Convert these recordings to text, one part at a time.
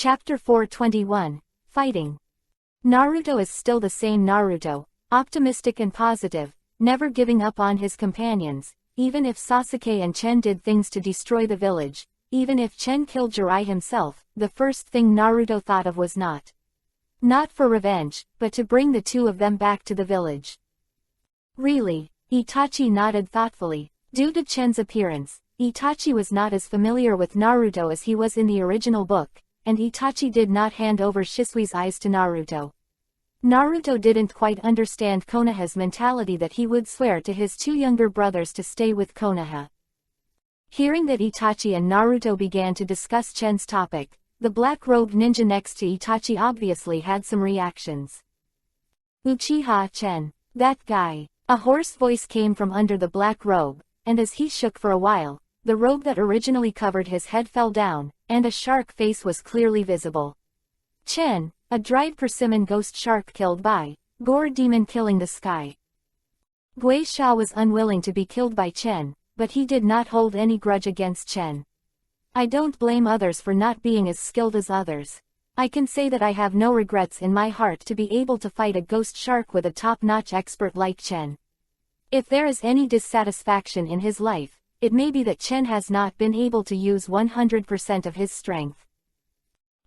Chapter 421, Fighting. Naruto is still the same Naruto, optimistic and positive, never giving up on his companions, even if Sasuke and Chen did things to destroy the village, even if Chen killed Jirai himself. The first thing Naruto thought of was not for revenge, but to bring the two of them back to the village. Really? Itachi nodded thoughtfully. Due to Chen's appearance, Itachi was not as familiar with Naruto as he was in the original book, and Itachi did not hand over Shisui's eyes to Naruto. Naruto didn't quite understand Konoha's mentality that he would swear to his two younger brothers to stay with Konoha. Hearing that Itachi and Naruto began to discuss Chen's topic, the black-robed ninja next to Itachi obviously had some reactions. Uchiha Chen. That guy. A hoarse voice came from under the black robe, and as he shook for a while, the robe that originally covered his head fell down, and a shark face was clearly visible. Chen, a dried persimmon ghost shark killed by Gore Demon killing the sky. Gui Sha was unwilling to be killed by Chen, but he did not hold any grudge against Chen. I don't blame others for not being as skilled as others. I can say that I have no regrets in my heart to be able to fight a ghost shark with a top-notch expert like Chen. If there is any dissatisfaction in his life, it may be that Chen has not been able to use 100% of his strength.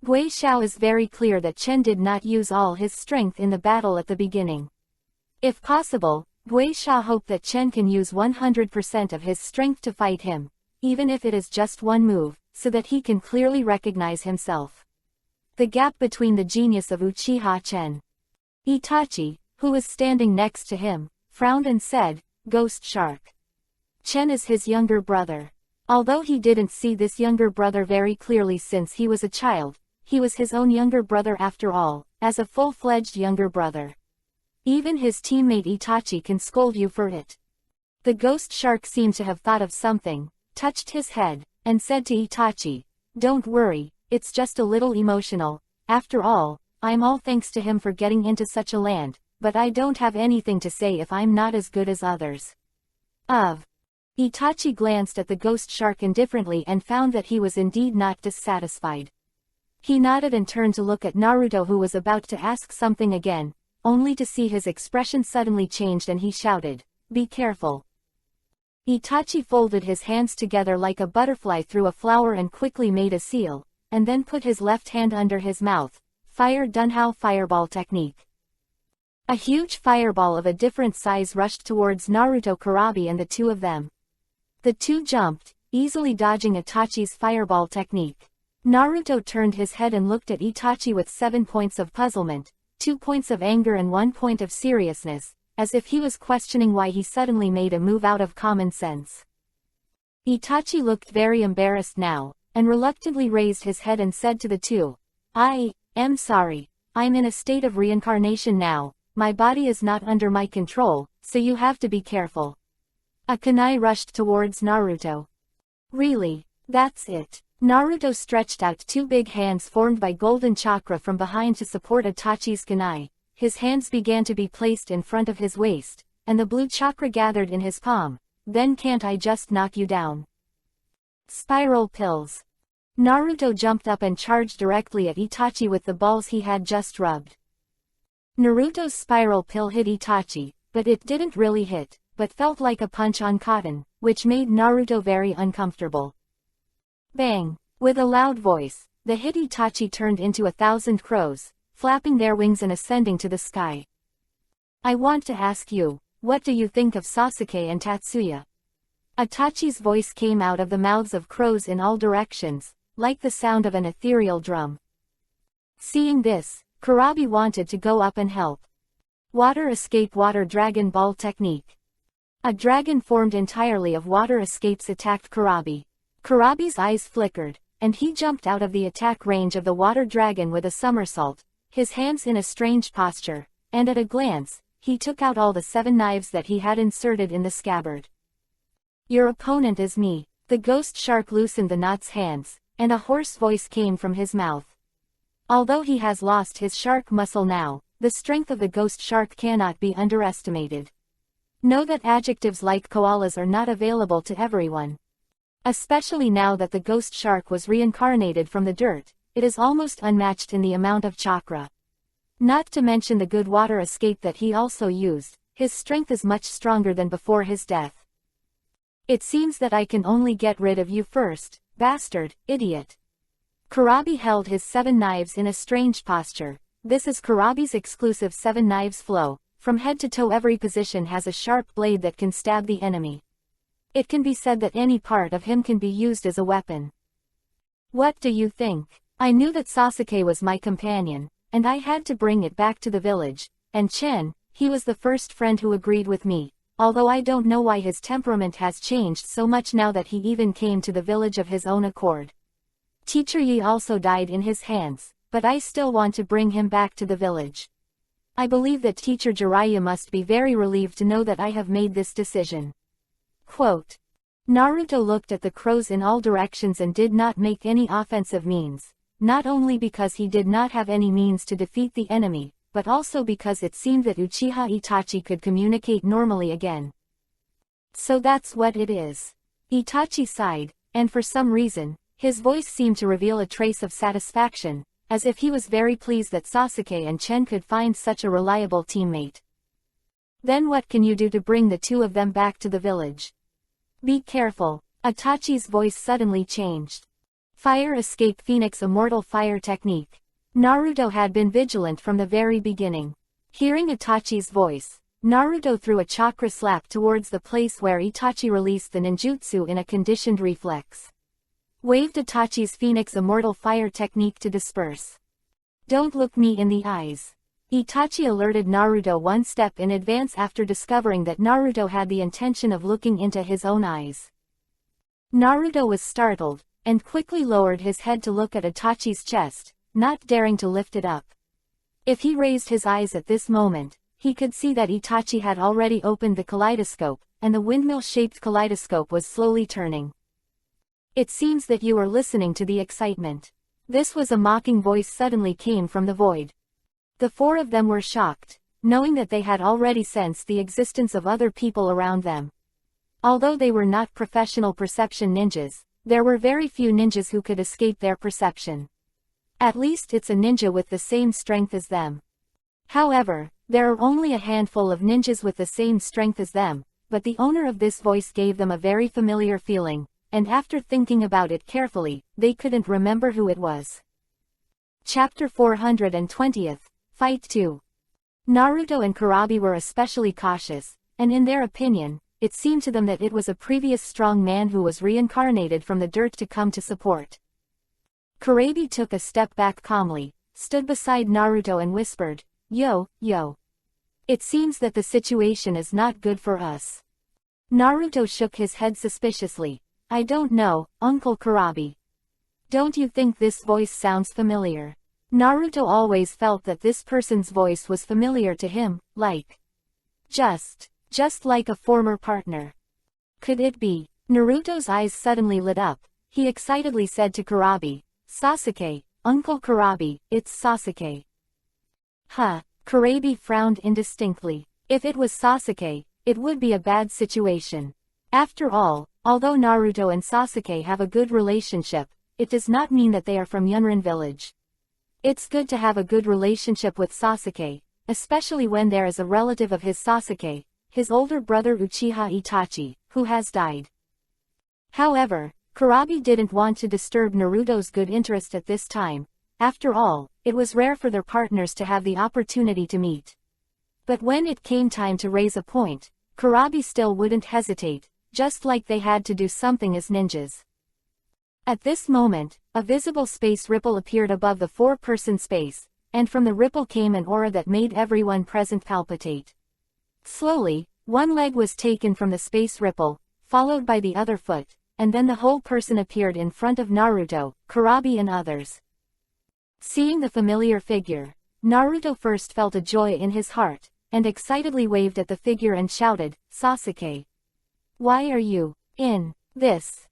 Gui Shao is very clear that Chen did not use all his strength in the battle at the beginning. If possible, Gui Sha hoped that Chen can use 100% of his strength to fight him, even if it is just one move, so that he can clearly recognize himself. The gap between the genius of Uchiha Chen. Itachi, who was standing next to him, frowned and said, "Ghost Shark." Chen is his younger brother. Although he didn't see this younger brother very clearly since he was a child, he was his own younger brother after all, as a full-fledged younger brother. Even his teammate Itachi can scold you for it. The ghost shark seemed to have thought of something, touched his head, and said to Itachi, "Don't worry, it's just a little emotional. After all, I'm all thanks to him for getting into such a land, but I don't have anything to say if I'm not as good as others." Itachi glanced at the ghost shark indifferently and found that he was indeed not dissatisfied. He nodded and turned to look at Naruto, who was about to ask something again, only to see his expression suddenly changed and he shouted, "Be careful." Itachi folded his hands together like a butterfly through a flower and quickly made a seal, and then put his left hand under his mouth. Fire Dunhao Fireball Technique. A huge fireball of a different size rushed towards Naruto, Kurabi and the two of them. The two jumped, easily dodging Itachi's fireball technique. Naruto turned his head and looked at Itachi with 7 points of puzzlement, 2 points of anger and 1 point of seriousness, as if he was questioning why he suddenly made a move out of common sense. Itachi looked very embarrassed now, and reluctantly raised his head and said to the two, "I am sorry. I'm in a state of reincarnation now, my body is not under my control, so you have to be careful." A kunai rushed towards Naruto. "Really? That's it?" Naruto stretched out 2 big hands formed by golden chakra from behind to support Itachi's kunai. His hands began to be placed in front of his waist, and the blue chakra gathered in his palm. "Then can't I just knock you down?" Spiral pills. Naruto jumped up and charged directly at Itachi with the balls he had just rubbed. Naruto's spiral pill hit Itachi, but it didn't really hit, but felt like a punch on cotton, which made Naruto very uncomfortable. Bang! With a loud voice, the hit Itachi turned into 1,000 crows, flapping their wings and ascending to the sky. "I want to ask you, what do you think of Sasuke and Tatsuya?" Itachi's voice came out of the mouths of crows in all directions, like the sound of an ethereal drum. Seeing this, Kurabi wanted to go up and help. Water Escape Water Dragon Ball Technique. A dragon formed entirely of water escapes attacked Kurabi. Kurabi's eyes flickered, and he jumped out of the attack range of the water dragon with a somersault, his hands in a strange posture, and at a glance, he took out all the 7 knives that he had inserted in the scabbard. "Your opponent is me." The ghost shark loosened the knot's hands, and a hoarse voice came from his mouth. Although he has lost his shark muscle now, the strength of the ghost shark cannot be underestimated. Know that adjectives like koalas are not available to everyone. Especially now that the ghost shark was reincarnated from the dirt, it is almost unmatched in the amount of chakra. Not to mention the good water escape that he also used, his strength is much stronger than before his death. It seems that I can only get rid of you first, bastard, idiot. Kurabi held his 7 knives in a strange posture. This is Kurabi's exclusive 7 knives flow. From head to toe every position has a sharp blade that can stab the enemy. It can be said that any part of him can be used as a weapon. What do you think? I knew that Sasuke was my companion, and I had to bring it back to the village, and Chen, he was the first friend who agreed with me, although I don't know why his temperament has changed so much now that he even came to the village of his own accord. Teacher Yi also died in his hands, but I still want to bring him back to the village. I believe that Teacher Jiraiya must be very relieved to know that I have made this decision. Quote. Naruto looked at the crows in all directions and did not make any offensive means, not only because he did not have any means to defeat the enemy, but also because it seemed that Uchiha Itachi could communicate normally again. So that's what it is. Itachi sighed, and for some reason, his voice seemed to reveal a trace of satisfaction, as if he was very pleased that Sasuke and Chen could find such a reliable teammate. Then what can you do to bring the two of them back to the village? Be careful. Itachi's voice suddenly changed. Fire Escape Phoenix Immortal Fire Technique. Naruto had been vigilant from the very beginning. Hearing Itachi's voice, Naruto threw a chakra slap towards the place where Itachi released the ninjutsu in a conditioned reflex. Waved Itachi's Phoenix Immortal Fire Technique to disperse. Don't look me in the eyes. Itachi alerted Naruto one step in advance after discovering that Naruto had the intention of looking into his own eyes. Naruto was startled, and quickly lowered his head to look at Itachi's chest, not daring to lift it up. If he raised his eyes at this moment, he could see that Itachi had already opened the kaleidoscope, and the windmill-shaped kaleidoscope was slowly turning. It seems that you are listening to the excitement. This was a mocking voice suddenly came from the void. The 4 of them were shocked, knowing that they had already sensed the existence of other people around them. Although they were not professional perception ninjas, there were very few ninjas who could escape their perception. At least it's a ninja with the same strength as them. However, there are only a handful of ninjas with the same strength as them, but the owner of this voice gave them a very familiar feeling, and after thinking about it carefully, they couldn't remember who it was. Chapter 420. Fight 2. Naruto and Kurabi were especially cautious, and in their opinion, it seemed to them that it was a previous strong man who was reincarnated from the dirt to come to support. Kurabi took a step back calmly, stood beside Naruto and whispered, Yo. It seems that the situation is not good for us. Naruto shook his head suspiciously. I don't know, Uncle Kurabi. Don't you think this voice sounds familiar? Naruto always felt that this person's voice was familiar to him, like. Just like a former partner. Could it be? Naruto's eyes suddenly lit up. He excitedly said to Kurabi, Sasuke, Uncle Kurabi, it's Sasuke. Huh, Kurabi frowned indistinctly. If it was Sasuke, it would be a bad situation. After all, although Naruto and Sasuke have a good relationship, it does not mean that they are from Yunrin village. It's good to have a good relationship with Sasuke, especially when there is a relative of his Sasuke, his older brother Uchiha Itachi, who has died. However, Kurabi didn't want to disturb Naruto's good interest at this time. After all, it was rare for their partners to have the opportunity to meet. But when it came time to raise a point, Kurabi still wouldn't hesitate, just like they had to do something as ninjas. At this moment, a visible space ripple appeared above the 4-person space, and from the ripple came an aura that made everyone present palpitate. Slowly, one leg was taken from the space ripple, followed by the other foot, and then the whole person appeared in front of Naruto, Kurabi and others. Seeing the familiar figure, Naruto first felt a joy in his heart, and excitedly waved at the figure and shouted, Sasuke. Why are you in this?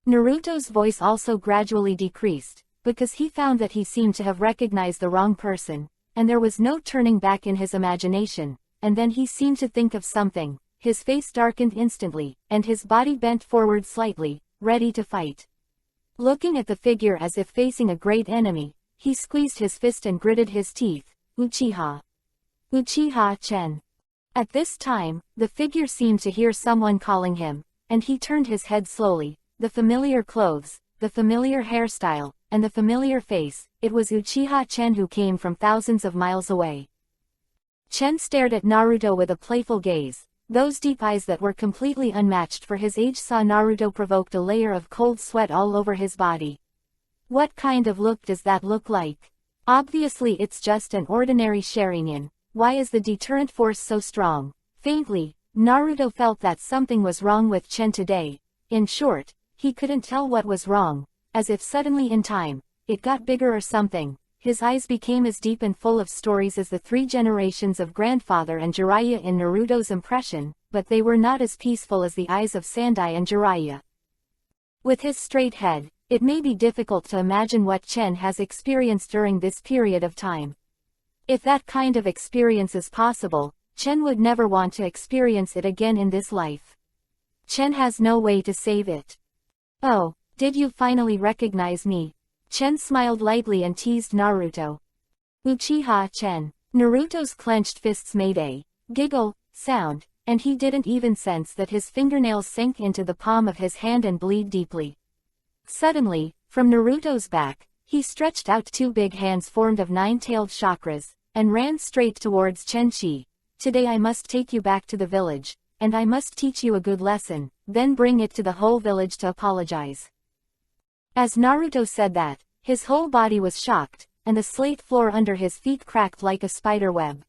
Naruto's voice also gradually decreased, because he found that he seemed to have recognized the wrong person, and there was no turning back in his imagination, and then he seemed to think of something, his face darkened instantly, and his body bent forward slightly, ready to fight. Looking at the figure as if facing a great enemy, he squeezed his fist and gritted his teeth. Uchiha. Uchiha Chen. At this time, the figure seemed to hear someone calling him, and he turned his head slowly. The familiar clothes, the familiar hairstyle, and the familiar face, it was Uchiha Chen who came from thousands of miles away. Chen stared at Naruto with a playful gaze. Those deep eyes that were completely unmatched for his age saw Naruto provoked a layer of cold sweat all over his body. What kind of look does that look like? Obviously it's just an ordinary Sharingan. Why is the deterrent force so strong? Faintly, Naruto felt that something was wrong with Chen today. In short, he couldn't tell what was wrong, as if suddenly in time, it got bigger or something. His eyes became as deep and full of stories as the 3 generations of grandfather and Jiraiya in Naruto's impression, but they were not as peaceful as the eyes of Sandai and Jiraiya. With his straight head, it may be difficult to imagine what Chen has experienced during this period of time. If that kind of experience is possible, Chen would never want to experience it again in this life. Chen has no way to save it. Oh, did you finally recognize me? Chen smiled lightly and teased Naruto. Uchiha Chen. Naruto's clenched fists made a giggle sound, and he didn't even sense that his fingernails sank into the palm of his hand and bleed deeply. Suddenly, from Naruto's back, he stretched out 2 big hands formed of 9-tailed chakras, and ran straight towards Chen Qi. Today I must take you back to the village, and I must teach you a good lesson, then bring it to the whole village to apologize. As Naruto said that, his whole body was shocked, and the slate floor under his feet cracked like a spider web.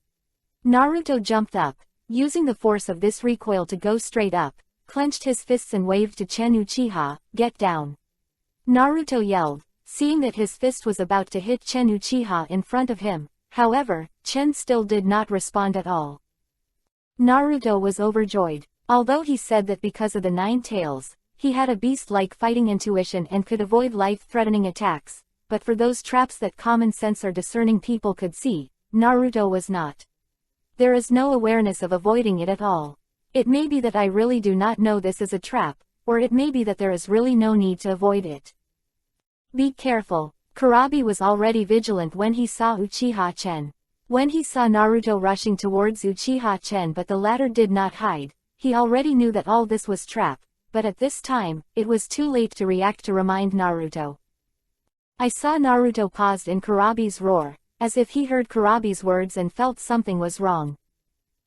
Naruto jumped up, using the force of this recoil to go straight up, clenched his fists and waved to Chen. Uchiha, get down. Naruto yelled, seeing that his fist was about to hit Chen Uchiha in front of him. However, Chen still did not respond at all. Naruto was overjoyed. Although he said that because of the 9 tails, he had a beast-like fighting intuition and could avoid life-threatening attacks, but for those traps that common sense or discerning people could see, Naruto was not. There is no awareness of avoiding it at all. It may be that I really do not know this is a trap, or it may be that there is really no need to avoid it. Be careful. Kurabi was already vigilant when he saw Uchiha Chen. When he saw Naruto rushing towards Uchiha Chen but the latter did not hide, he already knew that all this was trap. But at this time, it was too late to react to remind Naruto. I saw Naruto paused in Kurabi's roar, as if he heard Kurabi's words and felt something was wrong.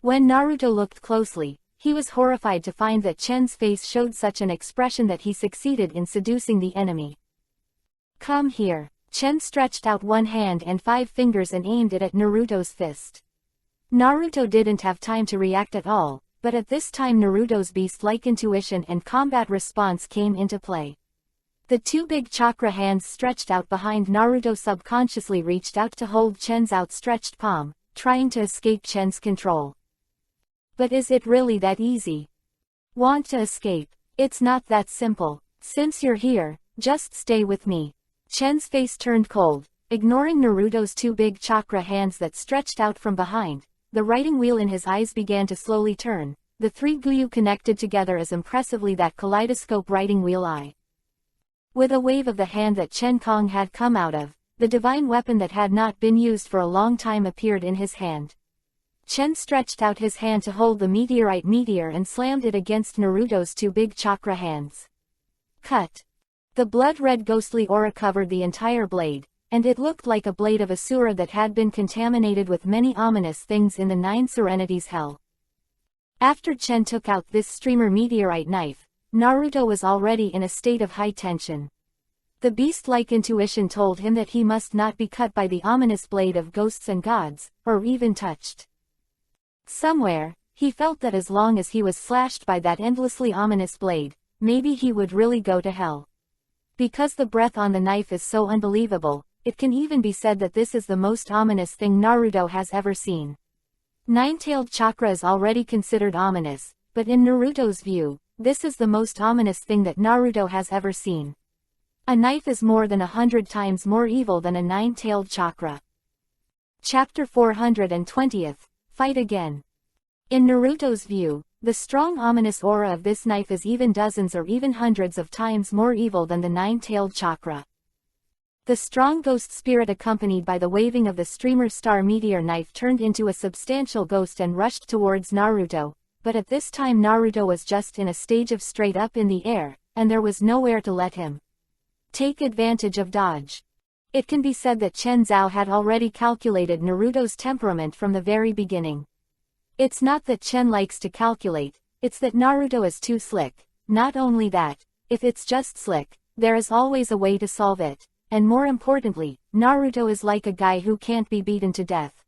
When Naruto looked closely, he was horrified to find that Chen's face showed such an expression that he succeeded in seducing the enemy. Come here. Chen stretched out one hand and 5 fingers and aimed it at Naruto's fist. Naruto didn't have time to react at all. But at this time Naruto's beast-like intuition and combat response came into play. The 2 big chakra hands stretched out behind Naruto subconsciously reached out to hold Chen's outstretched palm, trying to escape Chen's control. But is it really that easy? Want to escape? It's not that simple. Since you're here, just stay with me. Chen's face turned cold, ignoring Naruto's 2 big chakra hands that stretched out from behind. The writing wheel in his eyes began to slowly turn. The 3 Guyu connected together as impressively that kaleidoscope writing wheel eye. With a wave of the hand that Chen Kong had come out of, the divine weapon that had not been used for a long time appeared in his hand. Chen stretched out his hand to hold the meteorite meteor and slammed it against Naruto's 2 big chakra hands. Cut. The blood-red ghostly aura covered the entire blade, and it looked like a blade of Asura that had been contaminated with many ominous things in the 9 Serenities hell. After Chen took out this streamer meteorite knife, Naruto was already in a state of high tension. The beast-like intuition told him that he must not be cut by the ominous blade of ghosts and gods, or even touched. Somewhere, he felt that as long as he was slashed by that endlessly ominous blade, maybe he would really go to hell. Because the breath on the knife is so unbelievable, it can even be said that this is the most ominous thing Naruto has ever seen. 9-tailed chakra is already considered ominous, but in Naruto's view, this is the most ominous thing that Naruto has ever seen. A knife is more than 100 times more evil than a 9-tailed chakra. Chapter 420. Fight again. In Naruto's view, the strong ominous aura of this knife is even dozens or even hundreds of times more evil than the 9-tailed chakra. The strong ghost spirit accompanied by the waving of the streamer star meteor knife turned into a substantial ghost and rushed towards Naruto, but at this time Naruto was just in a stage of straight up in the air, and there was nowhere to let him take advantage of dodge. It can be said that Chen Zhao had already calculated Naruto's temperament from the very beginning. It's not that Chen likes to calculate, it's that Naruto is too slick. Not only that, if it's just slick, there is always a way to solve it. And more importantly, Naruto is like a guy who can't be beaten to death.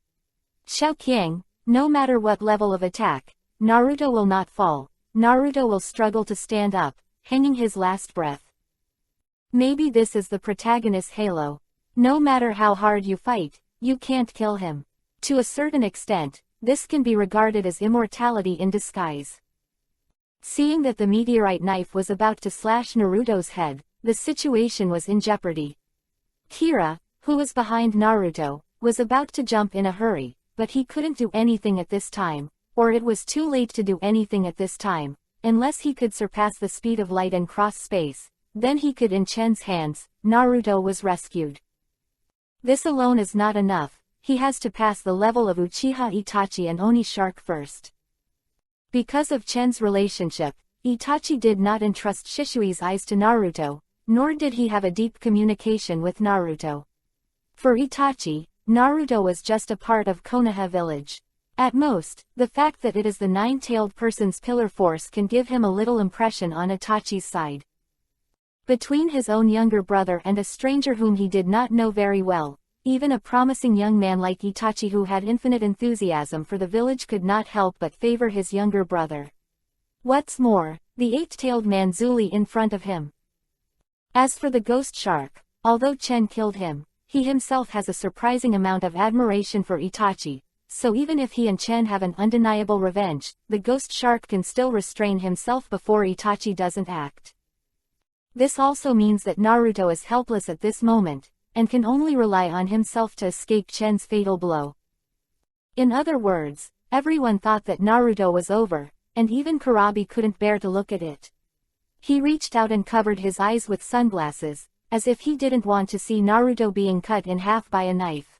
Xiaoqiang, no matter what level of attack, Naruto will not fall. Naruto will struggle to stand up, hanging his last breath. Maybe this is the protagonist's halo. No matter how hard you fight, you can't kill him. To a certain extent, this can be regarded as immortality in disguise. Seeing that the meteorite knife was about to slash Naruto's head, the situation was in jeopardy. Kira, who was behind Naruto, was about to jump in a hurry, but he couldn't do anything at this time, or it was too late to do anything at this time, unless he could surpass the speed of light and cross space, then he could. In Chen's hands, Naruto was rescued. This alone is not enough, he has to pass the level of Uchiha Itachi and Oni Shark first. Because of Chen's relationship, Itachi did not entrust Shishui's eyes to Naruto, nor did he have a deep communication with Naruto. For Itachi, Naruto was just a part of Konoha village. At most, the fact that it is the nine-tailed person's pillar force can give him a little impression on Itachi's side. Between his own younger brother and a stranger whom he did not know very well, even a promising young man like Itachi who had infinite enthusiasm for the village could not help but favor his younger brother. What's more, the eight-tailed man Zuli in front of him. As for the ghost shark, although Chen killed him, he himself has a surprising amount of admiration for Itachi, so even if he and Chen have an undeniable revenge, the ghost shark can still restrain himself before Itachi doesn't act. This also means that Naruto is helpless at this moment, and can only rely on himself to escape Chen's fatal blow. In other words, everyone thought that Naruto was over, and even Kurabi couldn't bear to look at it. He reached out and covered his eyes with sunglasses, as if he didn't want to see Naruto being cut in half by a knife.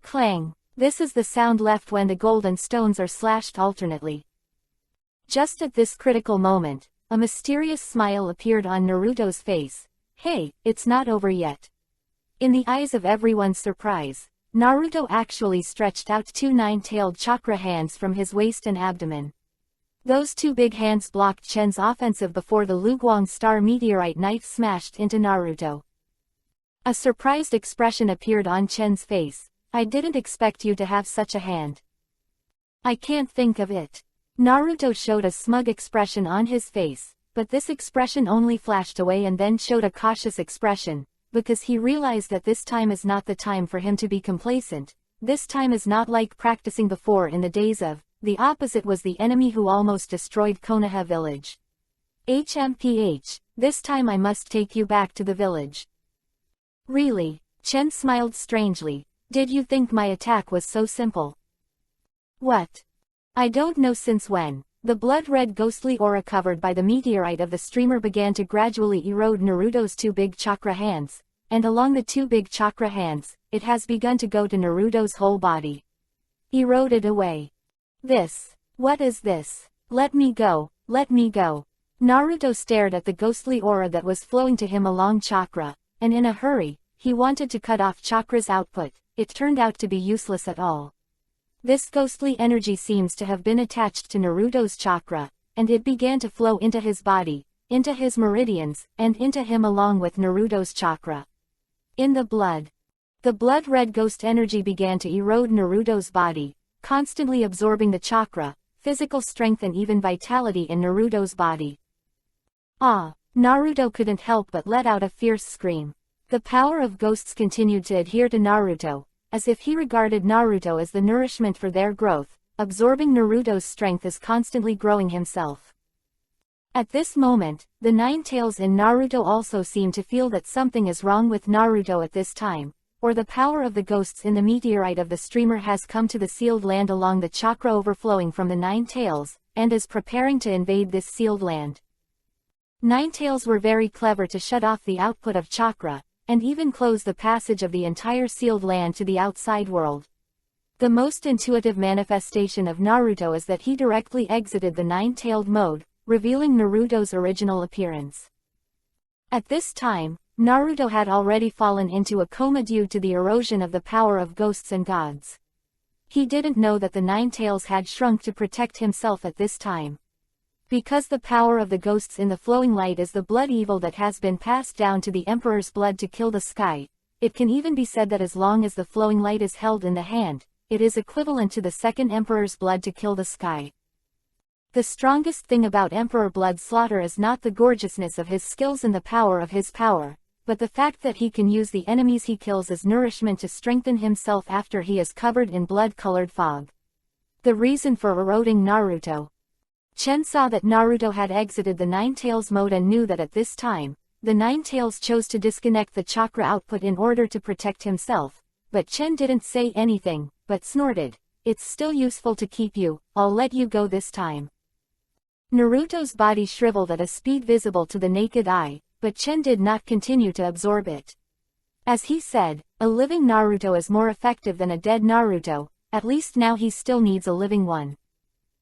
Clang! This is the sound left when the golden stones are slashed alternately. Just at this critical moment, a mysterious smile appeared on Naruto's face. Hey, it's not over yet. In the eyes of everyone's surprise, Naruto actually stretched out two nine-tailed chakra hands from his waist and abdomen. Those two big hands blocked Chen's offensive before the Luguang star meteorite knife smashed into Naruto. A surprised expression appeared on Chen's face. I didn't expect you to have such a hand. I can't think of it. Naruto showed a smug expression on his face, but this expression only flashed away and then showed a cautious expression, because he realized that this time is not the time for him to be complacent. This time is not like practicing before in the days of. The opposite was the enemy who almost destroyed Konoha village. HMPH, this time I must take you back to the village. Really? Chen smiled strangely. Did you think my attack was so simple? What? I don't know since when. The blood-red ghostly aura covered by the meteorite of the streamer began to gradually erode Naruto's two big chakra hands, and along the two big chakra hands, it has begun to go to Naruto's whole body. Eroded away. What is this? Let me go, let me go. Naruto stared at the ghostly aura that was flowing to him along chakra, and in a hurry, he wanted to cut off chakra's output. It turned out to be useless at all. This ghostly energy seems to have been attached to Naruto's chakra, and it began to flow into his body, into his meridians, and into him along with Naruto's chakra. In the blood-red ghost energy began to erode Naruto's body, constantly absorbing the chakra, physical strength and even vitality in Naruto's body. Ah! Naruto couldn't help but let out a fierce scream. The power of ghosts continued to adhere to Naruto, as if he regarded Naruto as the nourishment for their growth, absorbing Naruto's strength as constantly growing himself. At this moment, the nine tails in Naruto also seem to feel that something is wrong with Naruto at this time, or the power of the ghosts in the meteorite of the streamer has come to the sealed land along the chakra overflowing from the nine tails, and is preparing to invade this sealed land. Nine tails were very clever to shut off the output of chakra, and even close the passage of the entire sealed land to the outside world. The most intuitive manifestation of Naruto is that he directly exited the nine-tailed mode, revealing Naruto's original appearance. At this time, Naruto had already fallen into a coma due to the erosion of the power of ghosts and gods. He didn't know that the nine tails had shrunk to protect himself at this time. Because the power of the ghosts in the flowing light is the blood evil that has been passed down to the Emperor's blood to kill the sky, it can even be said that as long as the flowing light is held in the hand, it is equivalent to the second Emperor's blood to kill the sky. The strongest thing about Emperor Blood Slaughter is not the gorgeousness of his skills and the power of his power, but the fact that he can use the enemies he kills as nourishment to strengthen himself after he is covered in blood-colored fog. The reason for eroding Naruto. Chen saw that Naruto had exited the Nine Tails mode and knew that at this time, the Nine Tails chose to disconnect the chakra output in order to protect himself, but Chen didn't say anything, but snorted, "It's still useful to keep you, I'll let you go this time." Naruto's body shriveled at a speed visible to the naked eye, but Chen did not continue to absorb it. As he said, a living Naruto is more effective than a dead Naruto, at least now he still needs a living one.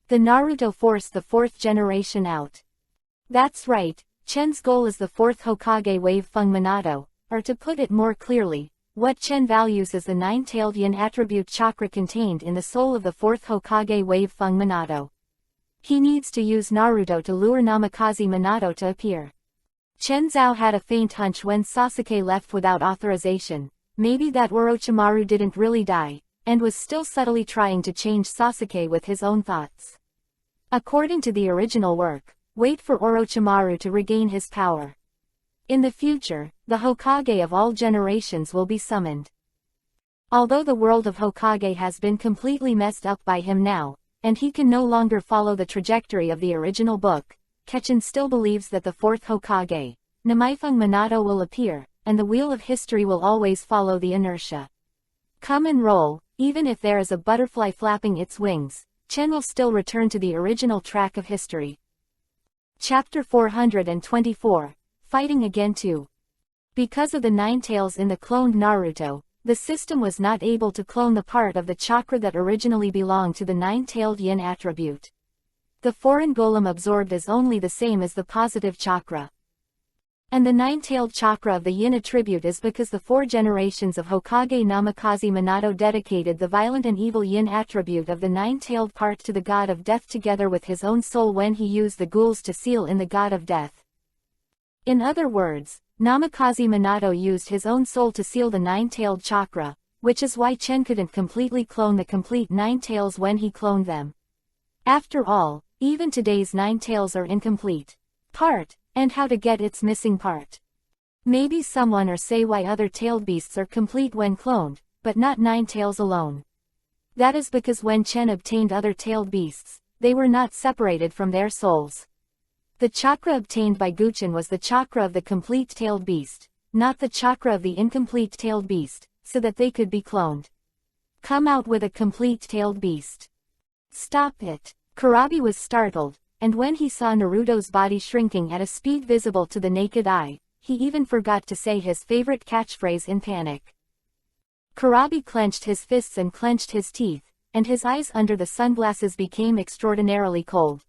The Naruto forced the fourth generation out. That's right, Chen's goal is the fourth Hokage wave Feng Minato, or to put it more clearly, what Chen values is the nine-tailed yin attribute chakra contained in the soul of the fourth Hokage wave Feng Minato. He needs to use Naruto to lure Namikaze Minato to appear. Chen Zhao had a faint hunch when Sasuke left without authorization, maybe that Orochimaru didn't really die, and was still subtly trying to change Sasuke with his own thoughts. According to the original work, wait for Orochimaru to regain his power. In the future, the Hokage of all generations will be summoned. Although the world of Hokage has been completely messed up by him now, and he can no longer follow the trajectory of the original book, Kechen still believes that the fourth Hokage, Namaifeng Minato, will appear, and the wheel of history will always follow the inertia. Come and roll, even if there is a butterfly flapping its wings, Chen will still return to the original track of history. Chapter 424, Fighting Again 2. Because of the nine tails in the cloned Naruto, the system was not able to clone the part of the chakra that originally belonged to the nine-tailed yin attribute. The foreign golem absorbed is only the same as the positive chakra. And the nine-tailed chakra of the yin attribute is because the 4 generations of Hokage Namikaze Minato dedicated the violent and evil yin attribute of the nine-tailed part to the god of death together with his own soul when he used the ghouls to seal in the god of death. In other words, Namikaze Minato used his own soul to seal the nine-tailed chakra, which is why Chen couldn't completely clone the complete nine tails when he cloned them. After all, even today's nine tails are incomplete. Part, and how to get its missing part. Maybe someone or say why other tailed beasts are complete when cloned, but not nine tails alone. That is because when Chen obtained other tailed beasts, they were not separated from their souls. The chakra obtained by Guchen was the chakra of the complete tailed beast, not the chakra of the incomplete tailed beast, so that they could be cloned. Come out with a complete tailed beast. Stop it. Kurabi was startled, and when he saw Naruto's body shrinking at a speed visible to the naked eye, he even forgot to say his favorite catchphrase in panic. Kurabi clenched his fists and clenched his teeth, and his eyes under the sunglasses became extraordinarily cold.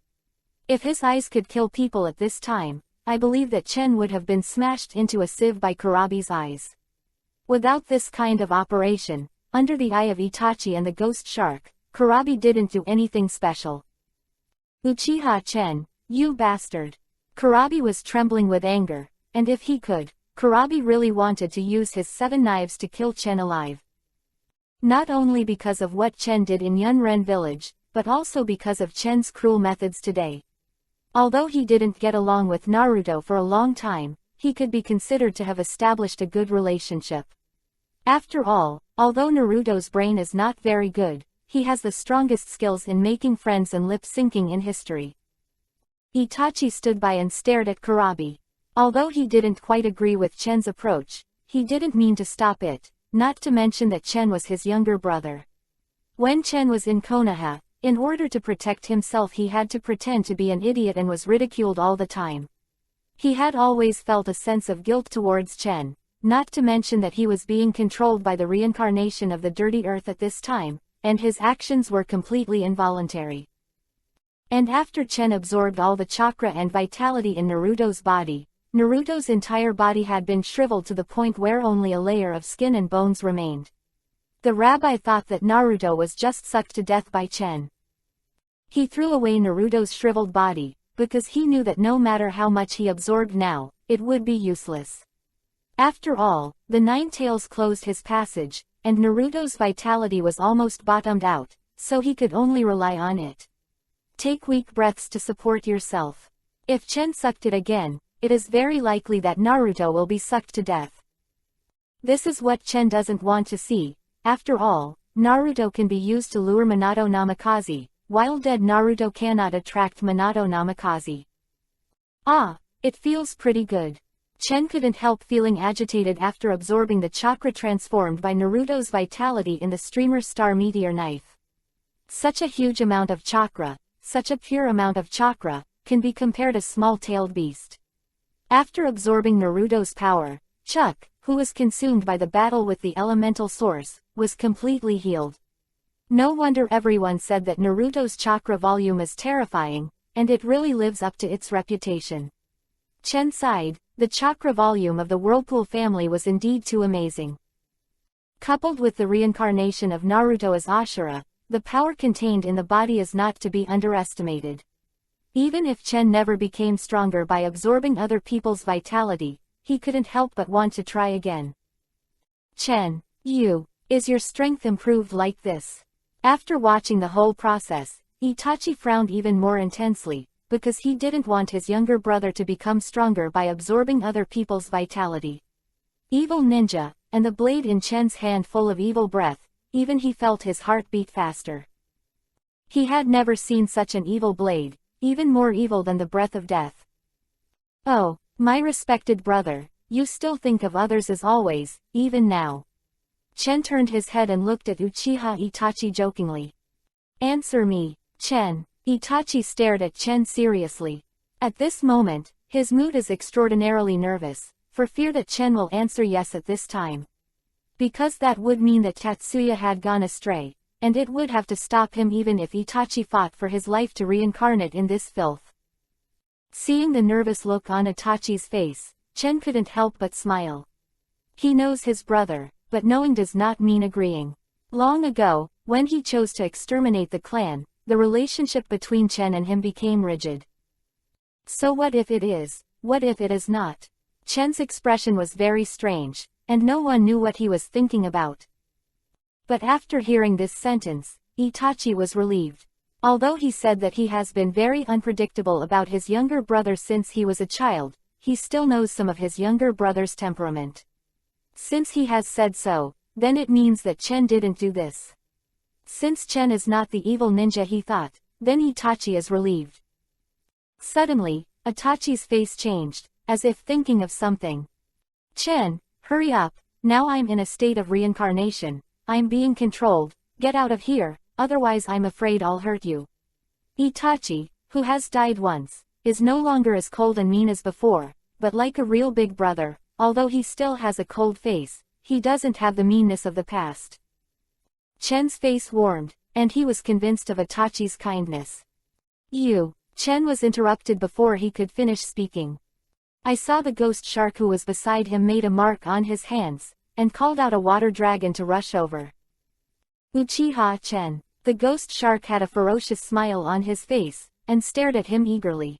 If his eyes could kill people at this time, I believe that Chen would have been smashed into a sieve by Kurabi's eyes. Without this kind of operation, under the eye of Itachi and the ghost shark, Kurabi didn't do anything special. Uchiha Chen, you bastard. Kurabi was trembling with anger, and if he could, Kurabi really wanted to use his 7 knives to kill Chen alive. Not only because of what Chen did in Yunren village, but also because of Chen's cruel methods today. Although he didn't get along with Naruto for a long time, he could be considered to have established a good relationship. After all, although Naruto's brain is not very good, he has the strongest skills in making friends and lip-syncing in history. Itachi stood by and stared at Kurabi. Although he didn't quite agree with Chen's approach, he didn't mean to stop it, not to mention that Chen was his younger brother. When Chen was in Konoha, in order to protect himself he had to pretend to be an idiot and was ridiculed all the time. He had always felt a sense of guilt towards Chen, not to mention that he was being controlled by the reincarnation of the dirty earth at this time, and his actions were completely involuntary. And after Chen absorbed all the chakra and vitality in Naruto's body, Naruto's entire body had been shriveled to the point where only a layer of skin and bones remained. The rabbi thought that Naruto was just sucked to death by Chen. He threw away Naruto's shriveled body, because he knew that no matter how much he absorbed now, it would be useless. After all, the Nine Tails closed his passage, and Naruto's vitality was almost bottomed out, so he could only rely on it. Take weak breaths to support yourself. If Chen sucked it again, it is very likely that Naruto will be sucked to death. This is what Chen doesn't want to see. After all, Naruto can be used to lure Minato Namikaze, while dead Naruto cannot attract Minato Namikaze. Ah, it feels pretty good. Chen couldn't help feeling agitated after absorbing the chakra transformed by Naruto's vitality in the streamer star meteor knife. Such a huge amount of chakra, such a pure amount of chakra, can be compared a small-tailed beast. After absorbing Naruto's power, Chuck, who was consumed by the battle with the elemental source, was completely healed. No wonder everyone said that Naruto's chakra volume is terrifying, and it really lives up to its reputation. Chen sighed, the chakra volume of the Whirlpool family was indeed too amazing. Coupled with the reincarnation of Naruto as Ashura, the power contained in the body is not to be underestimated. Even if Chen never became stronger by absorbing other people's vitality, he couldn't help but want to try again. Chen, is your strength improved like this? After watching the whole process, Itachi frowned even more intensely, because he didn't want his younger brother to become stronger by absorbing other people's vitality. Evil ninja, and the blade in Chen's hand full of evil breath, even he felt his heart beat faster. He had never seen such an evil blade, even more evil than the breath of death. Oh, my respected brother, you still think of others as always, even now. Chen turned his head and looked at Uchiha Itachi jokingly. Answer me, Chen. Itachi stared at Chen seriously. At this moment, his mood is extraordinarily nervous, for fear that Chen will answer yes at this time. Because that would mean that Tatsuya had gone astray, and it would have to stop him even if Itachi fought for his life to reincarnate in this filth. Seeing the nervous look on Itachi's face, Chen couldn't help but smile. He knows his brother, but knowing does not mean agreeing. Long ago, when he chose to exterminate the clan, the relationship between Chen and him became rigid. So what if it is? What if it is not? Chen's expression was very strange, and no one knew what he was thinking about. But after hearing this sentence, Itachi was relieved. Although he said that he has been very unpredictable about his younger brother since he was a child, he still knows some of his younger brother's temperament. Since he has said so, then it means that Chen didn't do this. Since Chen is not the evil ninja he thought, then Itachi is relieved. Suddenly, Itachi's face changed, as if thinking of something. Chen, hurry up, now I'm in a state of reincarnation, I'm being controlled, get out of here, otherwise I'm afraid I'll hurt you. Itachi, who has died once, is no longer as cold and mean as before, but like a real big brother, although he still has a cold face, he doesn't have the meanness of the past. Chen's face warmed, and he was convinced of Itachi's kindness. Chen was interrupted before he could finish speaking. I saw the ghost shark who was beside him made a mark on his hands, and called out a water dragon to rush over. Uchiha Chen. The ghost shark had a ferocious smile on his face, and stared at him eagerly.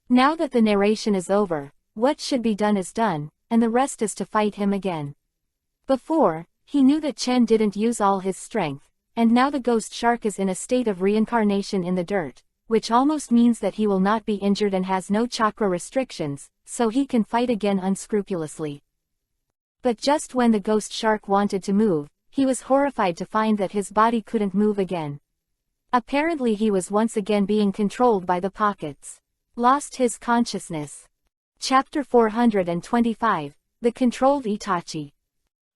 Now that the narration is over, what should be done is done, and the rest is to fight him again. Before, he knew that Chen didn't use all his strength, and now the ghost shark is in a state of reincarnation in the dirt, which almost means that he will not be injured and has no chakra restrictions, so he can fight again unscrupulously. But just when the ghost shark wanted to move, he was horrified to find that his body couldn't move again. Apparently he was once again being controlled by the pockets. Lost his consciousness. Chapter 425, The Controlled Itachi.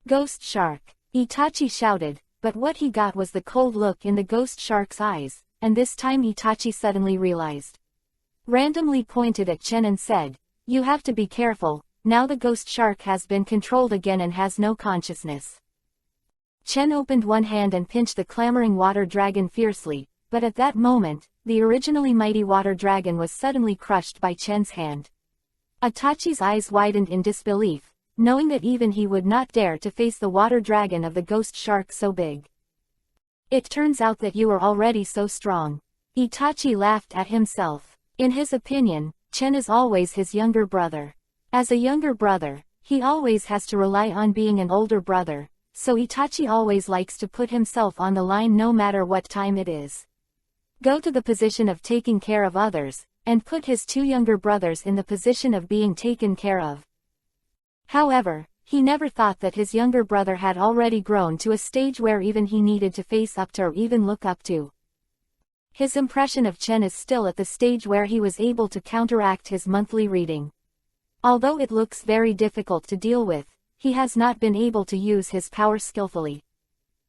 Ghost Shark. Itachi shouted, but what he got was the cold look in the ghost shark's eyes, and this time Itachi suddenly realized. Randomly pointed at Chen and said, "You have to be careful, now the ghost shark has been controlled again and has no consciousness. Chen opened one hand and pinched the clamoring water dragon fiercely, but at that moment, the originally mighty water dragon was suddenly crushed by Chen's hand. Itachi's eyes widened in disbelief, knowing that even he would not dare to face the water dragon of the ghost shark so big. It turns out that you are already so strong. Itachi laughed at himself. In his opinion, Chen is always his younger brother. As a younger brother, he always has to rely on being an older brother, so Itachi always likes to put himself on the line no matter what time it is. Go to the position of taking care of others, and put his two younger brothers in the position of being taken care of. However, he never thought that his younger brother had already grown to a stage where even he needed to face up to or even look up to. His impression of Chen is still at the stage where he was able to counteract his monthly reading. Although it looks very difficult to deal with, he has not been able to use his power skillfully.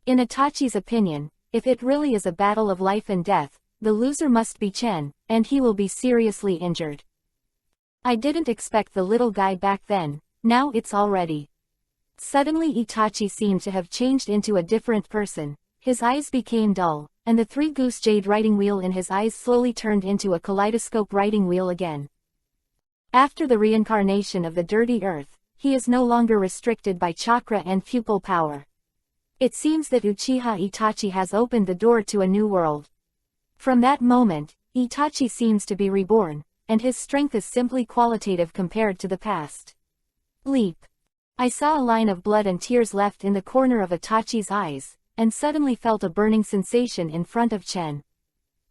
In Itachi's opinion, if it really is a battle of life and death, the loser must be Chen, and he will be seriously injured. I didn't expect the little guy back then. Now it's already. Suddenly Itachi seemed to have changed into a different person. His eyes became dull, and the three-goose jade writing wheel in his eyes slowly turned into a kaleidoscope writing wheel again. After the reincarnation of the dirty earth, he is no longer restricted by chakra and pupil power. It seems that Uchiha Itachi has opened the door to a new world. From that moment, Itachi seems to be reborn, and his strength is simply qualitative compared to the past. Leap. I saw a line of blood and tears left in the corner of Itachi's eyes, and suddenly felt a burning sensation in front of Chen.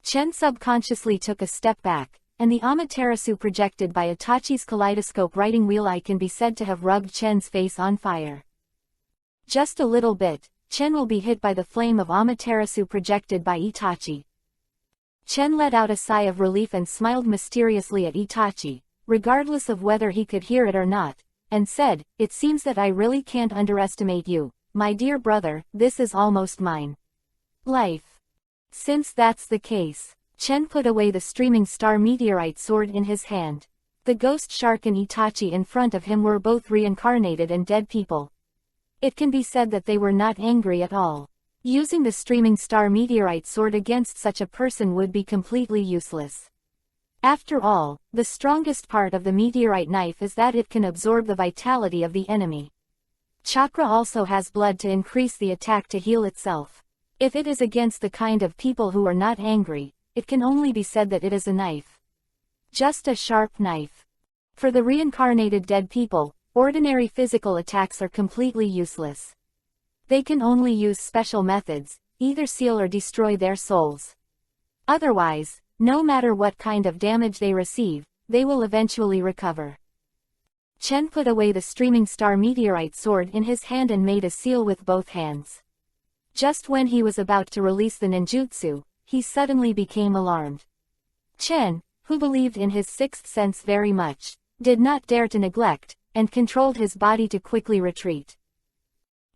Chen subconsciously took a step back, and the Amaterasu projected by Itachi's kaleidoscope writing wheel eye can be said to have rubbed Chen's face on fire. Just a little bit, Chen will be hit by the flame of Amaterasu projected by Itachi. Chen let out a sigh of relief and smiled mysteriously at Itachi, regardless of whether he could hear it or not, and said, "It seems that I really can't underestimate you, my dear brother, this is almost mine. Life." Since that's the case, Chen put away the streaming star meteorite sword in his hand. The ghost shark and Itachi in front of him were both reincarnated and dead people. It can be said that they were not angry at all. Using the streaming star meteorite sword against such a person would be completely useless. After all, the strongest part of the meteorite knife is that it can absorb the vitality of the enemy. Chakra also has blood to increase the attack to heal itself. If it is against the kind of people who are not angry, it can only be said that it is a knife. Just a sharp knife. For the reincarnated dead people, ordinary physical attacks are completely useless. They can only use special methods, either seal or destroy their souls. Otherwise, no matter what kind of damage they receive, they will eventually recover. Chen put away the streaming star meteorite sword in his hand and made a seal with both hands. Just when he was about to release the ninjutsu, he suddenly became alarmed. Chen, who believed in his sixth sense very much, did not dare to neglect, and controlled his body to quickly retreat.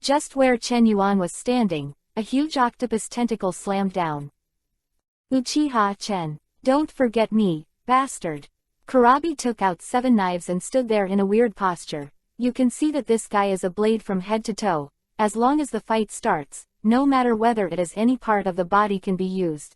Just where Chen Yuan was standing, a huge octopus tentacle slammed down. "Uchiha Chen, don't forget me, bastard." Kurabi took out 7 knives and stood there in a weird posture. You can see that this guy is a blade from head to toe. As long as the fight starts, no matter whether it is any part of the body can be used.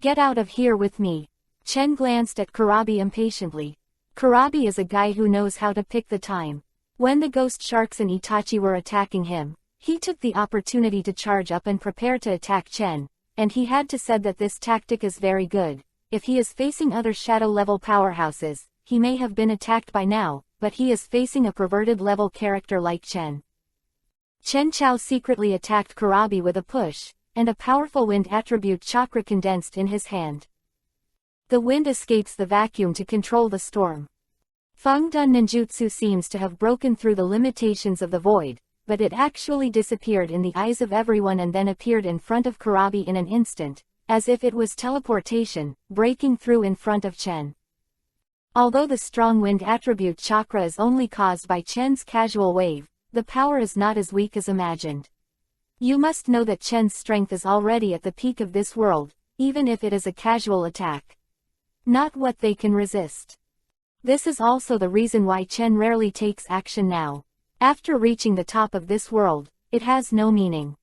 "Get out of here with me." Chen glanced at Kurabi impatiently. Kurabi is a guy who knows how to pick the time. When the ghost sharks and Itachi were attacking him, he took the opportunity to charge up and prepare to attack Chen, and he had to said that this tactic is very good. If he is facing other shadow-level powerhouses, he may have been attacked by now, but he is facing a perverted-level character like Chen. Chen Chao secretly attacked Kurabi with a push, and a powerful wind attribute chakra condensed in his hand. The wind escapes the vacuum to control the storm. Feng Dun ninjutsu seems to have broken through the limitations of the void, but it actually disappeared in the eyes of everyone and then appeared in front of Kurabi in an instant, as if it was teleportation, breaking through in front of Chen. Although the strong wind attribute chakra is only caused by Chen's casual wave, the power is not as weak as imagined. You must know that Chen's strength is already at the peak of this world, even if it is a casual attack. Not what they can resist. This is also the reason why Chen rarely takes action now. After reaching the top of this world, it has no meaning.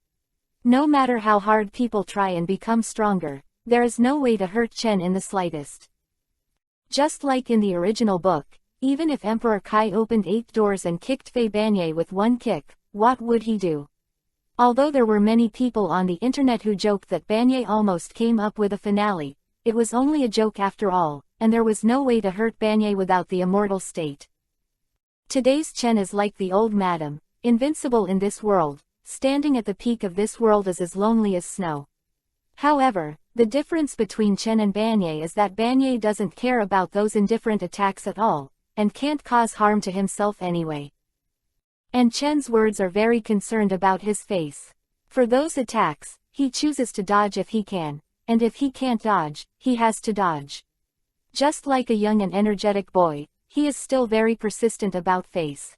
No matter how hard people try and become stronger, there is no way to hurt Chen in the slightest. Just like in the original book, even if Emperor Kai opened 8 doors and kicked Fei Banye with one kick, what would he do? Although there were many people on the internet who joked that Banye almost came up with a finale, it was only a joke after all, and there was no way to hurt Banye without the immortal state. Today's Chen is like the old madam, invincible in this world, standing at the peak of this world as lonely as snow. However, the difference between Chen and Banye is that Banye doesn't care about those indifferent attacks at all, and can't cause harm to himself anyway. And Chen's words are very concerned about his face. For those attacks, he chooses to dodge if he can, and if he can't dodge, he has to dodge. Just like a young and energetic boy, he is still very persistent about face.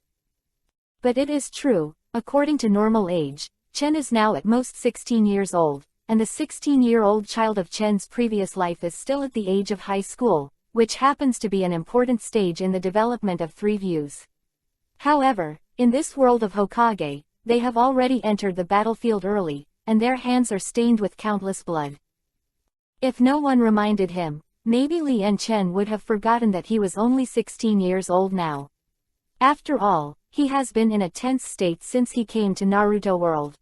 But it is true, according to normal age, Chen is now at most 16 years old, and the 16-year-old child of Chen's previous life is still at the age of high school, which happens to be an important stage in the development of 3 views. However, in this world of Hokage, they have already entered the battlefield early, and their hands are stained with countless blood. If no one reminded him, maybe Li and Chen would have forgotten that he was only 16 years old now. After all, he has been in a tense state since he came to Naruto world.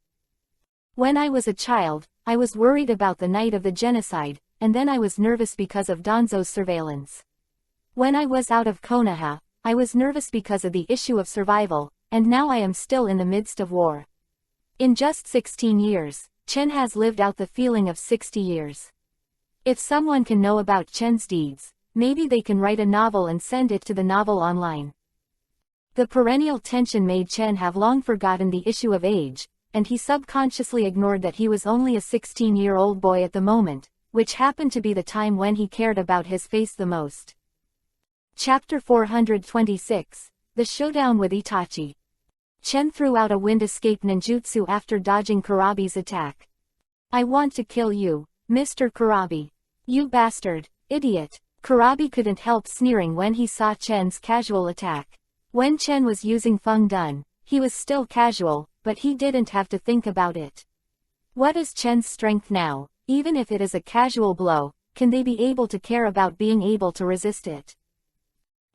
When I was a child, I was worried about the night of the genocide, and then I was nervous because of Danzo's surveillance. When I was out of Konoha, I was nervous because of the issue of survival, and now I am still in the midst of war. In just 16 years, Chen has lived out the feeling of 60 years. If someone can know about Chen's deeds, maybe they can write a novel and send it to the novel online. The perennial tension made Chen have long forgotten the issue of age, and he subconsciously ignored that he was only a 16-year-old boy at the moment, which happened to be the time when he cared about his face the most. Chapter 426, The Showdown with Itachi. Chen threw out a wind escape ninjutsu after dodging Kurabi's attack. "I want to kill you, Mr. Kurabi. You bastard, idiot." Kurabi couldn't help sneering when he saw Chen's casual attack. When Chen was using Feng Dun, he was still casual, but he didn't have to think about it. What is Chen's strength now? Even if it is a casual blow, can they be able to care about being able to resist it?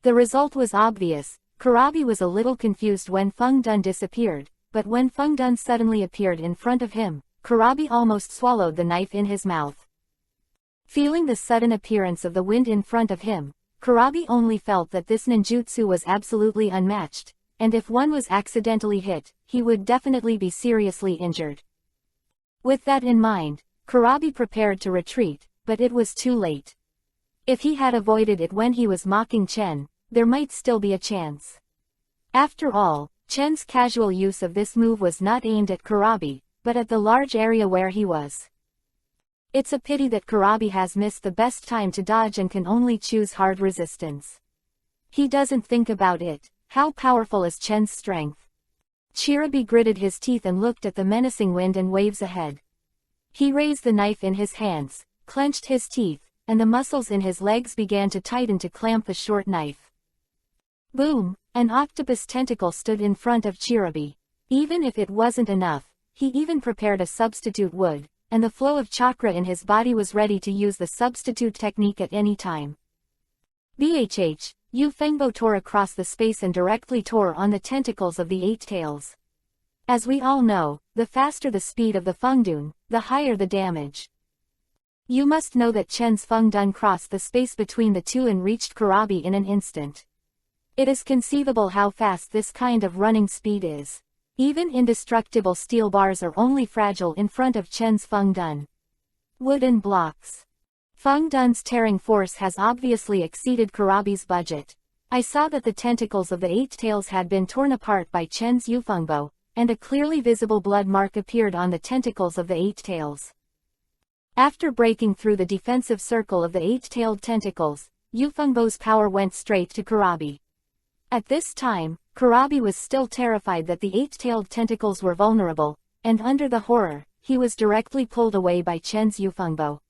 The result was obvious. Kurabi was a little confused when Feng Dun disappeared, but when Feng Dun suddenly appeared in front of him, Kurabi almost swallowed the knife in his mouth. Feeling the sudden appearance of the wind in front of him, Kurabi only felt that this ninjutsu was absolutely unmatched, and if one was accidentally hit, he would definitely be seriously injured. With that in mind, Kurabi prepared to retreat, but it was too late. If he had avoided it when he was mocking Chen, there might still be a chance. After all, Chen's casual use of this move was not aimed at Kurabi, but at the large area where he was. It's a pity that Kurabi has missed the best time to dodge and can only choose hard resistance. He doesn't think about it. How powerful is Chen's strength? Chirabi gritted his teeth and looked at the menacing wind and waves ahead. He raised the knife in his hands, clenched his teeth, and the muscles in his legs began to tighten to clamp the short knife. Boom! An octopus tentacle stood in front of Chirabi. Even if it wasn't enough, he even prepared a substitute wood, and the flow of chakra in his body was ready to use the substitute technique at any time. BHH, Yu Fengbo tore across the space and directly tore on the tentacles of the 8 tails. As we all know, the faster the speed of the Fengdun, the higher the damage. You must know that Chen's Fengdun crossed the space between the two and reached Kurabi in an instant. It is conceivable how fast this kind of running speed is. Even indestructible steel bars are only fragile in front of Chen's Fengdun. Wooden blocks. Fengdun's tearing force has obviously exceeded Kurabi's budget. I saw that the tentacles of the 8 tails had been torn apart by Chen's Yufengbo, and a clearly visible blood mark appeared on the tentacles of the 8 tails. After breaking through the defensive circle of the 8-tailed tentacles, Yufengbo's power went straight to Kurabi. At this time, Kurabi was still terrified that the 8-tailed tentacles were vulnerable, and under the horror, he was directly pulled away by Chen's Yufengbo.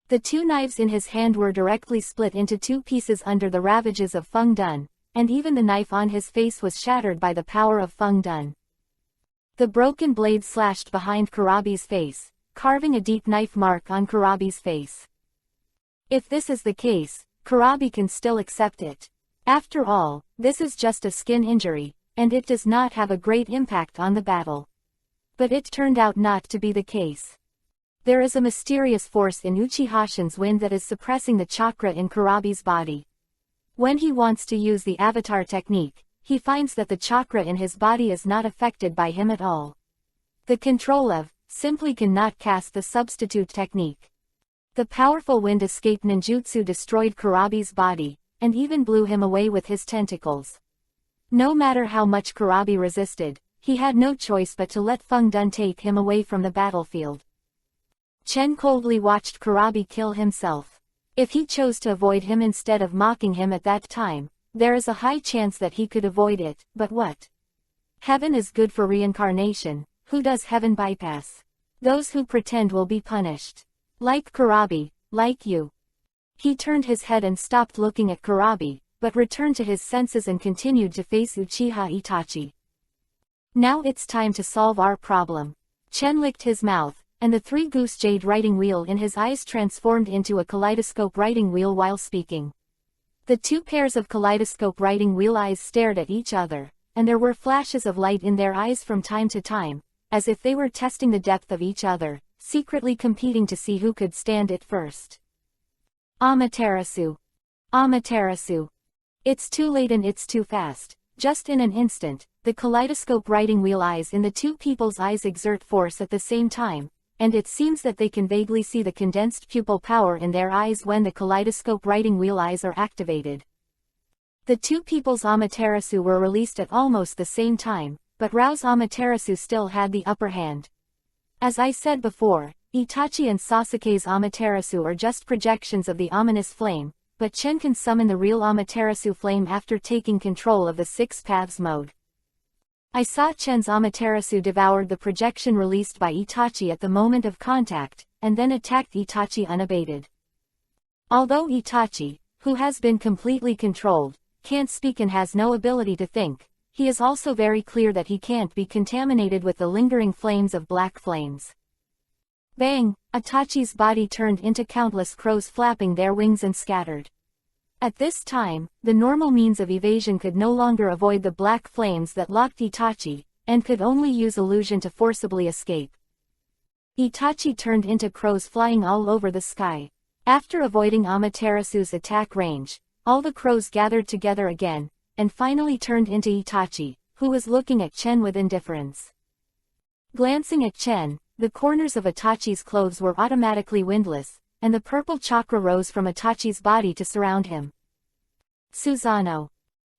The two knives in his hand were directly split into two pieces under the ravages of Feng Dun, and even the knife on his face was shattered by the power of Feng Dun. The broken blade slashed behind Kurabi's face, carving a deep knife mark on Kurabi's face. If this is the case, Kurabi can still accept it. After all, this is just a skin injury, and it does not have a great impact on the battle. But it turned out not to be the case. There is a mysterious force in Uchiha Shin's wind that is suppressing the chakra in Kurabi's body. When he wants to use the avatar technique, he finds that the chakra in his body is not affected by him at all. The control of simply cannot cast the substitute technique. The powerful wind escape ninjutsu destroyed Kurabi's body, and even blew him away with his tentacles. No matter how much Kurabi resisted, he had no choice but to let Feng Dun take him away from the battlefield. Chen coldly watched Kurabi kill himself. If he chose to avoid him instead of mocking him at that time, there is a high chance that he could avoid it, but what? Heaven is good for reincarnation. Who does heaven bypass? Those who pretend will be punished. Like Kurabi, like you. He turned his head and stopped looking at Kurabi, but returned to his senses and continued to face Uchiha Itachi. Now it's time to solve our problem. Chen licked his mouth, and the three-goose jade writing wheel in his eyes transformed into a kaleidoscope writing wheel while speaking. The two pairs of kaleidoscope writing wheel eyes stared at each other, and there were flashes of light in their eyes from time to time, as if they were testing the depth of each other, secretly competing to see who could stand it first. Amaterasu. Amaterasu. It's too late and it's too fast. Just in an instant, the kaleidoscope writing wheel eyes in the two people's eyes exert force at the same time, and it seems that they can vaguely see the condensed pupil power in their eyes when the kaleidoscope writing wheel eyes are activated. The two people's Amaterasu were released at almost the same time, but Rao's Amaterasu still had the upper hand. As I said before, Itachi and Sasuke's Amaterasu are just projections of the ominous flame, but Chen can summon the real Amaterasu flame after taking control of the Six Paths mode. I saw Chen's Amaterasu devoured the projection released by Itachi at the moment of contact, and then attacked Itachi unabated. Although Itachi, who has been completely controlled, can't speak and has no ability to think, he is also very clear that he can't be contaminated with the lingering flames of black flames. Bang! Itachi's body turned into countless crows flapping their wings and scattered. At this time, the normal means of evasion could no longer avoid the black flames that locked Itachi, and could only use illusion to forcibly escape. Itachi turned into crows flying all over the sky. After avoiding Amaterasu's attack range, all the crows gathered together again, and finally turned into Itachi, who was looking at Chen with indifference. Glancing at Chen, the corners of Itachi's clothes were automatically windless, and the purple chakra rose from Itachi's body to surround him. Susanoo.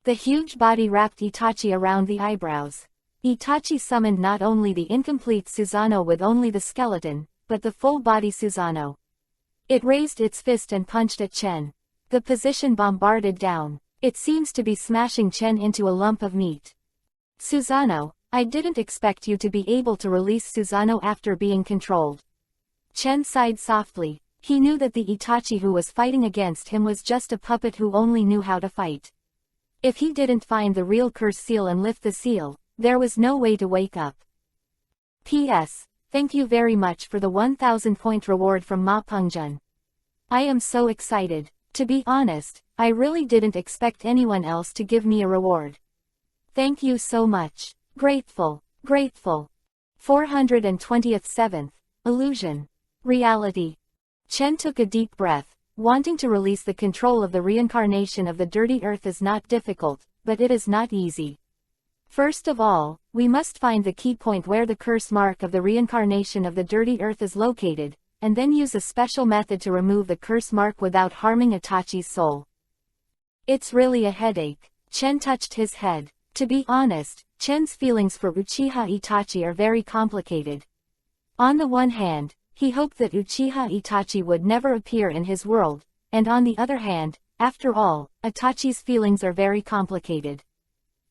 The huge body wrapped Itachi around the eyebrows. Itachi summoned not only the incomplete Susanoo with only the skeleton, but the full-body Susanoo. It raised its fist and punched at Chen. The position bombarded down. It seems to be smashing Chen into a lump of meat. Susanoo, I didn't expect you to be able to release Susanoo after being controlled. Chen sighed softly. He knew that the Itachi who was fighting against him was just a puppet who only knew how to fight. If he didn't find the real curse seal and lift the seal, there was no way to wake up. P.S. Thank you very much for the 1,000-point reward from Ma Pengjun. I am so excited. To be honest, I really didn't expect anyone else to give me a reward. Thank you so much. Grateful. Grateful. 427th. Illusion. Reality. Chen took a deep breath. Wanting to release the control of the reincarnation of the dirty earth is not difficult, but it is not easy. First of all, we must find the key point where the curse mark of the reincarnation of the dirty earth is located, and then use a special method to remove the curse mark without harming Itachi's soul. It's really a headache. Chen touched his head. To be honest, Chen's feelings for Uchiha Itachi are very complicated. On the one hand, he hoped that Uchiha Itachi would never appear in his world, and on the other hand, after all, Itachi's feelings are very complicated.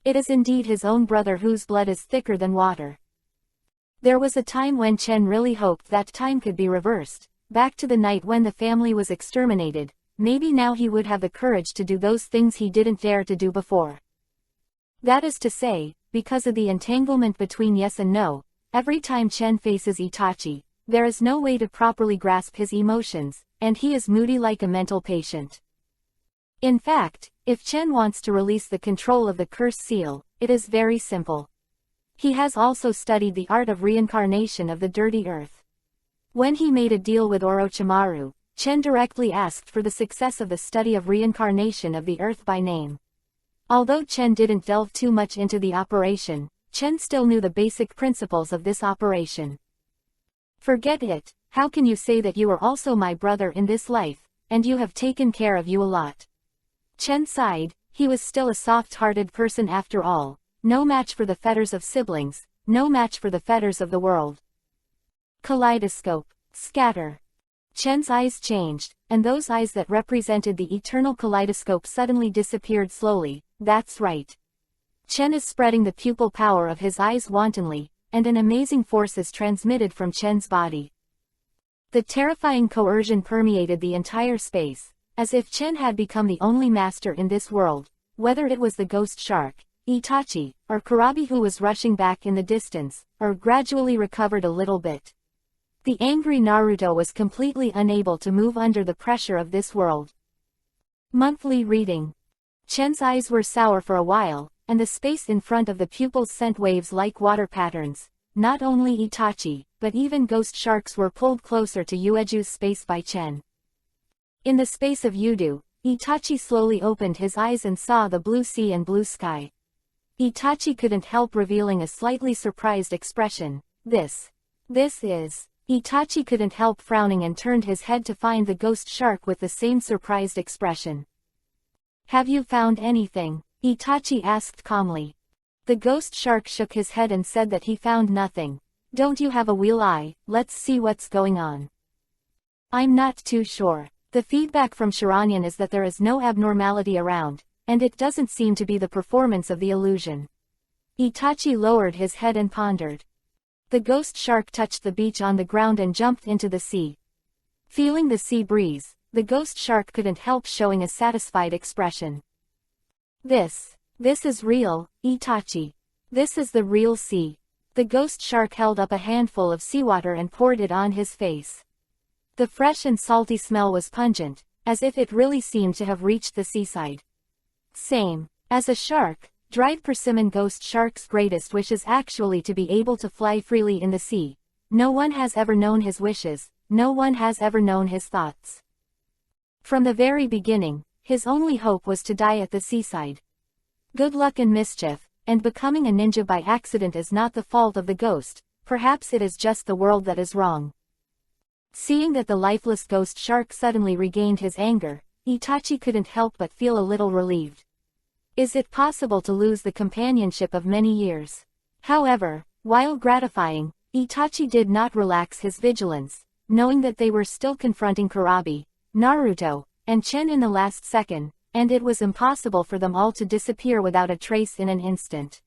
It is indeed his own brother whose blood is thicker than water. There was a time when Chen really hoped that time could be reversed, back to the night when the family was exterminated. Maybe now he would have the courage to do those things he didn't dare to do before. That is to say, because of the entanglement between yes and no, every time Chen faces Itachi, there is no way to properly grasp his emotions, and he is moody like a mental patient. In fact, if Chen wants to release the control of the cursed seal, it is very simple. He has also studied the art of reincarnation of the dirty earth. When he made a deal with Orochimaru, Chen directly asked for the success of the study of reincarnation of the earth by name. Although Chen didn't delve too much into the operation, Chen still knew the basic principles of this operation. Forget it, how can you say that you are also my brother in this life, and you have taken care of you a lot? Chen sighed, he was still a soft-hearted person after all, no match for the fetters of siblings, no match for the fetters of the world. Kaleidoscope. Scatter. Chen's eyes changed, and those eyes that represented the eternal kaleidoscope suddenly disappeared slowly. That's right. Chen is spreading the pupil power of his eyes wantonly, and an amazing force is transmitted from Chen's body. The terrifying coercion permeated the entire space, as if Chen had become the only master in this world, whether it was the ghost shark, Itachi, or Kurabi who was rushing back in the distance, or gradually recovered a little bit. The angry Naruto was completely unable to move under the pressure of this world. Monthly reading. Chen's eyes were sour for a while, and the space in front of the pupils sent waves like water patterns. Not only Itachi, but even ghost sharks were pulled closer to Ueju's space by Chen. In the space of Yudu, Itachi slowly opened his eyes and saw the blue sea and blue sky. Itachi couldn't help revealing a slightly surprised expression. This is... Itachi couldn't help frowning and turned his head to find the ghost shark with the same surprised expression. Have you found anything? Itachi asked calmly. The ghost shark shook his head and said that he found nothing. Don't you have a wheel eye? Let's see what's going on. I'm not too sure. The feedback from Shiranyan is that there is no abnormality around, and it doesn't seem to be the performance of the illusion. Itachi lowered his head and pondered. The ghost shark touched the beach on the ground and jumped into the sea. Feeling the sea breeze, the ghost shark couldn't help showing a satisfied expression. This is real, Itachi. This is the real sea. The ghost shark held up a handful of seawater and poured it on his face. The fresh and salty smell was pungent, as if it really seemed to have reached the seaside. Same. As a shark, dried persimmon ghost shark's greatest wish is actually to be able to fly freely in the sea. No one has ever known his wishes, no one has ever known his thoughts. From the very beginning, his only hope was to die at the seaside. Good luck and mischief, and becoming a ninja by accident is not the fault of the ghost, perhaps it is just the world that is wrong. Seeing that the lifeless ghost shark suddenly regained his anger, Itachi couldn't help but feel a little relieved. Is it possible to lose the companionship of many years? However, while gratifying, Itachi did not relax his vigilance, knowing that they were still confronting Kurabi, Naruto, and Chen in the last second, and it was impossible for them all to disappear without a trace in an instant.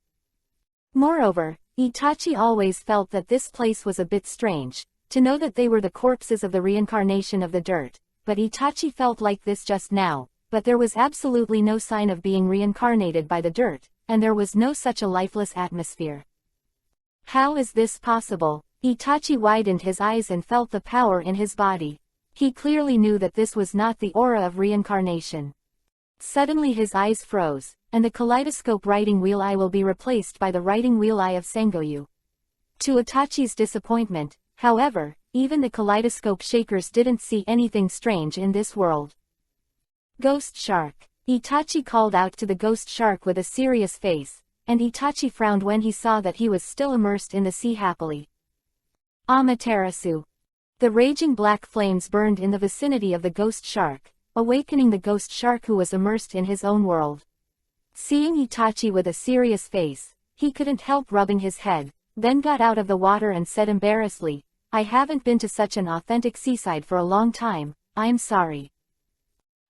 Moreover, Itachi always felt that this place was a bit strange, to know that they were the corpses of the reincarnation of the dirt, but Itachi felt like this just now, but there was absolutely no sign of being reincarnated by the dirt, and there was no such a lifeless atmosphere. How is this possible? Itachi widened his eyes and felt the power in his body. He clearly knew that this was not the aura of reincarnation. Suddenly his eyes froze, and the kaleidoscope writing wheel eye will be replaced by the writing wheel eye of Sengoyu. To Itachi's disappointment, however, even the kaleidoscope shakers didn't see anything strange in this world. Ghost shark. Itachi called out to the ghost shark with a serious face, and Itachi frowned when he saw that he was still immersed in the sea happily. Amaterasu. The raging black flames burned in the vicinity of the ghost shark, awakening the ghost shark who was immersed in his own world. Seeing Itachi with a serious face, he couldn't help rubbing his head, then got out of the water and said embarrassedly, I haven't been to such an authentic seaside for a long time, I'm sorry.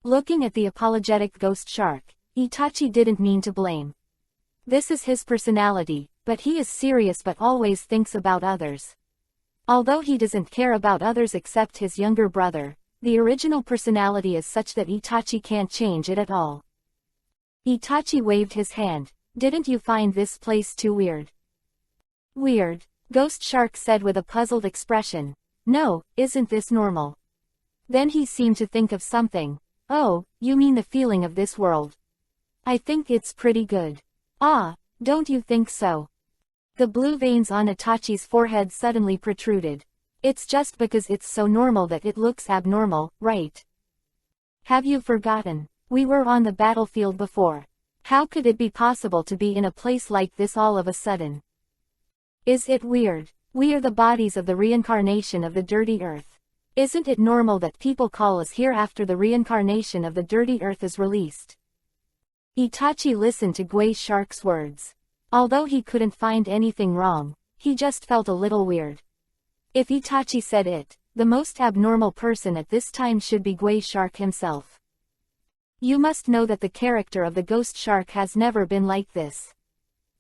Looking at the apologetic ghost shark, Itachi didn't mean to blame. This is his personality, but he is serious but always thinks about others. Although he doesn't care about others except his younger brother, the original personality is such that Itachi can't change it at all. Itachi waved his hand. Didn't you find this place too weird? Weird, Ghost Shark said with a puzzled expression. No, isn't this normal? Then he seemed to think of something. Oh, you mean the feeling of this world? I think it's pretty good. Ah, don't you think so? The blue veins on Itachi's forehead suddenly protruded. It's just because it's so normal that it looks abnormal, right? Have you forgotten? We were on the battlefield before. How could it be possible to be in a place like this all of a sudden? Is it weird? We are the bodies of the reincarnation of the dirty earth. Isn't it normal that people call us here after the reincarnation of the dirty earth is released? Itachi listened to Gray Shark's words. Although he couldn't find anything wrong, he just felt a little weird. If Itachi said it, the most abnormal person at this time should be Gray Shark himself. You must know that the character of the Ghost Shark has never been like this.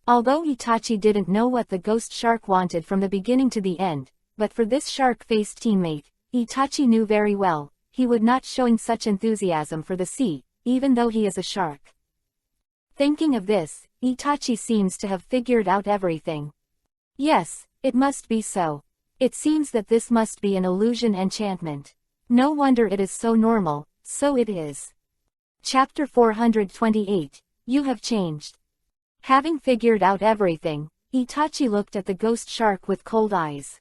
Although Itachi didn't know what the Ghost Shark wanted from the beginning to the end, but for this shark-faced teammate, Itachi knew very well, he would not showing such enthusiasm for the sea, even though he is a shark. Thinking of this, Itachi seems to have figured out everything. Yes, it must be so. It seems that this must be an illusion enchantment. No wonder it is so normal, so it is. Chapter 428, You Have Changed. Having figured out everything, Itachi looked at the Ghost Shark with cold eyes.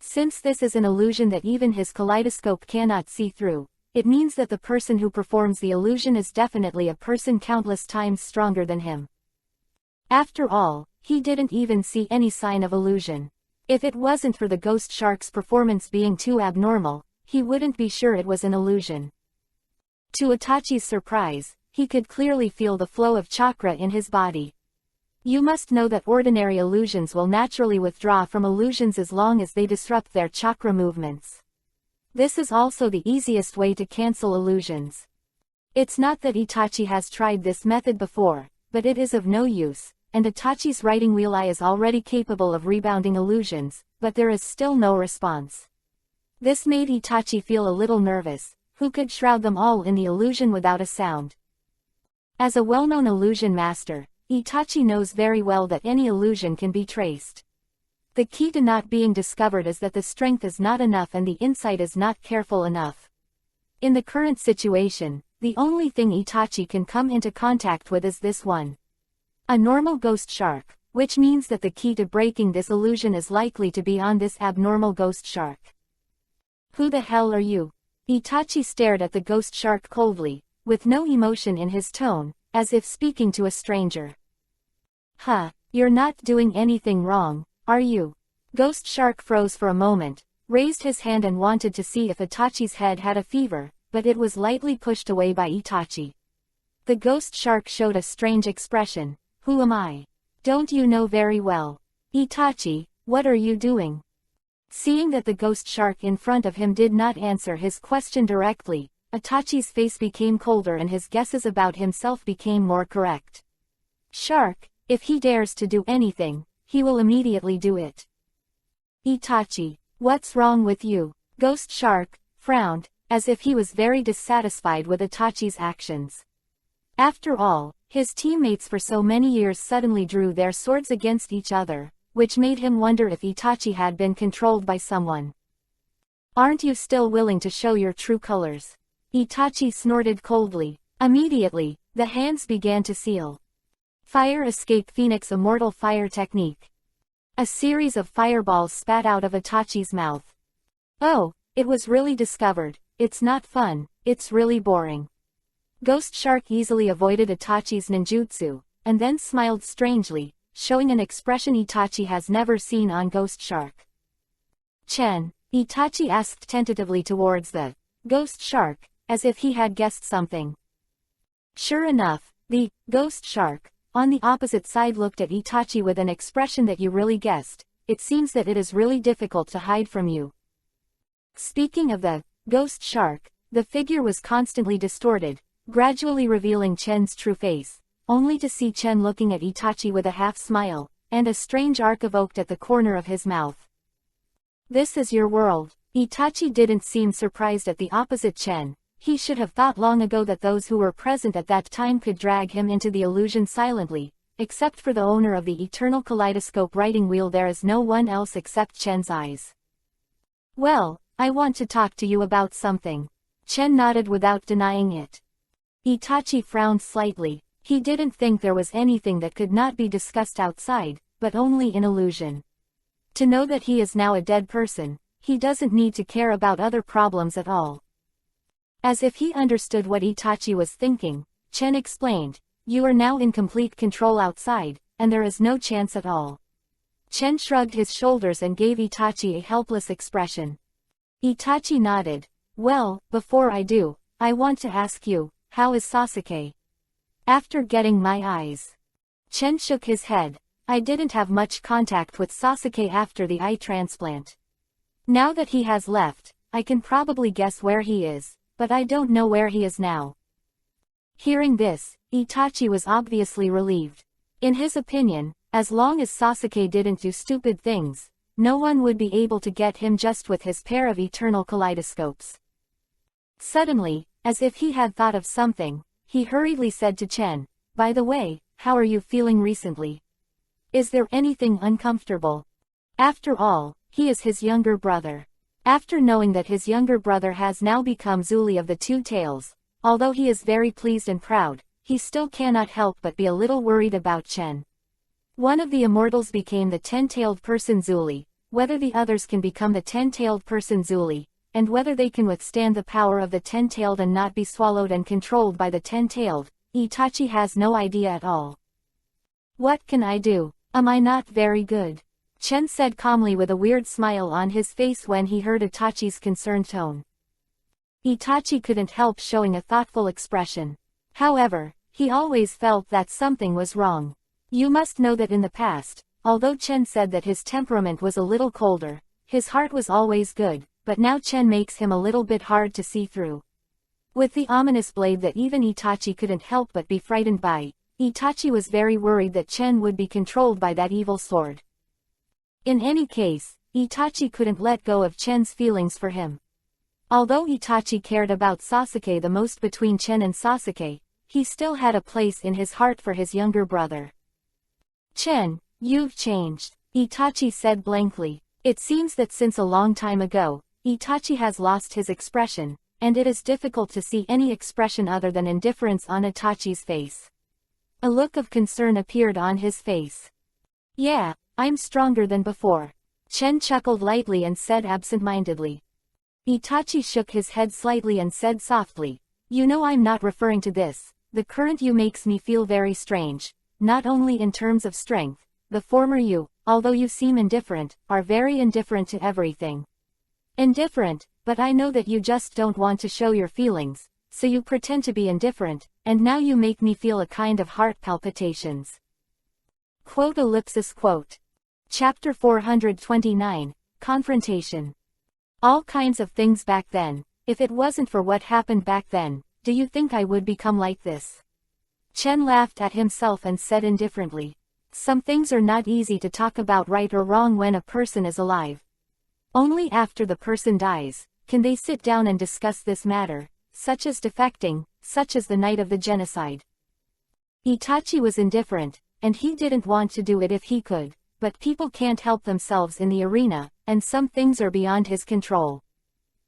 Since this is an illusion that even his kaleidoscope cannot see through, it means that the person who performs the illusion is definitely a person countless times stronger than him. After all, he didn't even see any sign of illusion. If it wasn't for the Ghost Shark's performance being too abnormal, he wouldn't be sure it was an illusion. To Itachi's surprise, he could clearly feel the flow of chakra in his body. You must know that ordinary illusions will naturally withdraw from illusions as long as they disrupt their chakra movements. This is also the easiest way to cancel illusions. It's not that Itachi has tried this method before, but it is of no use, and Itachi's writing wheel eye is already capable of rebounding illusions, but there is still no response. This made Itachi feel a little nervous. Who could shroud them all in the illusion without a sound? As a well-known illusion master, Itachi knows very well that any illusion can be traced. The key to not being discovered is that the strength is not enough and the insight is not careful enough. In the current situation, the only thing Itachi can come into contact with is this one. A normal ghost shark, which means that the key to breaking this illusion is likely to be on this abnormal ghost shark. Who the hell are you? Itachi stared at the Ghost Shark coldly, with no emotion in his tone, as if speaking to a stranger. Huh, you're not doing anything wrong, are you? Ghost Shark froze for a moment, raised his hand and wanted to see if Itachi's head had a fever, but it was lightly pushed away by Itachi. The Ghost Shark showed a strange expression. Who am I? Don't you know very well? Itachi, what are you doing? Seeing that the Ghost Shark in front of him did not answer his question directly, Itachi's face became colder and his guesses about himself became more correct. Shark, if he dares to do anything, he will immediately do it. Itachi, what's wrong with you? Ghost Shark frowned, as if he was very dissatisfied with Itachi's actions. After all, his teammates for so many years suddenly drew their swords against each other, which made him wonder if Itachi had been controlled by someone. Aren't you still willing to show your true colors? Itachi snorted coldly. Immediately, the hands began to seal. Fire Escape Phoenix Immortal Fire Technique. A series of fireballs spat out of Itachi's mouth. Oh, it was really discovered. It's not fun, it's really boring. Ghost Shark easily avoided Itachi's ninjutsu, and then smiled strangely, showing an expression Itachi has never seen on Ghost Shark. Chen, Itachi asked tentatively towards the Ghost Shark, as if he had guessed something. Sure enough, the Ghost Shark, on the opposite side looked at Itachi with an expression that you really guessed. It seems that it is really difficult to hide from you. Speaking of the Ghost Shark, the figure was constantly distorted, gradually revealing Chen's true face, only to see Chen looking at Itachi with a half smile, and a strange arc evoked at the corner of his mouth. This is your world. Itachi didn't seem surprised at the opposite Chen. He should have thought long ago that those who were present at that time could drag him into the illusion silently. Except for the owner of the eternal kaleidoscope writing wheel, there is no one else except Chen's eyes. Well, I want to talk to you about something. Chen nodded without denying it. Itachi frowned slightly. He didn't think there was anything that could not be discussed outside, but only in illusion. To know that he is now a dead person, he doesn't need to care about other problems at all. As if he understood what Itachi was thinking, Chen explained, "You are now in complete control outside, and there is no chance at all." Chen shrugged his shoulders and gave Itachi a helpless expression. Itachi nodded. "Well, before I do, I want to ask you, how is Sasuke?" "After getting my eyes." Chen shook his head. "I didn't have much contact with Sasuke after the eye transplant. Now that he has left, I can probably guess where he is, but I don't know where he is now." Hearing this, Itachi was obviously relieved. In his opinion, as long as Sasuke didn't do stupid things, no one would be able to get him just with his pair of eternal kaleidoscopes. Suddenly, as if he had thought of something, he hurriedly said to Chen, "By the way, how are you feeling recently? Is there anything uncomfortable?" After all, he is his younger brother. After knowing that his younger brother has now become Zuli of the Two Tails, although he is very pleased and proud, he still cannot help but be a little worried about Chen. One of the immortals became the 10-tailed person Zuli, whether the others can become the 10-tailed person Zuli, and whether they can withstand the power of the 10-tailed and not be swallowed and controlled by the 10-tailed, Itachi has no idea at all. "What can I do? Am I not very good?" Chen said calmly with a weird smile on his face when he heard Itachi's concerned tone. Itachi couldn't help showing a thoughtful expression. However, he always felt that something was wrong. You must know that in the past, although Chen said that his temperament was a little colder, his heart was always good, but now Chen makes him a little bit hard to see through. With the ominous blade that even Itachi couldn't help but be frightened by, Itachi was very worried that Chen would be controlled by that evil sword. In any case, Itachi couldn't let go of Chen's feelings for him. Although Itachi cared about Sasuke the most between Chen and Sasuke, he still had a place in his heart for his younger brother. "Chen, you've changed," Itachi said blankly. It seems that since a long time ago, Itachi has lost his expression, and it is difficult to see any expression other than indifference on Itachi's face. A look of concern appeared on his face. "Yeah, I'm stronger than before." Chen chuckled lightly and said absent-mindedly. Itachi shook his head slightly and said softly, "You know I'm not referring to this. The current you makes me feel very strange, not only in terms of strength. The former you, although you seem indifferent, are very indifferent to everything. Indifferent, but I know that you just don't want to show your feelings, so you pretend to be indifferent, and now you make me feel a kind of heart palpitations." Quote. Chapter 429, Confrontation. All kinds of things back then. If it wasn't for what happened back then, do you think I would become like this? Chen laughed at himself and said indifferently, "Some things are not easy to talk about right or wrong when a person is alive. Only after the person dies, can they sit down and discuss this matter, such as defecting, such as the night of the genocide." Itachi was indifferent, and he didn't want to do it if he could, but people can't help themselves in the arena, and some things are beyond his control.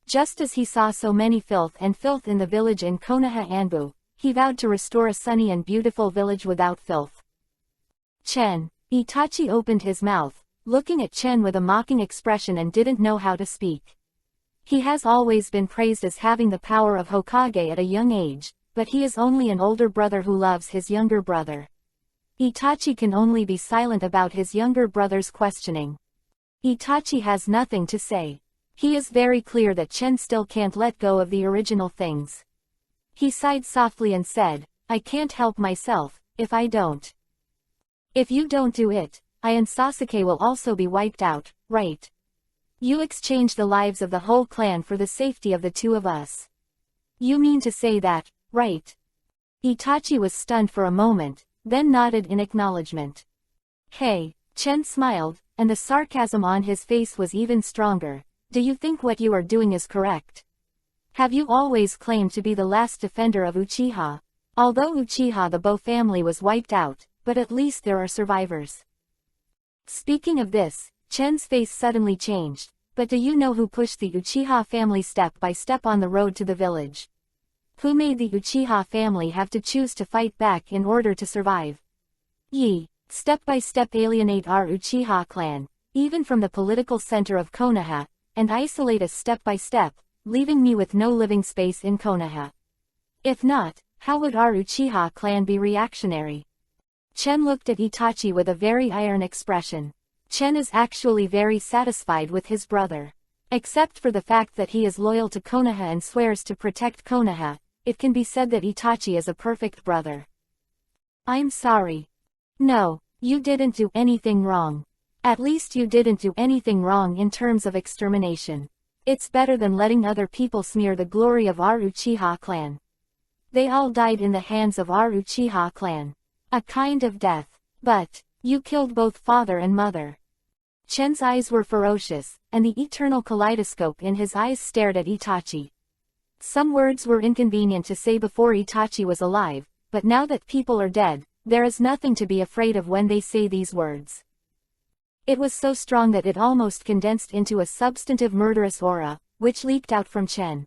Just as he saw so many filth in the village in Konoha Anbu, he vowed to restore a sunny and beautiful village without filth. "Chen." Itachi opened his mouth, looking at Chen with a mocking expression and didn't know how to speak. He has always been praised as having the power of Hokage at a young age, but he is only an older brother who loves his younger brother. Itachi can only be silent about his younger brother's questioning. Itachi has nothing to say. He is very clear that Chen still can't let go of the original things. He sighed softly and said, "I can't help myself, if I don't. If you don't do it, I and Sasuke will also be wiped out, right? You exchange the lives of the whole clan for the safety of the two of us. You mean to say that, right?" Itachi was stunned for a moment, then nodded in acknowledgement. "Hey." Chen smiled, and the sarcasm on his face was even stronger. Do you think what you are doing is correct? Have you always claimed to be the last defender of Uchiha? Although Uchiha the Bo family was wiped out, but at least there are survivors. Speaking of this, Chen's face suddenly changed. But do you know who pushed the Uchiha family step by step on the road to the village? Who made the Uchiha family have to choose to fight back in order to survive? Yi, step by step alienate our Uchiha clan, even from the political center of Konoha, and isolate us step by step, leaving me with no living space in Konoha. If not, how would our Uchiha clan be reactionary? Chen looked at Itachi with a very iron expression. Chen is actually very satisfied with his brother. Except for the fact that he is loyal to Konoha and swears to protect Konoha, it can be said that Itachi is a perfect brother. I'm sorry. No, you didn't do anything wrong. At least you didn't do anything wrong in terms of extermination. It's better than letting other people smear the glory of our Uchiha clan. They all died in the hands of our Uchiha clan. A kind of death. But, you killed both father and mother. Chen's eyes were ferocious, and the eternal kaleidoscope in his eyes stared at Itachi. Some words were inconvenient to say before Itachi was alive, but now that people are dead, there is nothing to be afraid of when they say these words. It was so strong that it almost condensed into a substantive murderous aura, which leaped out from Chen.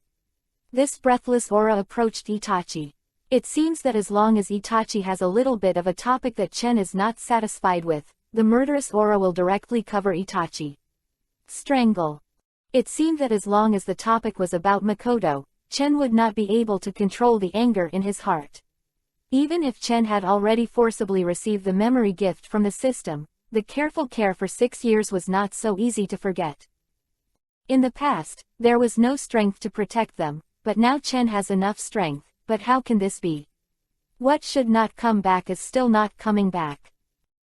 This breathless aura approached Itachi. It seems that as long as Itachi has a little bit of a topic that Chen is not satisfied with, the murderous aura will directly cover Itachi. Strangle. It seemed that as long as the topic was about Makoto, Chen would not be able to control the anger in his heart. Even if Chen had already forcibly received the memory gift from the system, the careful care for 6 years was not so easy to forget. In the past, there was no strength to protect them, but now Chen has enough strength. But how can this be? What should not come back is still not coming back.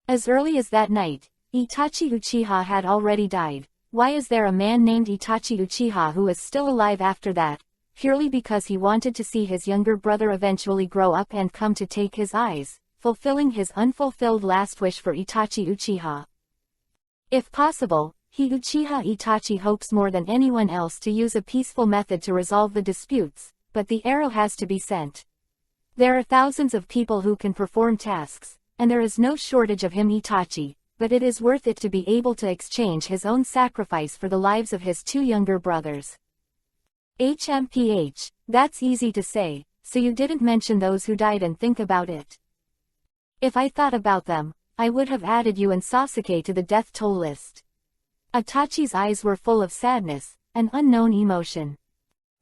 As early as that night, Itachi Uchiha had already died. Why is there a man named Itachi Uchiha who is still alive after that? Purely because he wanted to see his younger brother eventually grow up and come to take his eyes, fulfilling his unfulfilled last wish for Itachi Uchiha. If possible, he Uchiha Itachi hopes more than anyone else to use a peaceful method to resolve the disputes. But the arrow has to be sent. There are thousands of people who can perform tasks, and there is no shortage of him Itachi, but it is worth it to be able to exchange his own sacrifice for the lives of his 2 younger brothers. HMPH, that's easy to say, so you didn't mention those who died and think about it. If I thought about them, I would have added you and Sasuke to the death toll list. Itachi's eyes were full of sadness, an unknown emotion.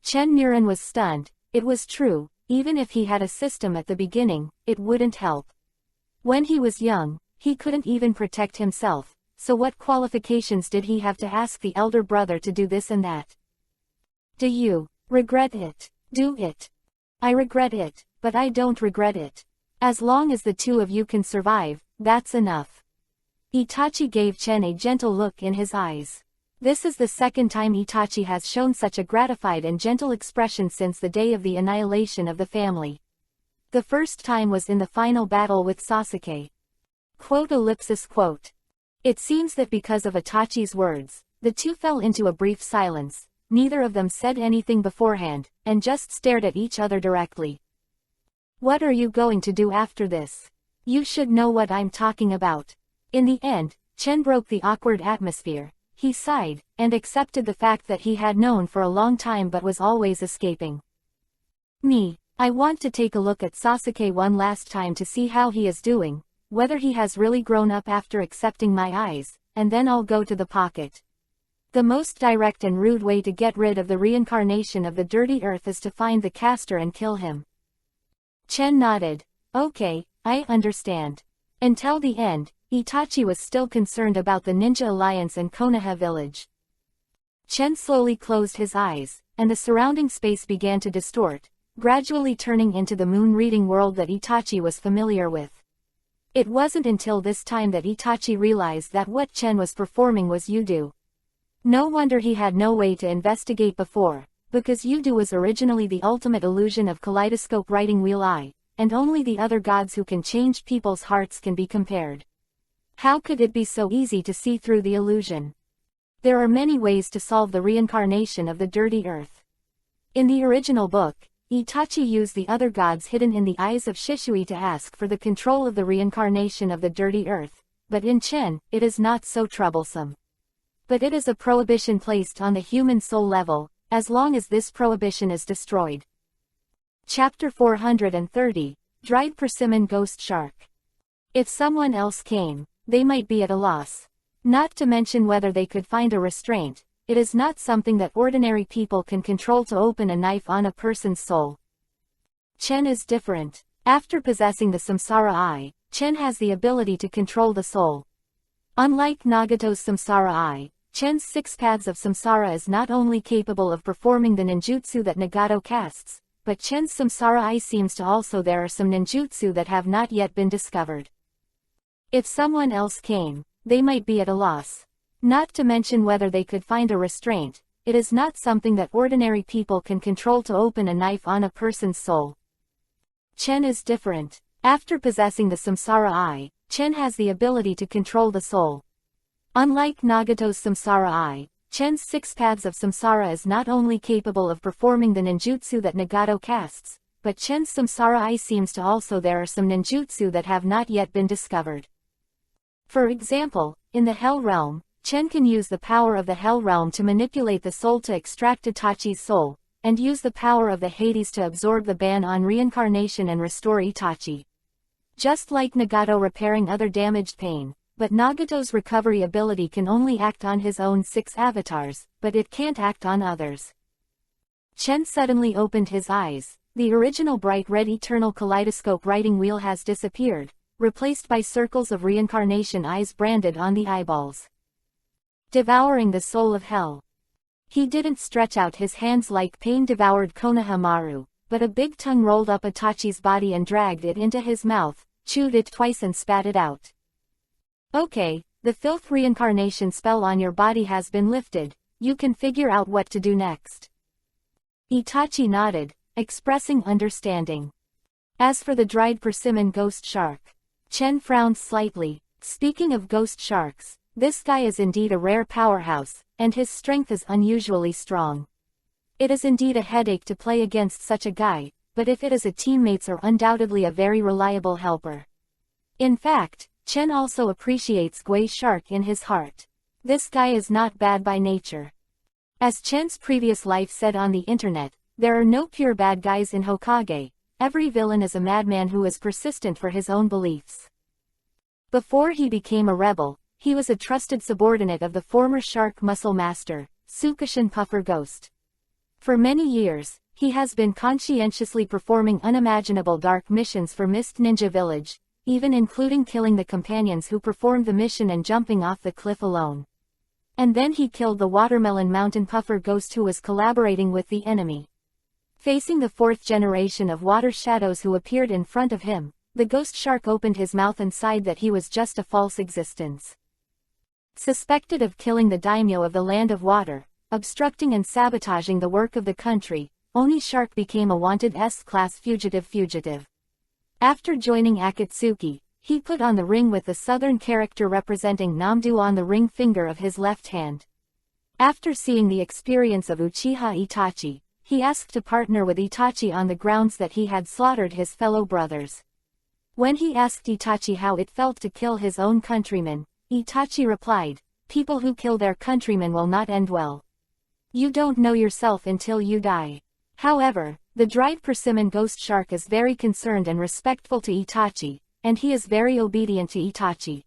Chen Murin was stunned. It was true, even if he had a system at the beginning, it wouldn't help. When he was young, he couldn't even protect himself, so what qualifications did he have to ask the elder brother to do this and that? Do you regret it? Do it. I regret it, but I don't regret it. As long as the 2 of you can survive, that's enough. Itachi gave Chen a gentle look in his eyes. This is the second time Itachi has shown such a gratified and gentle expression since the day of the annihilation of the family. The first time was in the final battle with Sasuke. Quote. It seems that because of Itachi's words, the 2 fell into a brief silence. Neither of them said anything beforehand, and just stared at each other directly. What are you going to do after this? You should know what I'm talking about. In the end, Chen broke the awkward atmosphere. He sighed, and accepted the fact that he had known for a long time but was always escaping. I want to take a look at Sasuke one last time to see how he is doing, whether he has really grown up after accepting my eyes, and then I'll go to the pocket. The most direct and rude way to get rid of the reincarnation of the dirty earth is to find the caster and kill him. Chen nodded. Okay, I understand. Until the end, Itachi was still concerned about the Ninja Alliance and Konoha village. Chen slowly closed his eyes, and the surrounding space began to distort, gradually turning into the moon reading world that Itachi was familiar with. It wasn't until this time that Itachi realized that what Chen was performing was Yudu. No wonder he had no way to investigate before, because Yudu was originally the ultimate illusion of kaleidoscope writing wheel eye, and only the other gods who can change people's hearts can be compared. How could it be so easy to see through the illusion? There are many ways to solve the reincarnation of the dirty earth. In the original book, Itachi used the other gods hidden in the eyes of Shisui to ask for the control of the reincarnation of the dirty earth, but in Chen, it is not so troublesome. But it is a prohibition placed on the human soul level, as long as this prohibition is destroyed. Chapter 430, Dried Persimmon Ghost Shark. If someone else came, they might be at a loss. Not to mention whether they could find a restraint. It is not something that ordinary people can control to open a knife on a person's soul. Chen is different. After possessing the Samsara Eye, Chen has the ability to control the soul. Unlike Nagato's Samsara Eye, Chen's 6 paths of Samsara is not only capable of performing the ninjutsu that Nagato casts, but Chen's Samsara Eye seems to also there are some ninjutsu that have not yet been discovered. If someone else came, they might be at a loss. Not to mention whether they could find a restraint. It is not something that ordinary people can control to open a knife on a person's soul. Chen is different. After possessing the Samsara Eye, Chen has the ability to control the soul. Unlike Nagato's Samsara Eye, Chen's 6 paths of Samsara is not only capable of performing the ninjutsu that Nagato casts, but Chen's Samsara Eye seems to also there are some ninjutsu that have not yet been discovered. For example, in the Hell Realm, Chen can use the power of the Hell Realm to manipulate the soul to extract Itachi's soul, and use the power of the Hades to absorb the ban on reincarnation and restore Itachi. Just like Nagato repairing other damaged pain, but Nagato's recovery ability can only act on his own 6 avatars, but it can't act on others. Chen suddenly opened his eyes. The original bright red eternal kaleidoscope writing wheel has disappeared, replaced by circles of reincarnation eyes branded on the eyeballs. Devouring the soul of hell. He didn't stretch out his hands like pain-devoured Konohamaru, but a big tongue rolled up Itachi's body and dragged it into his mouth, chewed it twice and spat it out. Okay, the filth reincarnation spell on your body has been lifted, you can figure out what to do next. Itachi nodded, expressing understanding. As for the dried persimmon ghost shark, Chen frowned slightly. Speaking of ghost sharks, this guy is indeed a rare powerhouse, and his strength is unusually strong. It is indeed a headache to play against such a guy, but if it is a teammates are undoubtedly a very reliable helper. In fact, Chen also appreciates Gui Shark in his heart. This guy is not bad by nature. As Chen's previous life said on the internet, there are no pure bad guys in Hokage. Every villain is a madman who is persistent for his own beliefs. Before he became a rebel, he was a trusted subordinate of the former Shark Muscle Master, Tsukushin Puffer Ghost. For many years, he has been conscientiously performing unimaginable dark missions for Mist Ninja Village, even including killing the companions who performed the mission and jumping off the cliff alone. And then he killed the Watermelon Mountain Puffer Ghost who was collaborating with the enemy. Facing the 4th generation of water shadows who appeared in front of him, the ghost shark opened his mouth and sighed that he was just a false existence. Suspected of killing the daimyo of the Land of Water, obstructing and sabotaging the work of the country, Oni Shark became a wanted S-class fugitive. After joining Akatsuki, he put on the ring with the southern character representing Namdu on the ring finger of his left hand. After seeing the experience of Uchiha Itachi, he asked to partner with Itachi on the grounds that he had slaughtered his fellow brothers. When he asked Itachi how it felt to kill his own countrymen, Itachi replied, "People who kill their countrymen will not end well. You don't know yourself until you die." However, the dried persimmon ghost shark is very concerned and respectful to Itachi, and he is very obedient to Itachi.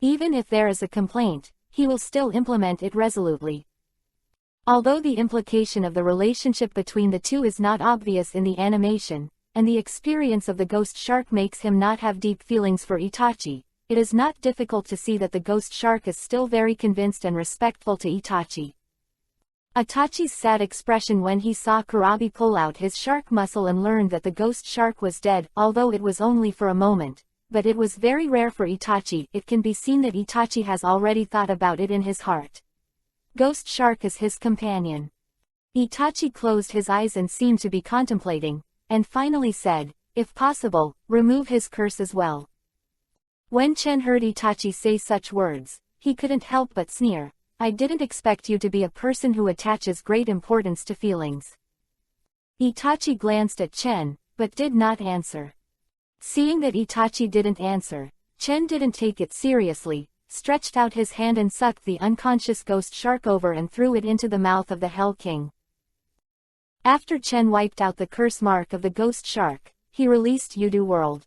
Even if there is a complaint, he will still implement it resolutely. Although the implication of the relationship between the two is not obvious in the animation, and the experience of the ghost shark makes him not have deep feelings for Itachi, it is not difficult to see that the ghost shark is still very convinced and respectful to Itachi. Itachi's sad expression when he saw Kurabi pull out his shark muscle and learned that the ghost shark was dead, although it was only for a moment, but it was very rare for Itachi, it can be seen that Itachi has already thought about it in his heart. Ghost shark is his companion. Itachi closed his eyes and seemed to be contemplating, and finally said, "If possible, remove his curse as well." When Chen heard Itachi say such words, he couldn't help but sneer. I didn't expect you to be a person who attaches great importance to feelings. Itachi glanced at Chen, but did not answer. Seeing that Itachi didn't answer, Chen didn't take it seriously, stretched out his hand and sucked the unconscious ghost shark over and threw it into the mouth of the Hell King. After Chen wiped out the curse mark of the ghost shark, he released Yudu World.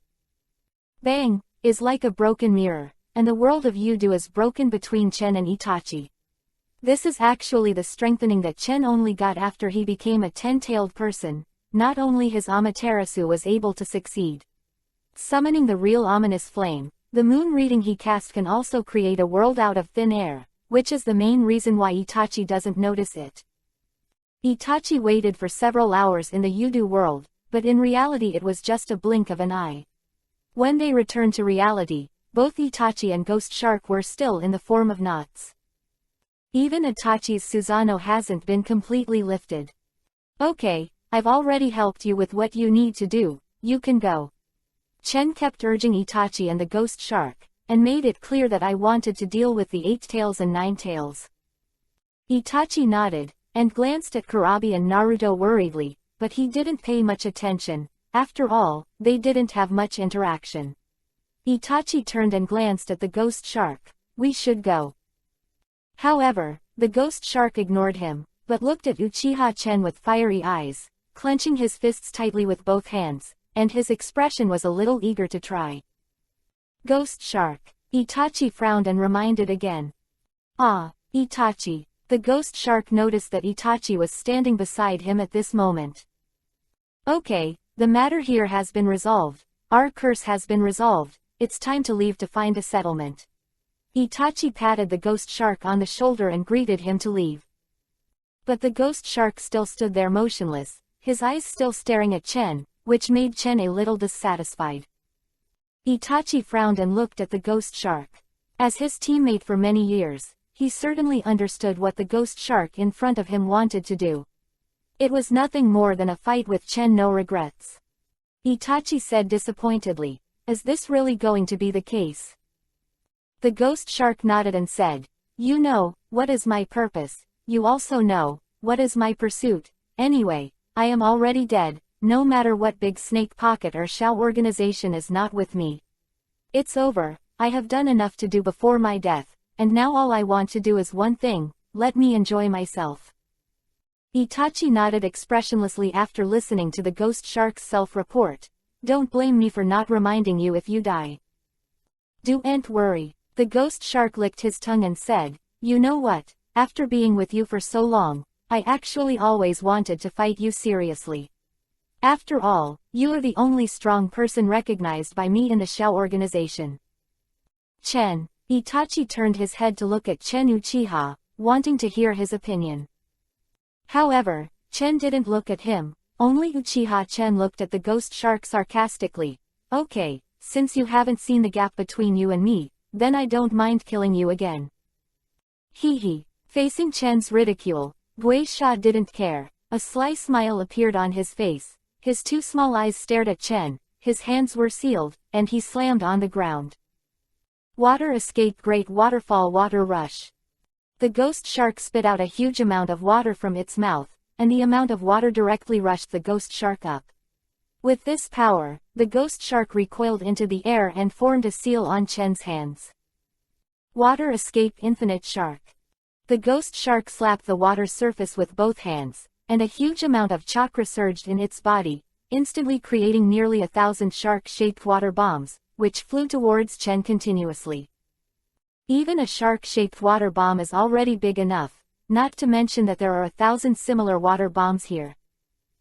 Bang! Is like a broken mirror, and the world of Yudu is broken between Chen and Itachi. This is actually the strengthening that Chen only got after he became a 10-tailed person. Not only his Amaterasu was able to succeed summoning the real ominous flame, the moon reading he cast can also create a world out of thin air, which is the main reason why Itachi doesn't notice it. Itachi waited for several hours in the Yudu world, but in reality it was just a blink of an eye. When they returned to reality, both Itachi and Ghost Shark were still in the form of knots. Even Itachi's Susanoo hasn't been completely lifted. Okay, I've already helped you with what you need to do, you can go. Chen kept urging Itachi and the Ghost Shark, and made it clear that I wanted to deal with the 8 tails and 9 tails. Itachi nodded, and glanced at Kurabi and Naruto worriedly, but he didn't pay much attention. After all, they didn't have much interaction. Itachi turned and glanced at the Ghost Shark. We should go. However, the Ghost Shark ignored him, but looked at Uchiha Chen with fiery eyes, clenching his fists tightly with both hands, and his expression was a little eager to try. Ghost Shark. Itachi frowned and reminded again. Ah, Itachi. The Ghost Shark noticed that Itachi was standing beside him at this moment. Okay, the matter here has been resolved. Our curse has been resolved. It's time to leave to find a settlement. Itachi patted the Ghost Shark on the shoulder and greeted him to leave. But the Ghost Shark still stood there motionless, his eyes still staring at Chen, which made Chen a little dissatisfied. Itachi frowned and looked at the Ghost Shark. As his teammate for many years, he certainly understood what the Ghost Shark in front of him wanted to do. It was nothing more than a fight with Chen, no regrets. Itachi said disappointedly, is this really going to be the case? The Ghost Shark nodded and said, you know, what is my purpose, you also know, what is my pursuit. Anyway, I am already dead, no matter what big snake pocket or shell organization is not with me. It's over, I have done enough to do before my death, and now all I want to do is one thing, let me enjoy myself. Itachi nodded expressionlessly after listening to the Ghost Shark's self-report. Don't blame me for not reminding you if you die. Don't worry. The Ghost Shark licked his tongue and said, you know what, after being with you for so long, I actually always wanted to fight you seriously. After all, you are the only strong person recognized by me in the Shell organization. Chen. Itachi turned his head to look at Chen Uchiha, wanting to hear his opinion. However, Chen didn't look at him, only Uchiha Chen looked at the Ghost Shark sarcastically. Okay, since you haven't seen the gap between you and me, then I don't mind killing you again. Hee hee. Facing Chen's ridicule, Guisha didn't care. A sly smile appeared on his face, his 2 small eyes stared at Chen, his hands were sealed, and he slammed on the ground. Water escape, great waterfall, water rush. The Ghost Shark spit out a huge amount of water from its mouth, and the amount of water directly rushed the Ghost Shark up. With this power, the Ghost Shark recoiled into the air and formed a seal on Chen's hands. Water escape, infinite shark. The Ghost Shark slapped the water surface with both hands, and a huge amount of chakra surged in its body, instantly creating nearly 1,000 shark-shaped water bombs, which flew towards Chen continuously. Even a shark-shaped water bomb is already big enough, not to mention that there are 1,000 similar water bombs here.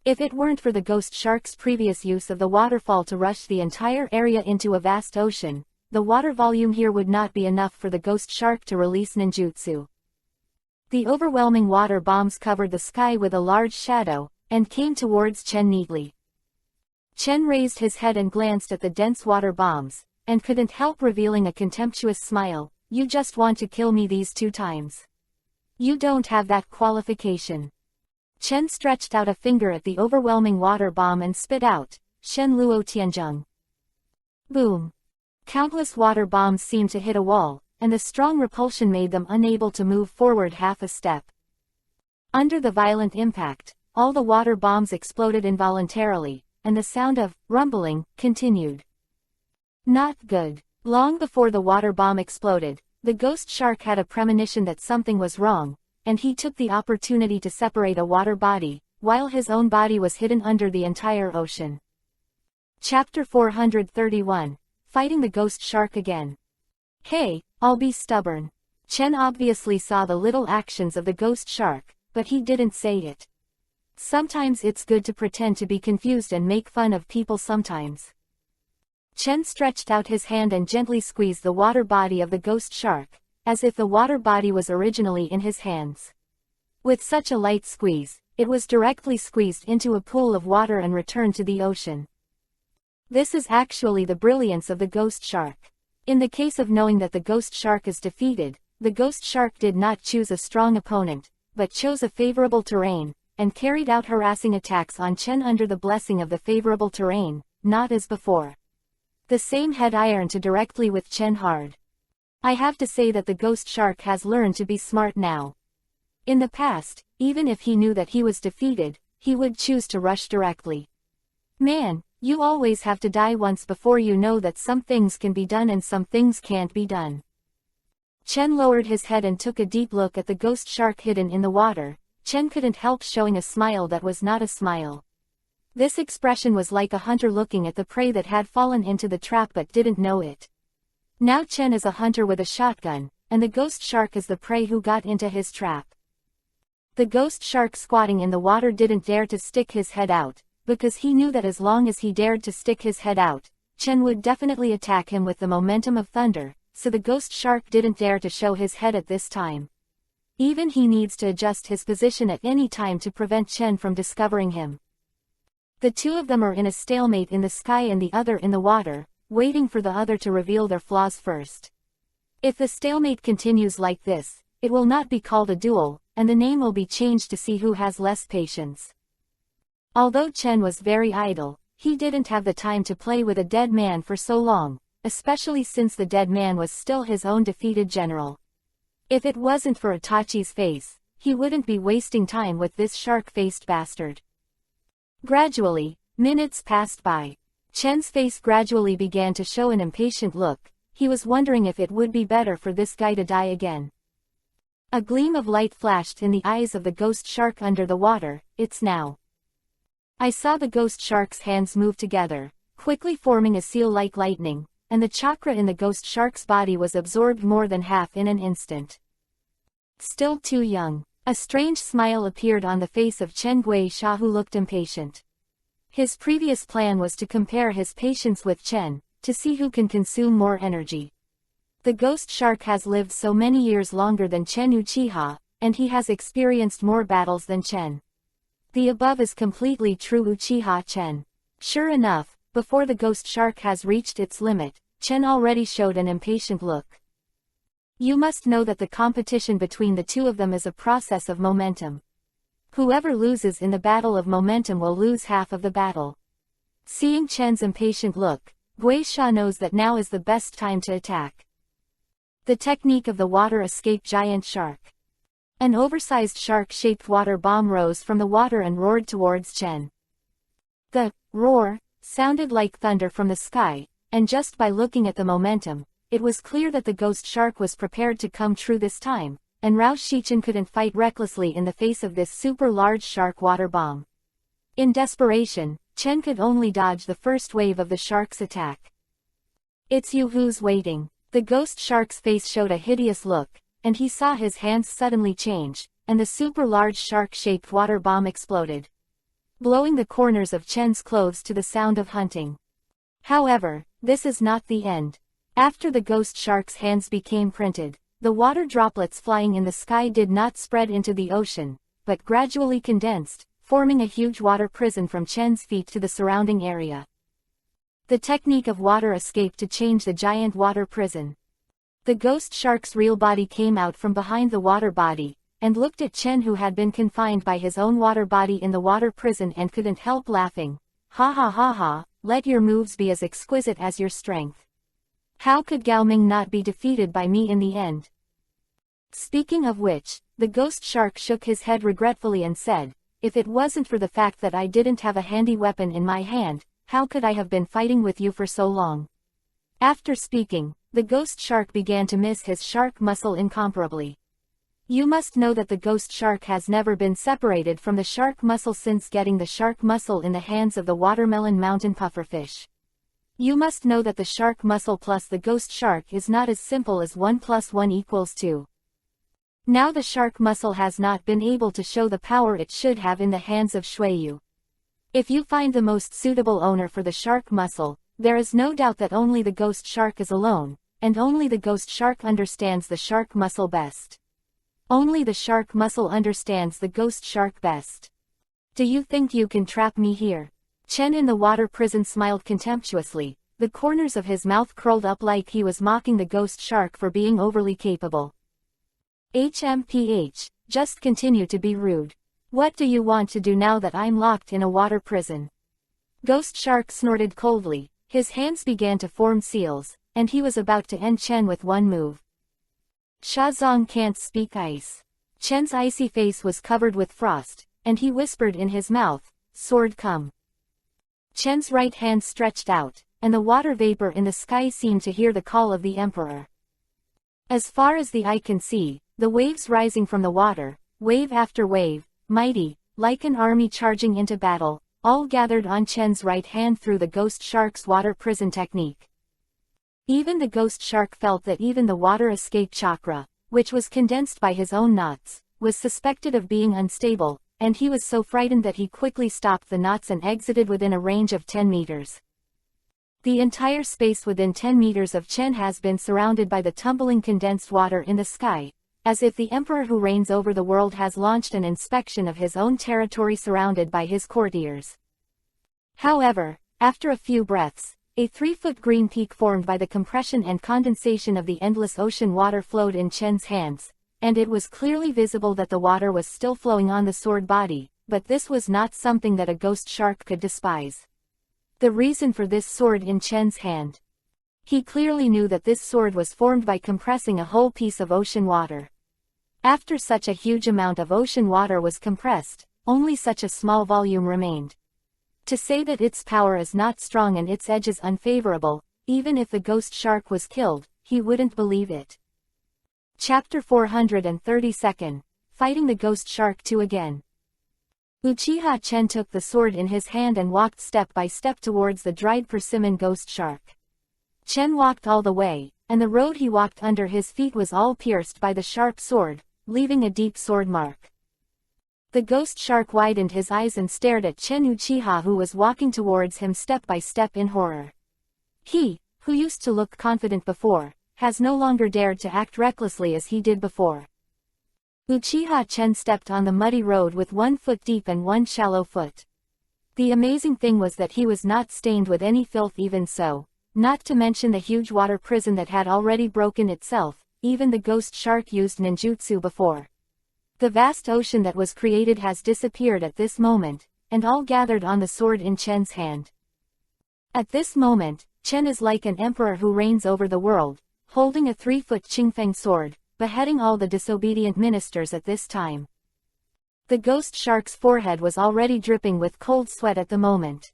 If it weren't for the Ghost Shark's previous use of the waterfall to rush the entire area into a vast ocean, the water volume here would not be enough for the Ghost Shark to release ninjutsu. The overwhelming water bombs covered the sky with a large shadow, and came towards Chen neatly. Chen raised his head and glanced at the dense water bombs, and couldn't help revealing a contemptuous smile. You just want to kill me these 2 times. You don't have that qualification. Chen stretched out a finger at the overwhelming water bomb and spit out, Shen Luo Tianzheng. Boom. Countless water bombs seemed to hit a wall, and the strong repulsion made them unable to move forward half a step. Under the violent impact, all the water bombs exploded involuntarily, and the sound of rumbling continued. Not good. Long before the water bomb exploded, the ghost shark had a premonition that something was wrong, and he took the opportunity to separate a water body, while his own body was hidden under the entire ocean. Chapter 431. Fighting the ghost shark again. Hey, I'll be stubborn. Chen obviously saw the little actions of the ghost shark, but he didn't say it. Sometimes it's good to pretend to be confused and make fun of people sometimes. Chen stretched out his hand and gently squeezed the water body of the ghost shark, as if the water body was originally in his hands. With such a light squeeze, it was directly squeezed into a pool of water and returned to the ocean. This is actually the brilliance of the ghost shark. In the case of knowing that the ghost shark is defeated, the ghost shark did not choose a strong opponent, but chose a favorable terrain, and carried out harassing attacks on Chen under the blessing of the favorable terrain, not as before. The same head iron to directly with Chen hard. I have to say that the ghost shark has learned to be smart now. In the past, even if he knew that he was defeated, he would choose to rush directly. Man, you always have to die once before you know that some things can be done and some things can't be done. Chen lowered his head and took a deep look at the ghost shark hidden in the water. Chen couldn't help showing a smile that was not a smile. This expression was like a hunter looking at the prey that had fallen into the trap but didn't know it. Now Chen is a hunter with a shotgun, and the ghost shark is the prey who got into his trap. The ghost shark squatting in the water didn't dare to stick his head out, because he knew that as long as he dared to stick his head out, Chen would definitely attack him with the momentum of thunder, so the ghost shark didn't dare to show his head at this time. Even he needs to adjust his position at any time to prevent Chen from discovering him. The two of them are in a stalemate in the sky and the other in the water, waiting for the other to reveal their flaws first. If the stalemate continues like this, it will not be called a duel, and the name will be changed to see who has less patience. Although Chen was very idle, he didn't have the time to play with a dead man for so long, especially since the dead man was still his own defeated general. If it wasn't for Itachi's face, he wouldn't be wasting time with this shark-faced bastard. Gradually, minutes passed by. Chen's face gradually began to show an impatient look. He was wondering if it would be better for this guy to die again. A gleam of light flashed in the eyes of the ghost shark under the water. It's now. I saw the ghost shark's hands move together, quickly forming a seal like lightning, and the chakra in the ghost shark's body was absorbed more than half in an instant. Still too young. A strange smile appeared on the face of Chen Guisha, who looked impatient. His previous plan was to compare his patience with Chen, to see who can consume more energy. The ghost shark has lived so many years longer than Chen Uchiha, and he has experienced more battles than Chen. The above is completely true Uchiha Chen. Sure enough, before the ghost shark has reached its limit, Chen already showed an impatient look. You must know that the competition between the two of them is a process of momentum. Whoever loses in the battle of momentum will lose half of the battle. Seeing Chen's impatient look, Guisha knows that now is the best time to attack. The technique of the water escape giant shark. An oversized shark-shaped water bomb rose from the water and roared towards Chen. The roar sounded like thunder from the sky, and just by looking at the momentum, it was clear that the ghost shark was prepared to come true this time, and Rao Shichen couldn't fight recklessly in the face of this super large shark water bomb. In desperation, Chen could only dodge the first wave of the shark's attack. It's you who's waiting. The ghost shark's face showed a hideous look, and he saw his hands suddenly change, and the super large shark-shaped water bomb exploded, blowing the corners of Chen's clothes to the sound of hunting. However, this is not the end. After the ghost shark's hands became printed, the water droplets flying in the sky did not spread into the ocean, but gradually condensed, forming a huge water prison from Chen's feet to the surrounding area. The technique of water escape to change the giant water prison. The ghost shark's real body came out from behind the water body, and looked at Chen, who had been confined by his own water body in the water prison, and couldn't help laughing. Ha ha ha ha, let your moves be as exquisite as your strength. How could Gao Ming not be defeated by me in the end? Speaking of which, the ghost shark shook his head regretfully and said, if it wasn't for the fact that I didn't have a handy weapon in my hand, how could I have been fighting with you for so long? After speaking, the ghost shark began to miss his shark muscle incomparably. You must know that the ghost shark has never been separated from the shark muscle since getting the shark muscle in the hands of the watermelon mountain pufferfish. You must know that the shark muscle plus the ghost shark is not as simple as 1 + 1 = 2. Now the shark muscle has not been able to show the power it should have in the hands of Shuiyu. If you find the most suitable owner for the shark muscle, there is no doubt that only the ghost shark is alone, and only the ghost shark understands the shark muscle best. Only the shark muscle understands the ghost shark best. Do you think you can trap me here? Chen in the water prison smiled contemptuously, the corners of his mouth curled up like he was mocking the ghost shark for being overly capable. HMPH, just continue to be rude. What do you want to do now that I'm locked in a water prison? Ghost shark snorted coldly, his hands began to form seals, and he was about to end Chen with one move. Shazong can't speak ice. Chen's icy face was covered with frost, and he whispered in his mouth, sword come. Chen's right hand stretched out, and the water vapor in the sky seemed to hear the call of the emperor. As far as the eye can see, the waves rising from the water, wave after wave, mighty, like an army charging into battle, all gathered on Chen's right hand through the ghost shark's water prison technique. Even the ghost shark felt that even the water escape chakra, which was condensed by his own knots, was suspected of being unstable, and he was so frightened that he quickly stopped the knots and exited within a range of 10 meters. The entire space within 10 meters of Chen has been surrounded by the tumbling condensed water in the sky, as if the emperor who reigns over the world has launched an inspection of his own territory surrounded by his courtiers. However, after a few breaths, a 3-foot green peak formed by the compression and condensation of the endless ocean water flowed in Chen's hands, and it was clearly visible that the water was still flowing on the sword body, but this was not something that a ghost shark could despise. The reason for this sword in Chen's hand. He clearly knew that this sword was formed by compressing a whole piece of ocean water. After such a huge amount of ocean water was compressed, only such a small volume remained. To say that its power is not strong and its edge is unfavorable, even if the ghost shark was killed, he wouldn't believe it. Chapter 432, Fighting the Ghost Shark 2 Again. Uchiha Chen took the sword in his hand and walked step by step towards the dried persimmon ghost shark. Chen walked all the way, and the road he walked under his feet was all pierced by the sharp sword, leaving a deep sword mark. The ghost shark widened his eyes and stared at Chen Uchiha, who was walking towards him step by step in horror. He, who used to look confident before, has no longer dared to act recklessly as he did before. Uchiha Chen stepped on the muddy road with 1 foot deep and 1 shallow foot. The amazing thing was that he was not stained with any filth even so, not to mention the huge water prison that had already broken itself. Even the ghost shark used ninjutsu before. The vast ocean that was created has disappeared at this moment, and all gathered on the sword in Chen's hand. At this moment, Chen is like an emperor who reigns over the world, holding a 3-foot Qingfeng sword, beheading all the disobedient ministers at this time. The ghost shark's forehead was already dripping with cold sweat at the moment.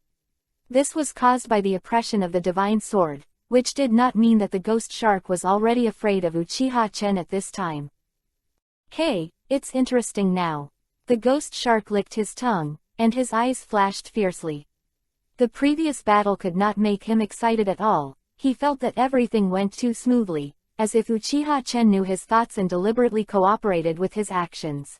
This was caused by the oppression of the divine sword, which did not mean that the ghost shark was already afraid of Uchiha Chen at this time. Hey, it's interesting now. The ghost shark licked his tongue, and his eyes flashed fiercely. The previous battle could not make him excited at all. He felt that everything went too smoothly, as if Uchiha Chen knew his thoughts and deliberately cooperated with his actions.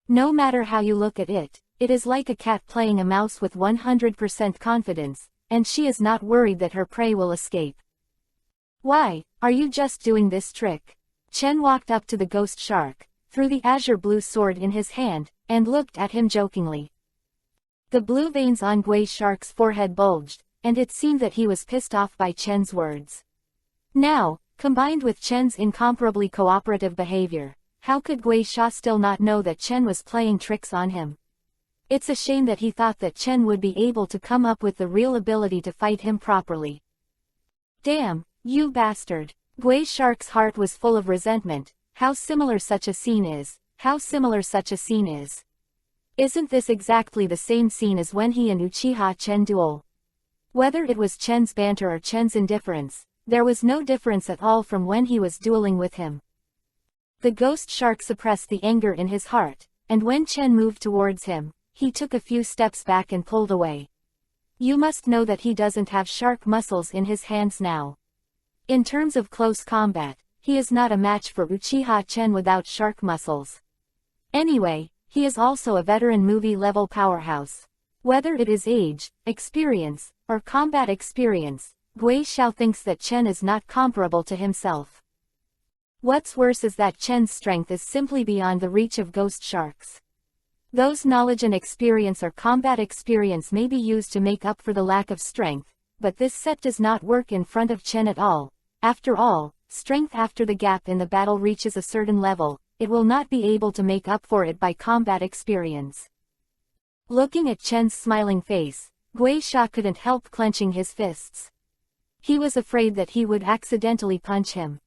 No matter how you look at it, it is like a cat playing a mouse with 100% confidence, and she is not worried that her prey will escape. Why, are you just doing this trick? Chen walked up to the ghost shark, threw the azure blue sword in his hand, and looked at him jokingly. The blue veins on Gui Shark's forehead bulged, and it seemed that he was pissed off by Chen's words. Now, combined with Chen's incomparably cooperative behavior, how could Gui Sha still not know that Chen was playing tricks on him? It's a shame that he thought that Chen would be able to come up with the real ability to fight him properly. Damn, You bastard. Gui Shark's heart was full of resentment. How similar such a scene is. How similar such a scene is. Isn't this exactly the same scene as when he and Uchiha Chen duel? Whether it was Chen's banter or Chen's indifference, there was no difference at all from when he was dueling with him. The ghost shark suppressed the anger in his heart, and when Chen moved towards him, he took a few steps back and pulled away. You must know that he doesn't have shark muscles in his hands now. In terms of close combat, he is not a match for Uchiha Chen without shark muscles. Anyway, he is also a veteran movie-level powerhouse. Whether it is age, experience, or combat experience, Gui Xiao thinks that Chen is not comparable to himself. What's worse is that Chen's strength is simply beyond the reach of ghost sharks. Those knowledge and experience or combat experience may be used to make up for the lack of strength, but this set does not work in front of Chen at all. After all, strength after the gap in the battle reaches a certain level, it will not be able to make up for it by combat experience. Looking at Chen's smiling face, Gui Sha couldn't help clenching his fists. He was afraid that he would accidentally punch him.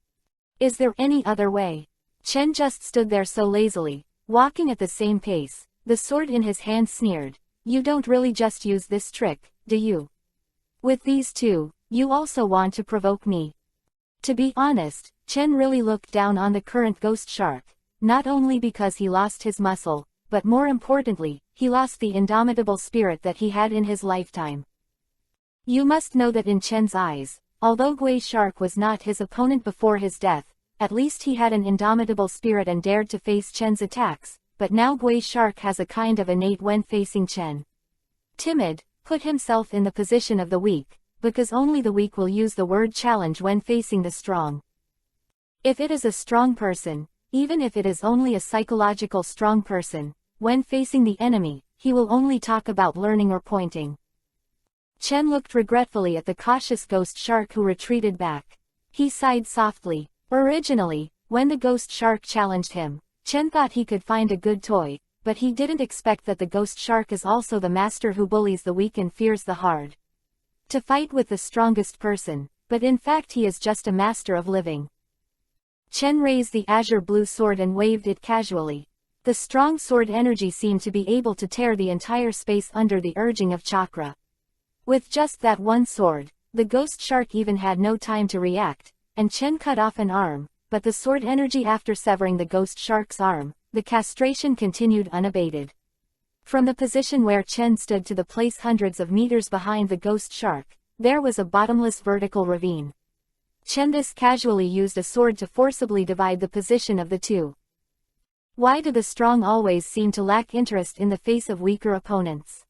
Is there any other way? Chen just stood there so lazily, walking at the same pace, the sword in his hand sneered. You don't really just use this trick, do you? With these two, you also want to provoke me. To be honest, Chen really looked down on the current ghost shark, not only because he lost his muscle, but more importantly, he lost the indomitable spirit that he had in his lifetime. You must know that in Chen's eyes, although Gui Shark was not his opponent before his death, at least he had an indomitable spirit and dared to face Chen's attacks, but now Gui Shark has a kind of innate when facing Chen. Timid, put himself in the position of the weak, because only the weak will use the word challenge when facing the strong. If it is a strong person, even if it is only a psychological strong person, when facing the enemy, he will only talk about learning or pointing. Chen looked regretfully at the cautious ghost shark who retreated back. He sighed softly. Originally, when the ghost shark challenged him, Chen thought he could find a good toy, but he didn't expect that the ghost shark is also the master who bullies the weak and fears the hard. To fight with the strongest person, but in fact he is just a master of living. Chen raised the azure blue sword and waved it casually. The strong sword energy seemed to be able to tear the entire space under the urging of chakra. With just that one sword, the ghost shark even had no time to react, and Chen cut off an arm, but the sword energy after severing the ghost shark's arm, the castration continued unabated. From the position where Chen stood to the place hundreds of meters behind the ghost shark, there was a bottomless vertical ravine. Chen thus casually used a sword to forcibly divide the position of the two. Why do the strong always seem to lack interest in the face of weaker opponents?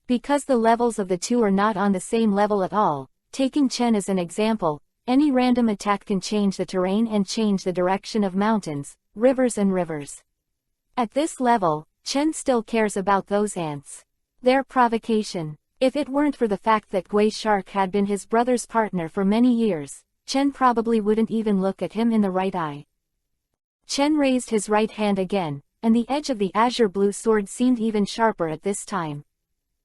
Because the levels of the two are not on the same level at all. Taking Chen as an example, any random attack can change the terrain and change the direction of mountains, rivers and rivers. At this level, Chen still cares about those ants. Their provocation. If it weren't for the fact that Gui Shark had been his brother's partner for many years, Chen probably wouldn't even look at him in the right eye. Chen raised his right hand again, and the edge of the azure blue sword seemed even sharper at this time.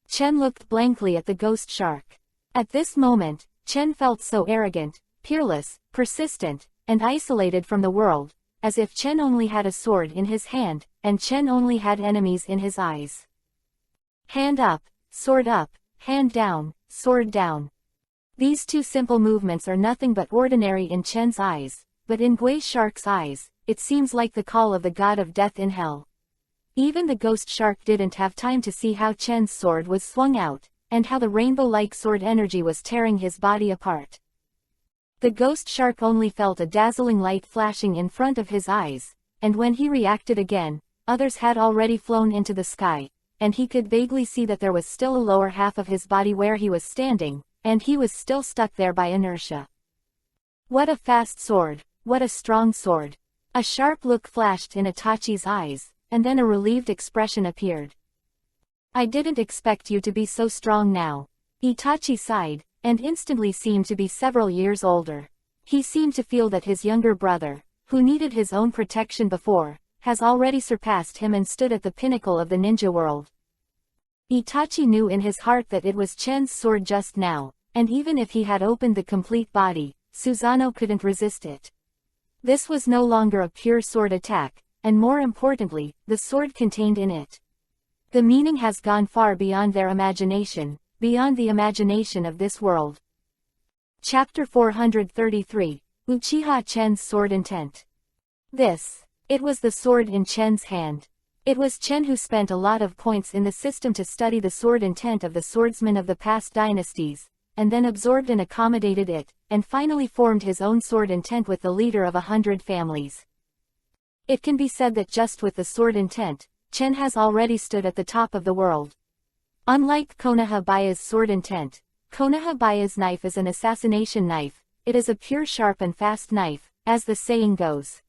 Chen looked blankly at the ghost shark. At this moment, Chen felt so arrogant, peerless, persistent, and isolated from the world, as if Chen only had a sword in his hand, and Chen only had enemies in his eyes. Hand up, hand down, sword down. These two simple movements are nothing but ordinary in Chen's eyes, but in Gui Shark's eyes, it seems like the call of the god of death in hell. Even the ghost shark didn't have time to see how Chen's sword was swung out, and how the rainbow-like sword energy was tearing his body apart. The ghost shark only felt a dazzling light flashing in front of his eyes, and when he reacted again, others had already flown into the sky, and he could vaguely see that there was still a lower half of his body where he was standing, and he was still stuck there by inertia. What a fast sword, what a strong sword. A sharp look flashed in Itachi's eyes, and then a relieved expression appeared. I didn't expect you to be so strong now. Itachi sighed, and instantly seemed to be several years older. He seemed to feel that his younger brother, who needed his own protection before, has already surpassed him and stood at the pinnacle of the ninja world. Itachi knew in his heart that it was Chen's sword just now, and even if he had opened the complete body, Susanoo couldn't resist it. This was no longer a pure sword attack, and more importantly, the sword contained in it. The meaning has gone far beyond their imagination, beyond the imagination of this world. Chapter 433, Uchiha Chen's Sword Intent. It was the sword in Chen's hand. It was Chen who spent a lot of points in the system to study the sword intent of the swordsmen of the past dynasties, and then absorbed and accommodated it, and finally formed his own sword intent with the leader of 100 families. It can be said that just with the sword intent, Chen has already stood at the top of the world. Unlike Konohabaya's sword intent, Konohabaya's knife is an assassination knife. It is a pure sharp and fast knife, as the saying goes.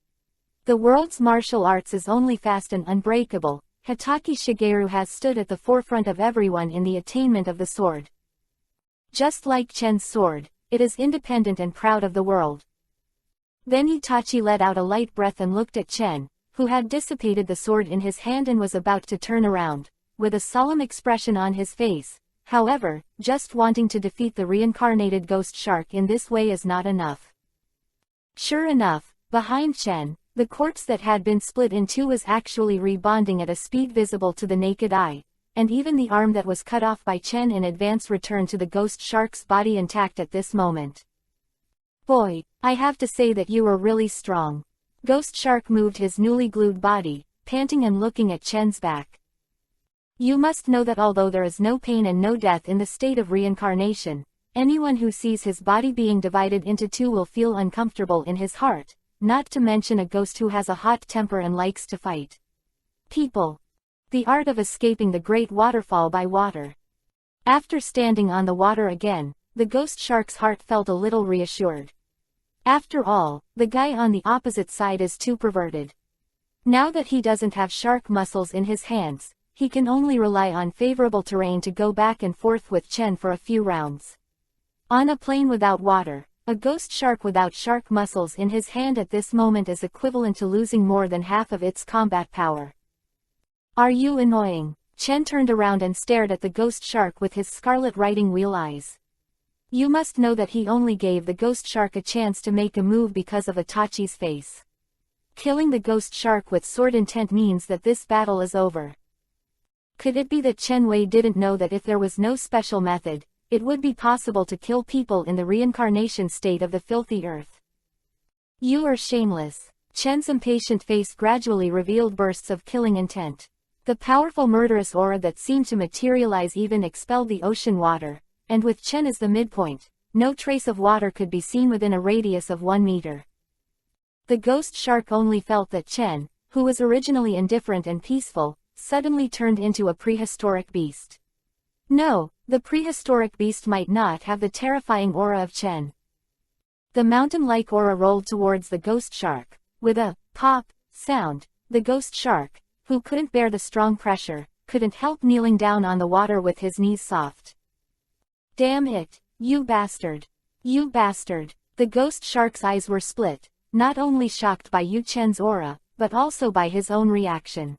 The world's martial arts is only fast and unbreakable. Hitachi Shigeru has stood at the forefront of everyone in the attainment of the sword. Just like Chen's sword, it is independent and proud of the world. Then Itachi let out a light breath and looked at Chen, who had dissipated the sword in his hand and was about to turn around, with a solemn expression on his face. However, just wanting to defeat the reincarnated ghost shark in this way is not enough. Sure enough, behind Chen, the corpse that had been split in two was actually rebonding at a speed visible to the naked eye, and even the arm that was cut off by Chen in advance returned to the ghost shark's body intact at this moment. Boy, I have to say that you were really strong. Ghost Shark moved his newly glued body, panting and looking at Chen's back. You must know that although there is no pain and no death in the state of reincarnation, anyone who sees his body being divided into two will feel uncomfortable in his heart, not to mention a ghost who has a hot temper and likes to fight people. The art of escaping the great waterfall by water. After standing on the water again, the ghost shark's heart felt a little reassured. After all, the guy on the opposite side is too perverted. Now that he doesn't have shark muscles in his hands, he can only rely on favorable terrain to go back and forth with Chen for a few rounds. On a plane without water, a ghost shark without shark muscles in his hand at this moment is equivalent to losing more than half of its combat power. Are you annoying? Chen turned around and stared at the ghost shark with his scarlet riding wheel eyes. You must know that he only gave the ghost shark a chance to make a move because of Itachi's face. Killing the ghost shark with sword intent means that this battle is over. Could it be that Chen Wei didn't know that if there was no special method, it would be possible to kill people in the reincarnation state of the filthy earth? You are shameless. Chen's impatient face gradually revealed bursts of killing intent. The powerful murderous aura that seemed to materialize even expelled the ocean water. And with Chen as the midpoint, no trace of water could be seen within a radius of 1 meter. The ghost shark only felt that Chen, who was originally indifferent and peaceful, suddenly turned into a prehistoric beast. No, the prehistoric beast might not have the terrifying aura of Chen. The mountain-like aura rolled towards the ghost shark. With a pop sound, the ghost shark, who couldn't bear the strong pressure, couldn't help kneeling down on the water with his knees soft. Damn it, you bastard! You bastard! The ghost shark's eyes were split, not only shocked by Yu Chen's aura, but also by his own reaction.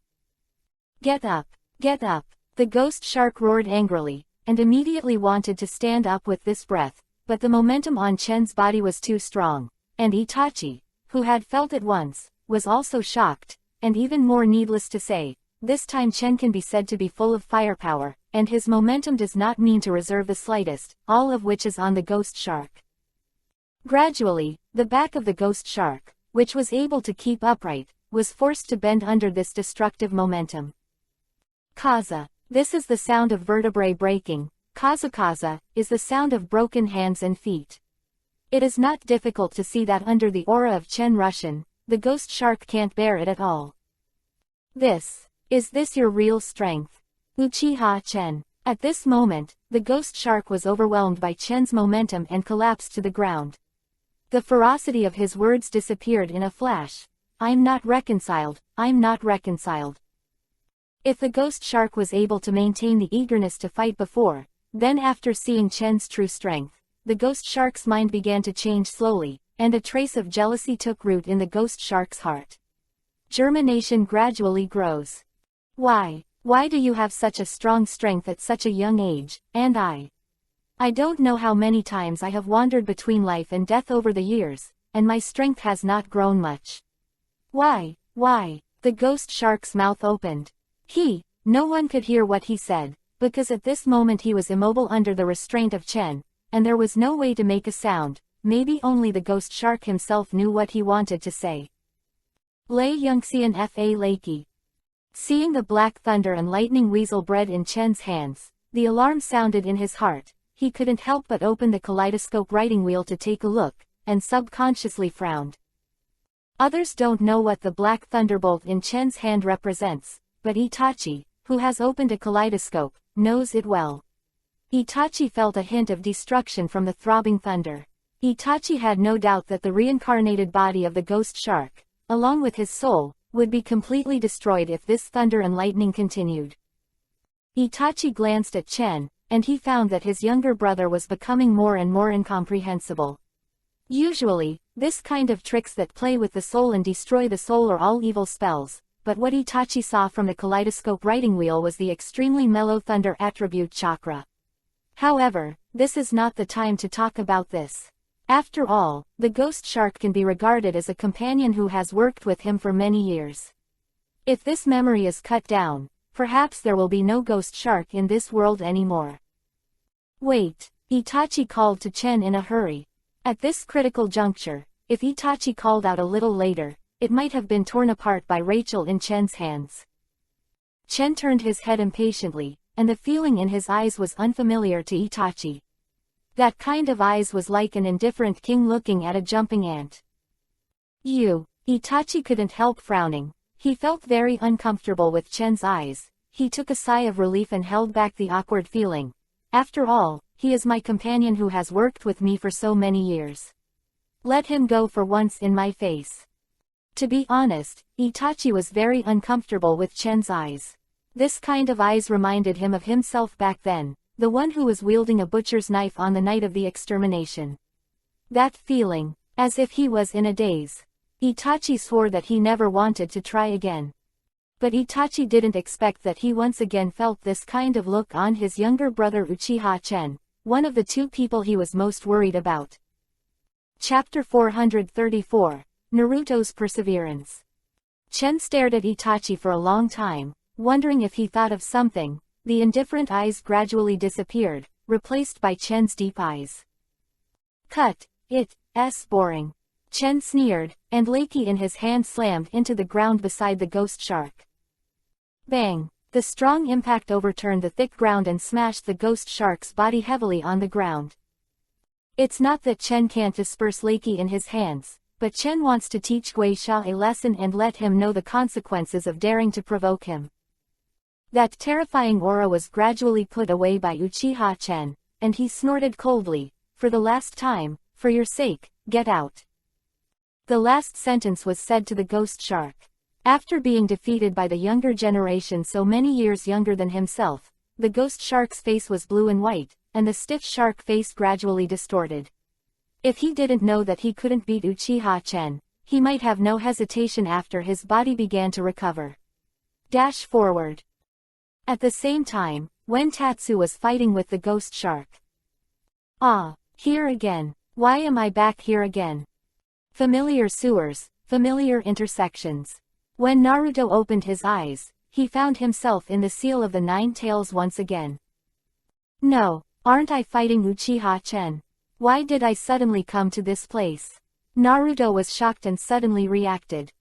Get up! Get up! The ghost shark roared angrily, and immediately wanted to stand up with this breath, but the momentum on Chen's body was too strong, and Itachi, who had felt it once, was also shocked, and even more needless to say, this time Chen can be said to be full of firepower, and his momentum does not mean to reserve the slightest, all of which is on the ghost shark. Gradually, the back of the ghost shark, which was able to keep upright, was forced to bend under this destructive momentum. Kaza. This is the sound of vertebrae breaking. Kaza is the sound of broken hands and feet. It is not difficult to see that under the aura of Chen Russian, the ghost shark can't bear it at all. Is this your real strength? Uchiha Chen. At this moment, the ghost shark was overwhelmed by Chen's momentum and collapsed to the ground. The ferocity of his words disappeared in a flash. I'm not reconciled, I'm not reconciled. If the ghost shark was able to maintain the eagerness to fight before, then after seeing Chen's true strength, the ghost shark's mind began to change slowly, and a trace of jealousy took root in the ghost shark's heart. Germination gradually grows. Why do you have such a strong strength at such a young age, and I? I don't know how many times I have wandered between life and death over the years, and my strength has not grown much. Why? The ghost shark's mouth opened. No one could hear what he said, because at this moment he was immobile under the restraint of Chen, and there was no way to make a sound. Maybe only the ghost shark himself knew what he wanted to say. Lei Yungxian Fa Lakey. Seeing the black thunder and lightning weasel bread in Chen's hands, the alarm sounded in his heart. He couldn't help but open the kaleidoscope writing wheel to take a look, and subconsciously frowned. Others don't know what the black thunderbolt in Chen's hand represents, but Itachi, who has opened a kaleidoscope, knows it well. Itachi felt a hint of destruction from the throbbing thunder. Itachi had no doubt that the reincarnated body of the ghost shark, along with his soul, would be completely destroyed if this thunder and lightning continued. Itachi glanced at Chen, and he found that his younger brother was becoming more and more incomprehensible. Usually, this kind of tricks that play with the soul and destroy the soul are all evil spells, but what Itachi saw from the kaleidoscope writing wheel was the extremely mellow thunder attribute chakra. However, this is not the time to talk about this. After all, the ghost shark can be regarded as a companion who has worked with him for many years. If this memory is cut down, perhaps there will be no ghost shark in this world anymore. Wait, Itachi called to Chen in a hurry. At this critical juncture, if Itachi called out a little later, it might have been torn apart by Rachel in Chen's hands. Chen turned his head impatiently, and the feeling in his eyes was unfamiliar to Itachi. That kind of eyes was like an indifferent king looking at a jumping ant. Itachi couldn't help frowning. He felt very uncomfortable with Chen's eyes. He took a sigh of relief and held back the awkward feeling. After all, he is my companion who has worked with me for so many years. Let him go for once in my face. To be honest, Itachi was very uncomfortable with Chen's eyes. This kind of eyes reminded him of himself back then, the one who was wielding a butcher's knife on the night of the extermination. That feeling, as if he was in a daze. Itachi swore that he never wanted to try again. But Itachi didn't expect that he once again felt this kind of look on his younger brother Uchiha Chen, one of the two people he was most worried about. Chapter 434, Naruto's Perseverance. Chen stared at Itachi for a long time, wondering if he thought of something. The indifferent eyes gradually disappeared, replaced by Chen's deep eyes. Cut, it's boring. Chen sneered, and Lakey in his hand slammed into the ground beside the ghost shark. Bang! The strong impact overturned the thick ground and smashed the ghost shark's body heavily on the ground. It's not that Chen can't disperse Lakey in his hands, but Chen wants to teach Guisha a lesson and let him know the consequences of daring to provoke him. That terrifying aura was gradually put away by Uchiha Chen, and he snorted coldly, "For the last time, for your sake, get out." The last sentence was said to the ghost shark. After being defeated by the younger generation so many years younger than himself, the ghost shark's face was blue and white, and the stiff shark face gradually distorted. If he didn't know that he couldn't beat Uchiha Chen, he might have no hesitation after his body began to recover. Dash forward. At the same time, when Tatsu was fighting with the ghost shark. Here again. Why am I back here again? Familiar sewers, familiar intersections. When Naruto opened his eyes, he found himself in the Seal of the Nine Tails once again. No, aren't I fighting Uchiha Chen? Why did I suddenly come to this place? Naruto was shocked and suddenly reacted.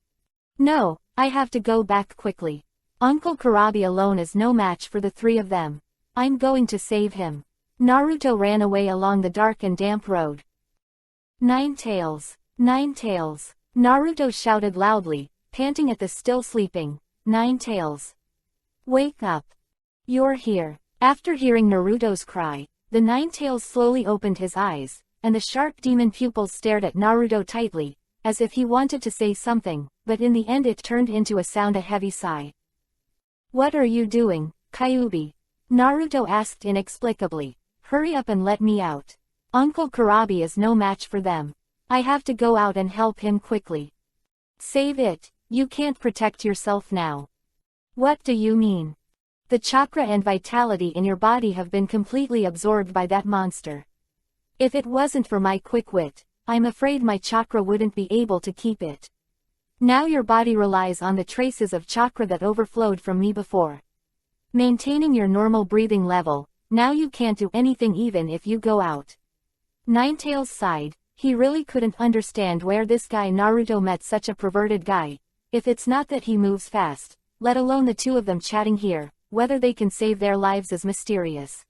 No, I have to go back quickly. Uncle Kurabi alone is no match for the three of them. I'm going to save him. Naruto ran away along the dark and damp road. Nine Tails! Nine Tails! Naruto shouted loudly, panting at the still sleeping Nine Tails. Wake up! You're here! After hearing Naruto's cry, the Nine Tails slowly opened his eyes, and the sharp demon pupils stared at Naruto tightly, as if he wanted to say something, but in the end it turned into a heavy sigh. What are you doing, Kyuubi? Naruto asked inexplicably. Hurry up and let me out. Uncle Kurabi is no match for them. I have to go out and help him quickly. Save it, you can't protect yourself now. What do you mean? The chakra and vitality in your body have been completely absorbed by that monster. If it wasn't for my quick wit, I'm afraid my chakra wouldn't be able to keep it. Now your body relies on the traces of chakra that overflowed from me before. Maintaining your normal breathing level, now you can't do anything even if you go out. Ninetales sighed. He really couldn't understand where this guy Naruto met such a perverted guy. If it's not that he moves fast, let alone the two of them chatting here, whether they can save their lives is mysterious.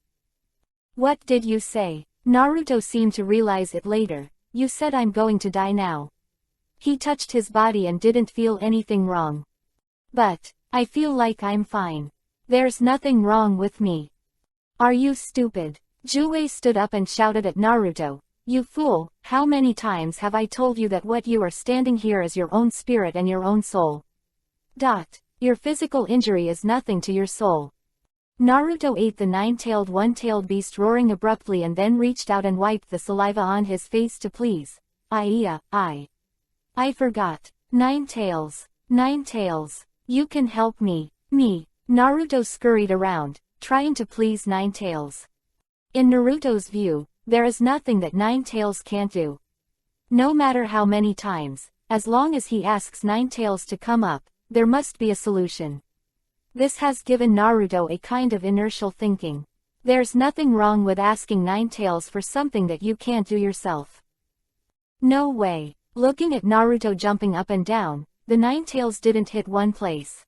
What did you say? Naruto seemed to realize it later. You said I'm going to die now. He touched his body and didn't feel anything wrong. But, I feel like I'm fine. There's nothing wrong with me. Are you stupid? Juwei stood up and shouted at Naruto. You fool, how many times have I told you that what you are standing here is your own spirit and your own soul? Your physical injury is nothing to your soul. Naruto ate the nine-tailed one-tailed beast roaring abruptly and then reached out and wiped the saliva on his face to please. I forgot. Ninetales. Ninetales. You can help me. Me. Naruto scurried around, trying to please Ninetales. In Naruto's view, there is nothing that Ninetales can't do. No matter how many times, as long as he asks Ninetales to come up, there must be a solution. This has given Naruto a kind of inertial thinking. There's nothing wrong with asking Ninetales for something that you can't do yourself. No way. Looking at Naruto jumping up and down, the Ninetales didn't hit one place.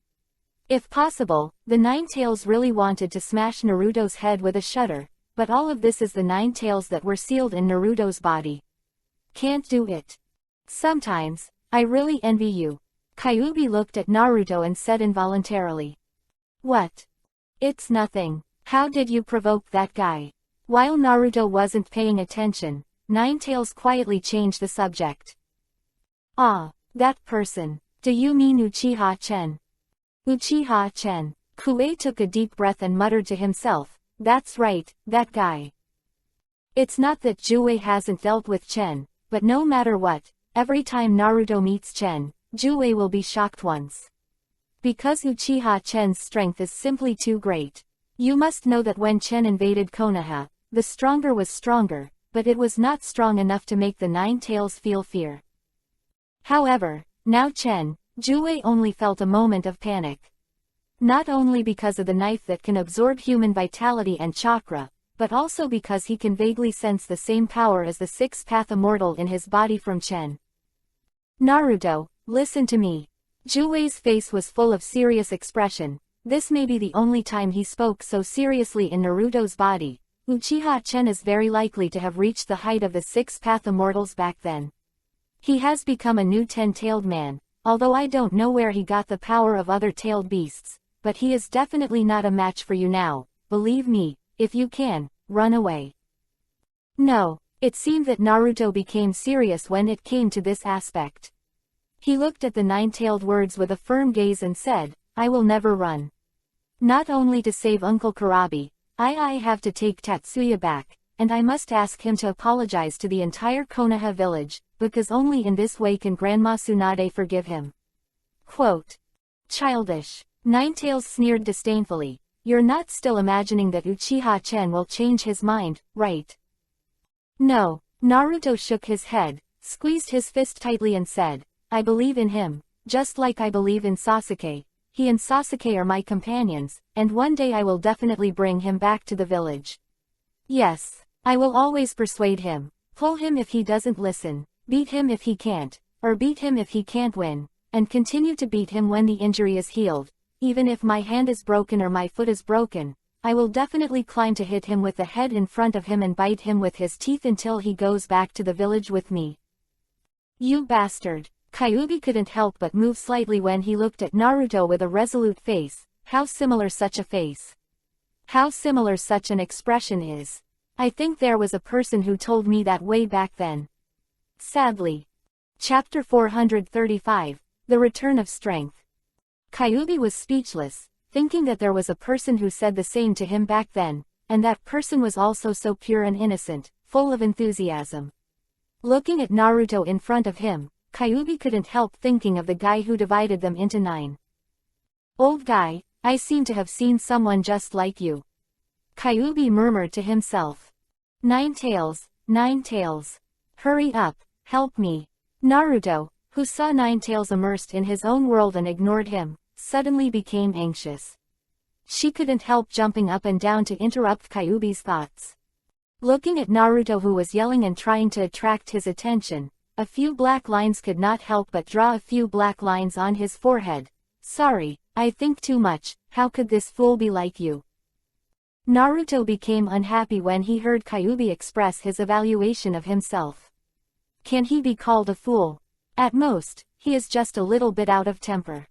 If possible, the Ninetales really wanted to smash Naruto's head with a shutter. But all of this is the Ninetales that were sealed in Naruto's body. Can't do it. Sometimes, I really envy you. Kyuubi looked at Naruto and said involuntarily. What? It's nothing. How did you provoke that guy? While Naruto wasn't paying attention, Ninetales quietly changed the subject. Ah, that person. Do you mean Uchiha Chen? Uchiha Chen. Kuei took a deep breath and muttered to himself. That's right, that guy. It's not that Juwei hasn't dealt with Chen, but no matter what, every time Naruto meets Chen, Juwei will be shocked once. Because Uchiha Chen's strength is simply too great. You must know that when Chen invaded Konoha, the stronger was stronger, but it was not strong enough to make the Ninetales feel fear. However, now Juwei only felt a moment of panic. Not only because of the knife that can absorb human vitality and chakra, but also because he can vaguely sense the same power as the six-path immortal in his body from Chen. Naruto, listen to me. Juwei's face was full of serious expression. This may be the only time he spoke so seriously in Naruto's body. Uchiha Chen is very likely to have reached the height of the six-path immortals back then. He has become a new 10-tailed man, although I don't know where he got the power of other tailed beasts. But he is definitely not a match for you now. Believe me, if you can, run away. No, it seemed that Naruto became serious when it came to this aspect. He looked at the nine-tailed words with a firm gaze and said, I will never run. Not only to save Uncle Kurabi, I have to take Tatsuya back, and I must ask him to apologize to the entire Konoha village, because only in this way can Grandma Tsunade forgive him. Quote. Childish. Ninetales sneered disdainfully. You're not still imagining that Uchiha Chen will change his mind, right? No. Naruto shook his head, squeezed his fist tightly and said, I believe in him, just like I believe in Sasuke. He and Sasuke are my companions, and one day I will definitely bring him back to the village. Yes, I will always persuade him, pull him if he doesn't listen, beat him if he can't, or beat him if he can't win, and continue to beat him when the injury is healed. Even if my hand is broken or my foot is broken, I will definitely climb to hit him with the head in front of him and bite him with his teeth until he goes back to the village with me. You bastard. Kyuubi couldn't help but move slightly when he looked at Naruto with a resolute face. How similar such a face. How similar such an expression is. I think there was a person who told me that way back then. Sadly. Chapter 435, The Return of Strength. Kyuubi was speechless, thinking that there was a person who said the same to him back then, and that person was also so pure and innocent, full of enthusiasm. Looking at Naruto in front of him, Kyuubi couldn't help thinking of the guy who divided them into 9. Old guy, I seem to have seen someone just like you. Kyuubi murmured to himself. Nine Tails, hurry up, help me. Naruto, who saw Nine Tails immersed in his own world and ignored him, suddenly became anxious. She couldn't help jumping up and down to interrupt Kyuubi's thoughts. Looking at Naruto, who was yelling and trying to attract his attention, a few black lines could not help but draw a few black lines on his forehead. Sorry, I think too much, how could this fool be like you? Naruto became unhappy when he heard Kyuubi express his evaluation of himself. Can he be called a fool? At most, he is just a little bit out of temper.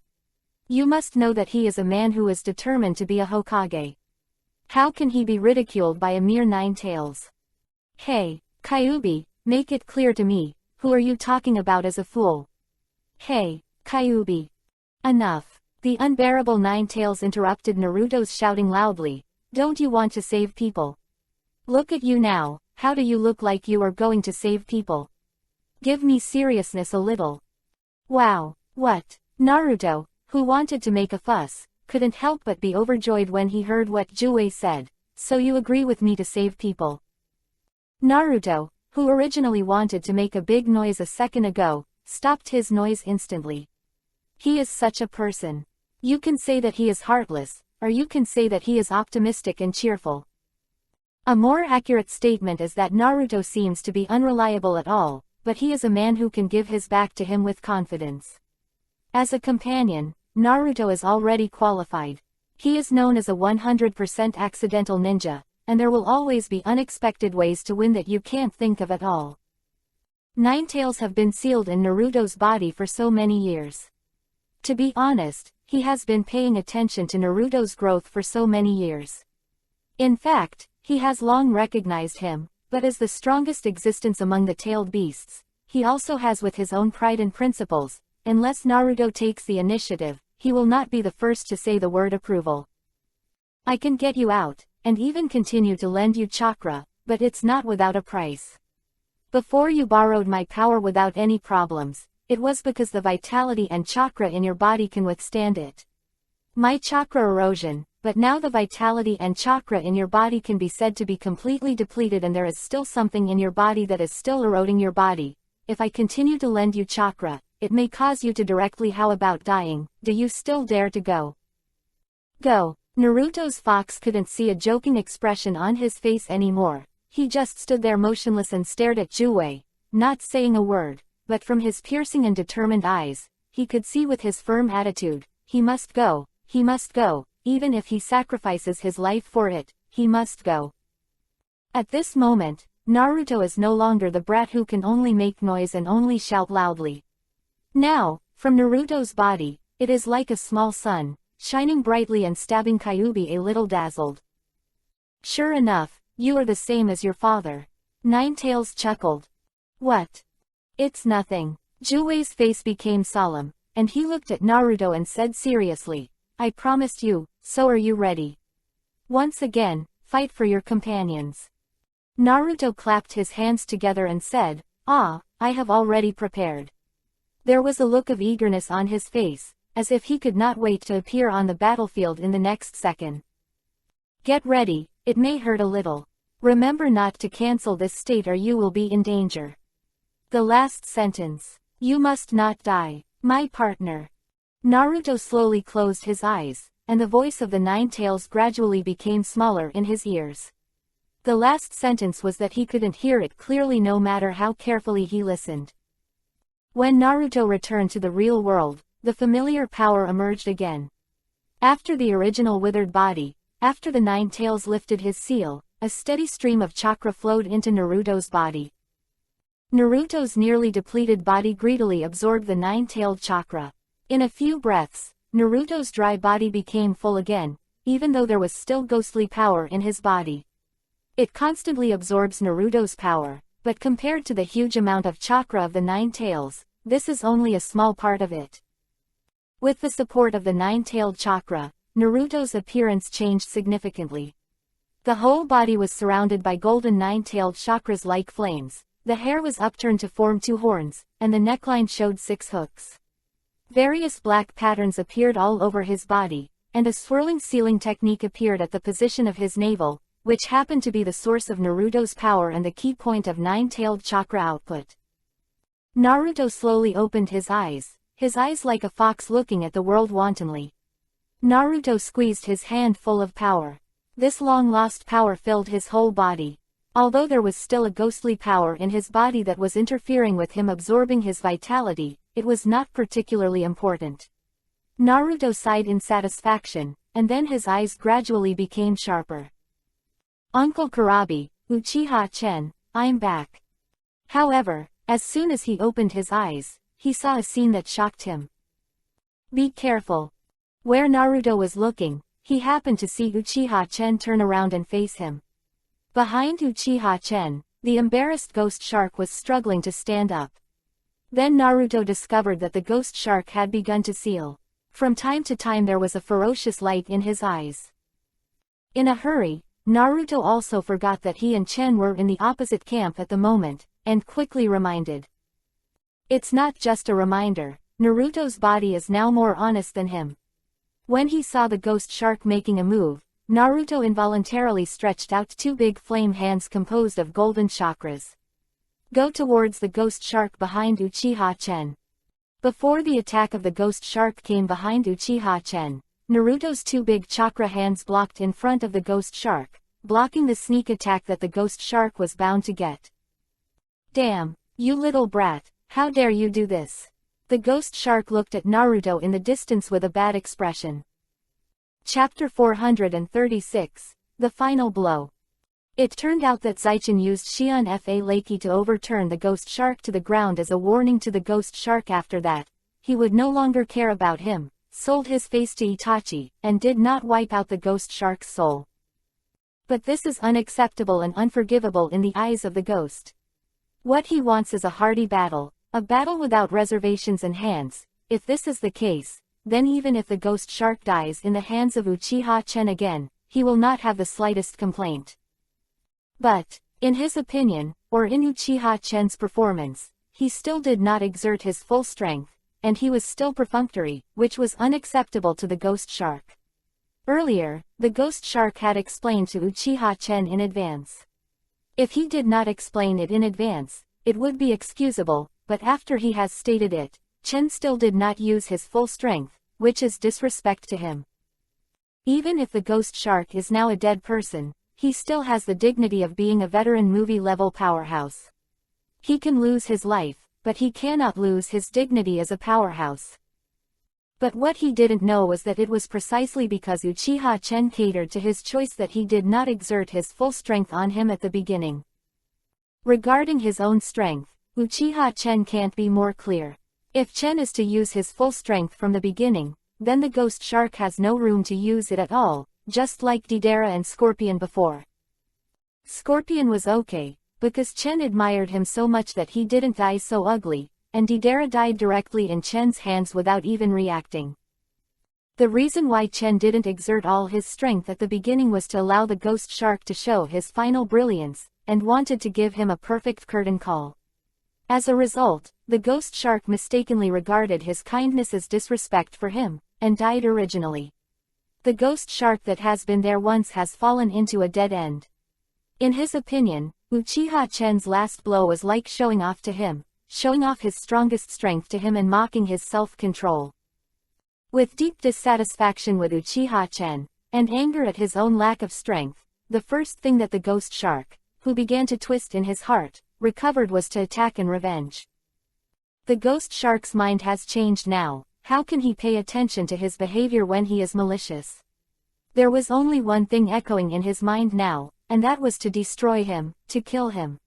You must know that he is a man who is determined to be a Hokage. How can he be ridiculed by a mere Nine Tails? Hey, Kyuubi, make it clear to me, who are you talking about as a fool? Hey, Kyuubi. Enough. The unbearable Nine Tails interrupted Naruto's shouting loudly. Don't you want to save people? Look at you now, how do you look like you are going to save people? Give me seriousness a little. Wow, what? Naruto, who wanted to make a fuss, couldn't help but be overjoyed when he heard what Jue said. So you agree with me to save people? Naruto, who originally wanted to make a big noise a second ago, stopped his noise instantly. He is such a person. You can say that he is heartless, or you can say that he is optimistic and cheerful. A more accurate statement is that Naruto seems to be unreliable at all, but he is a man who can give his back to him with confidence. As a companion, Naruto is already qualified. He is known as a 100% accidental ninja, and there will always be unexpected ways to win that you can't think of at all. Nine Tails have been sealed in Naruto's body for so many years. To be honest, he has been paying attention to Naruto's growth for so many years. In fact, he has long recognized him, but as the strongest existence among the tailed beasts, he also has with his own pride and principles. Unless Naruto takes the initiative, he will not be the first to say the word approval. I can get you out, and even continue to lend you chakra, but it's not without a price. Before you borrowed my power without any problems, it was because the vitality and chakra in your body can withstand it. My chakra erosion, but now the vitality and chakra in your body can be said to be completely depleted and there is still something in your body that is still eroding your body. If I continue to lend you chakra, it may cause you to directly. How about dying? Do you still dare to go? Go. Naruto's fox couldn't see a joking expression on his face anymore. He just stood there motionless and stared at Jue, not saying a word. But from his piercing and determined eyes, he could see with his firm attitude, he must go, even if he sacrifices his life for it, he must go. At this moment, Naruto is no longer the brat who can only make noise and only shout loudly. Now, from Naruto's body, it is like a small sun, shining brightly and stabbing Kyuubi a little dazzled. Sure enough, you are the same as your father. Nine Tails chuckled. What? It's nothing. Jue's face became solemn, and he looked at Naruto and said seriously, I promised you, so are you ready? Once again, fight for your companions. Naruto clapped his hands together and said, I have already prepared. There was a look of eagerness on his face, as if he could not wait to appear on the battlefield in the next second. Get ready, it may hurt a little. Remember not to cancel this state or you will be in danger. The last sentence. You must not die, my partner. Naruto slowly closed his eyes, and the voice of the Nine Tails gradually became smaller in his ears. The last sentence was that he couldn't hear it clearly no matter how carefully he listened. When Naruto returned to the real world, the familiar power emerged again. After the original withered body, after the Nine Tails lifted his seal, a steady stream of chakra flowed into Naruto's body. Naruto's nearly depleted body greedily absorbed the nine-tailed chakra. In a few breaths, Naruto's dry body became full again, even though there was still ghostly power in his body. It constantly absorbs Naruto's power, but compared to the huge amount of chakra of the Nine Tails, this is only a small part of it. With the support of the nine-tailed chakra, Naruto's appearance changed significantly. The whole body was surrounded by golden nine-tailed chakras like flames. The hair was upturned to form two horns, and the neckline showed 6 hooks. Various black patterns appeared all over his body, and a swirling ceiling technique appeared at the position of his navel, which happened to be the source of Naruto's power and the key point of nine-tailed chakra output. Naruto slowly opened his eyes like a fox looking at the world wantonly. Naruto squeezed his hand full of power. This long-lost power filled his whole body. Although there was still a ghostly power in his body that was interfering with him absorbing his vitality, it was not particularly important. Naruto sighed in satisfaction, and then his eyes gradually became sharper. Uncle Kurabi, Uchiha Chen, I'm back. However, as soon as he opened his eyes, he saw a scene that shocked him. Be careful. Where Naruto was looking, he happened to see Uchiha Chen turn around and face him. Behind Uchiha Chen, the embarrassed ghost shark was struggling to stand up. Then Naruto discovered that the ghost shark had begun to seal. From time to time there was a ferocious light in his eyes. In a hurry, Naruto also forgot that he and Chen were in the opposite camp at the moment, and quickly reminded. It's not just a reminder, Naruto's body is now more honest than him. When he saw the ghost shark making a move, Naruto involuntarily stretched out two big flame hands composed of golden chakras. Go towards the ghost shark behind Uchiha Chen. Before the attack of the ghost shark came behind Uchiha Chen, Naruto's two big chakra hands blocked in front of the ghost shark, blocking the sneak attack that the ghost shark was bound to get. Damn, you little brat, how dare you do this? The ghost shark looked at Naruto in the distance with a bad expression. Chapter 436, The Final Blow. It turned out that Zaichin used Shion Fa Lakey to overturn the ghost shark to the ground as a warning to the ghost shark. After that, he would no longer care about him, sold his face to Itachi, and did not wipe out the ghost shark's soul. But this is unacceptable and unforgivable in the eyes of the ghost. What he wants is a hearty battle, a battle without reservations and hands. If this is the case, then even if the ghost shark dies in the hands of Uchiha Chen again, he will not have the slightest complaint. But, in his opinion, or in Uchiha Chen's performance, he still did not exert his full strength, and he was still perfunctory, which was unacceptable to the ghost shark. Earlier, the ghost shark had explained to Uchiha Chen in advance. If he did not explain it in advance, it would be excusable, but after he has stated it, Chen still did not use his full strength, which is disrespect to him. Even if the ghost shark is now a dead person, he still has the dignity of being a veteran movie-level powerhouse. He can lose his life, but he cannot lose his dignity as a powerhouse. But what he didn't know was that it was precisely because Uchiha Chen catered to his choice that he did not exert his full strength on him at the beginning. Regarding his own strength, Uchiha Chen can't be more clear. If Chen is to use his full strength from the beginning, then the ghost shark has no room to use it at all, just like Deidara and Scorpion before. Scorpion was okay, because Chen admired him so much that he didn't die so ugly, and Deidara died directly in Chen's hands without even reacting. The reason why Chen didn't exert all his strength at the beginning was to allow the ghost shark to show his final brilliance, and wanted to give him a perfect curtain call. As a result, the ghost shark mistakenly regarded his kindness as disrespect for him, and died originally. The ghost shark that has been there once has fallen into a dead end. In his opinion, Uchiha Chen's last blow was like showing off to him, showing off his strongest strength to him and mocking his self-control. With deep dissatisfaction with Uchiha Chen, and anger at his own lack of strength, the first thing that the ghost shark, who began to twist in his heart, recovered was to attack in revenge. The ghost shark's mind has changed now. How can he pay attention to his behavior when he is malicious? There was only one thing echoing in his mind now, and that was to destroy him, to kill him.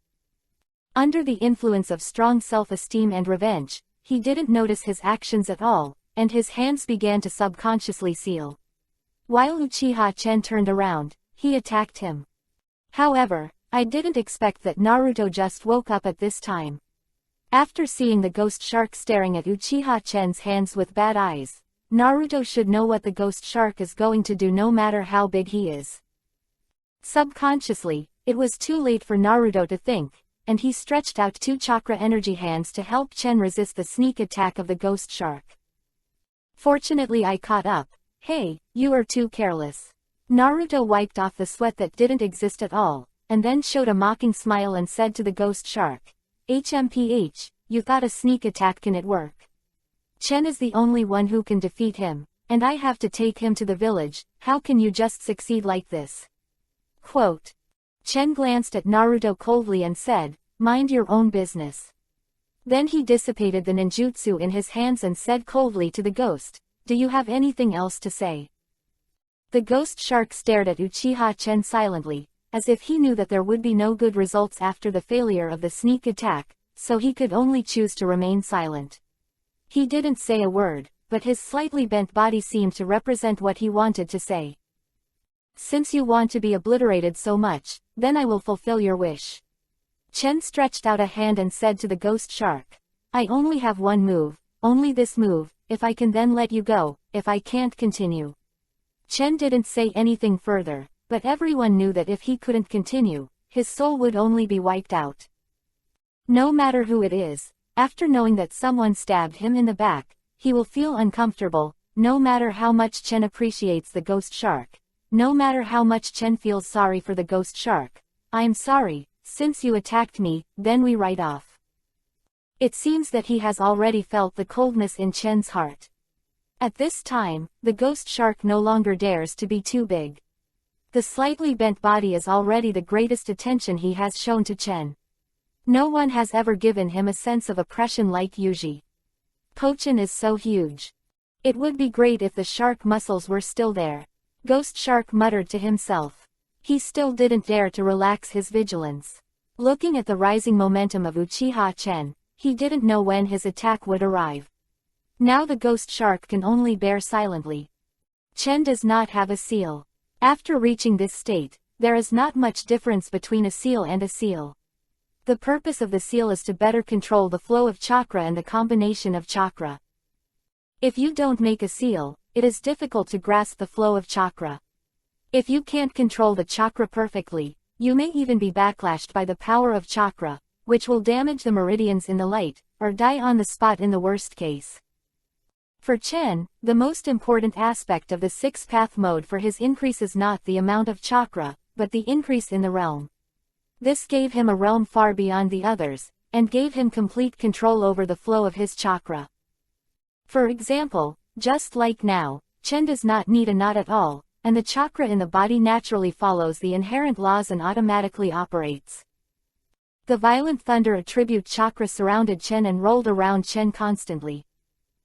Under the influence of strong self-esteem and revenge, he didn't notice his actions at all, and his hands began to subconsciously seal. While Uchiha Chen turned around, he attacked him. However, I didn't expect that Naruto just woke up at this time. After seeing the ghost shark staring at Uchiha Chen's hands with bad eyes, Naruto should know what the ghost shark is going to do no matter how big he is. Subconsciously, it was too late for Naruto to think, and he stretched out two chakra energy hands to help Chen resist the sneak attack of the ghost shark. Fortunately I caught up, "Hey, you are too careless." Naruto wiped off the sweat that didn't exist at all, and then showed a mocking smile and said to the ghost shark, "HMPH, you thought a sneak attack can it work? Chen is the only one who can defeat him, and I have to take him to the village. How can you just succeed like this?" Quote. Chen glanced at Naruto coldly and said, "Mind your own business." Then he dissipated the ninjutsu in his hands and said coldly to the ghost, "Do you have anything else to say?" The ghost shark stared at Uchiha Chen silently, as if he knew that there would be no good results after the failure of the sneak attack, so he could only choose to remain silent. He didn't say a word, but his slightly bent body seemed to represent what he wanted to say. "Since you want to be obliterated so much, then I will fulfill your wish." Chen stretched out a hand and said to the ghost shark, "I only have one move, only this move. If I can then let you go, if I can't continue." Chen didn't say anything further, but everyone knew that if he couldn't continue, his soul would only be wiped out. No matter who it is, after knowing that someone stabbed him in the back, he will feel uncomfortable, no matter how much Chen appreciates the ghost shark, no matter how much Chen feels sorry for the ghost shark. "I'm sorry, since you attacked me, then we write off." It seems that he has already felt the coldness in Chen's heart. At this time, the ghost shark no longer dares to be too big. The slightly bent body is already the greatest attention he has shown to Chen. No one has ever given him a sense of oppression like Yuji. Pochen is so huge. It would be great if the shark muscles were still there. Ghost shark muttered to himself. He still didn't dare to relax his vigilance. Looking at the rising momentum of Uchiha Chen, he didn't know when his attack would arrive. Now the ghost shark can only bear silently. Chen does not have a seal. After reaching this state, there is not much difference between a seal and a seal. The purpose of the seal is to better control the flow of chakra and the combination of chakra. If you don't make a seal, it is difficult to grasp the flow of chakra. If you can't control the chakra perfectly, you may even be backlashed by the power of chakra, which will damage the meridians in the light, or die on the spot in the worst case. For Chen, the most important aspect of the six-path mode for his increase is not the amount of chakra, but the increase in the realm. This gave him a realm far beyond the others, and gave him complete control over the flow of his chakra. For example, just like now, Chen does not need a knot at all, and the chakra in the body naturally follows the inherent laws and automatically operates. The violent thunder attribute chakra surrounded Chen and rolled around Chen constantly.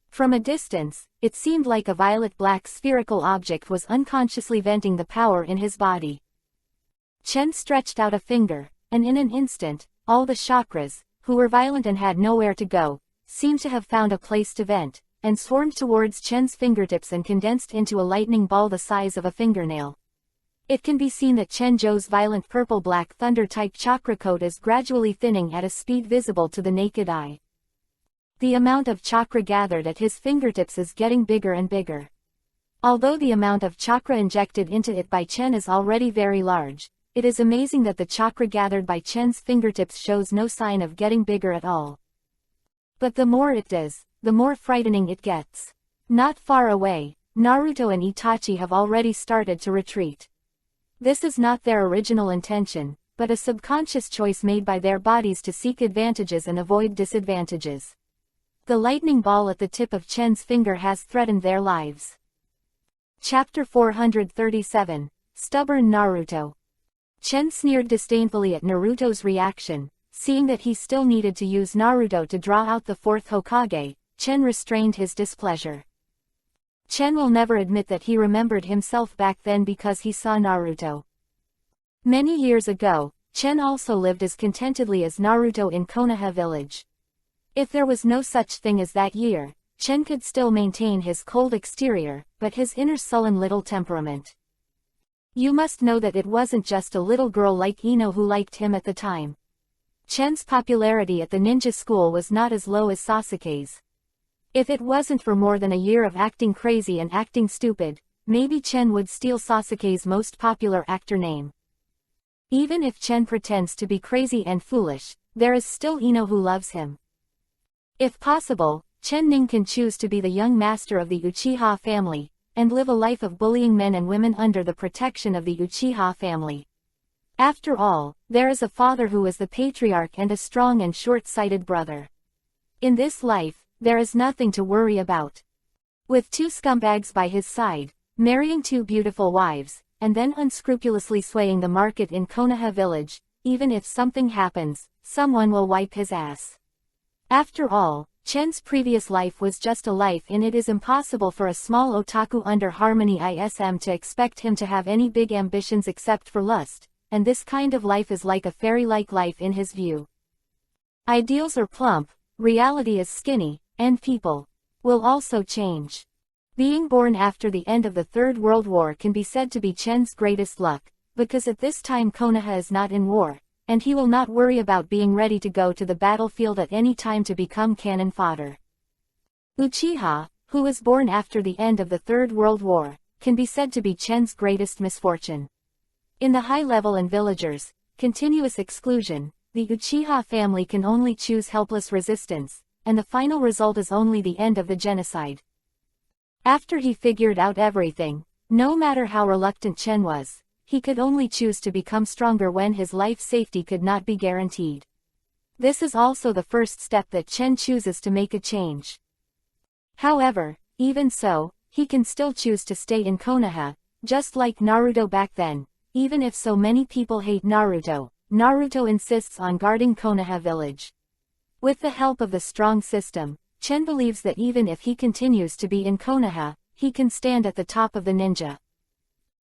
From a distance, it seemed like a violet-black spherical object was unconsciously venting the power in his body. Chen stretched out a finger, and in an instant, all the chakras, who were violent and had nowhere to go, seemed to have found a place to vent, and swarmed towards Chen's fingertips and condensed into a lightning ball the size of a fingernail. It can be seen that Chen Zhou's violent purple-black thunder-type chakra coat is gradually thinning at a speed visible to the naked eye. The amount of chakra gathered at his fingertips is getting bigger and bigger. Although the amount of chakra injected into it by Chen is already very large, it is amazing that the chakra gathered by Chen's fingertips shows no sign of getting bigger at all. But the more it does, the more frightening it gets. Not far away, Naruto and Itachi have already started to retreat. This is not their original intention, but a subconscious choice made by their bodies to seek advantages and avoid disadvantages. The lightning ball at the tip of Chen's finger has threatened their lives. Chapter 437, Stubborn Naruto. Chen sneered disdainfully at Naruto's reaction. Seeing that he still needed to use Naruto to draw out the fourth Hokage, Chen restrained his displeasure. Chen will never admit that he remembered himself back then because he saw Naruto. Many years ago, Chen also lived as contentedly as Naruto in Konoha village. If there was no such thing as that year, Chen could still maintain his cold exterior, but his inner sullen little temperament. You must know that it wasn't just a little girl like Ino who liked him at the time. Chen's popularity at the ninja school was not as low as Sasuke's. If it wasn't for more than a year of acting crazy and acting stupid, maybe Chen would steal Sasuke's most popular actor name. Even if Chen pretends to be crazy and foolish, there is still Ino who loves him. If possible, Chen Ning can choose to be the young master of the Uchiha family, and live a life of bullying men and women under the protection of the Uchiha family. After all, there is a father who is the patriarch and a strong and short-sighted brother. In this life, there is nothing to worry about. With 2 scumbags by his side, marrying 2 beautiful wives, and then unscrupulously swaying the market in Konoha village, even if something happens, someone will wipe his ass. After all, Chen's previous life was just a life, and it is impossible for a small otaku under Harmony ISM to expect him to have any big ambitions except for lust, and this kind of life is like a fairy-like life in his view. Ideals are plump, reality is skinny, and people will also change. Being born after the end of the Third World War can be said to be Chen's greatest luck, because at this time Konoha is not in war, and he will not worry about being ready to go to the battlefield at any time to become cannon fodder. Uchiha, who was born after the end of the Third World War, can be said to be Chen's greatest misfortune. In the high level and villagers, continuous exclusion, the Uchiha family can only choose helpless resistance, and the final result is only the end of the genocide. After he figured out everything, no matter how reluctant Chen was, he could only choose to become stronger when his life safety could not be guaranteed. This is also the first step that Chen chooses to make a change. However, even so, he can still choose to stay in Konoha, just like Naruto back then. Even if so many people hate Naruto, Naruto insists on guarding Konoha village. With the help of the strong system, Chen believes that even if he continues to be in Konoha, he can stand at the top of the ninja.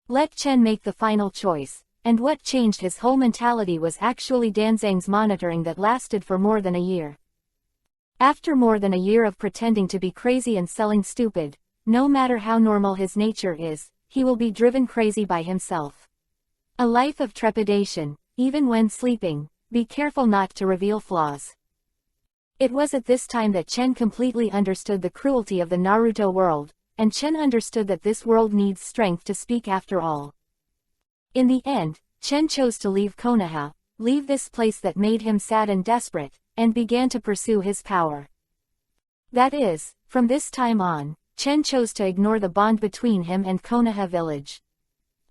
Let Chen make the final choice, and what changed his whole mentality was actually Danzang's monitoring that lasted for more than a year. After more than a year of pretending to be crazy and selling stupid, no matter how normal his nature is, he will be driven crazy by himself. A life of trepidation, even when sleeping, be careful not to reveal flaws. It was at this time that Chen completely understood the cruelty of the Naruto world, and Chen understood that this world needs strength to speak after all. In the end, Chen chose to leave Konoha, leave this place that made him sad and desperate, and began to pursue his power. That is, from this time on, Chen chose to ignore the bond between him and Konoha village.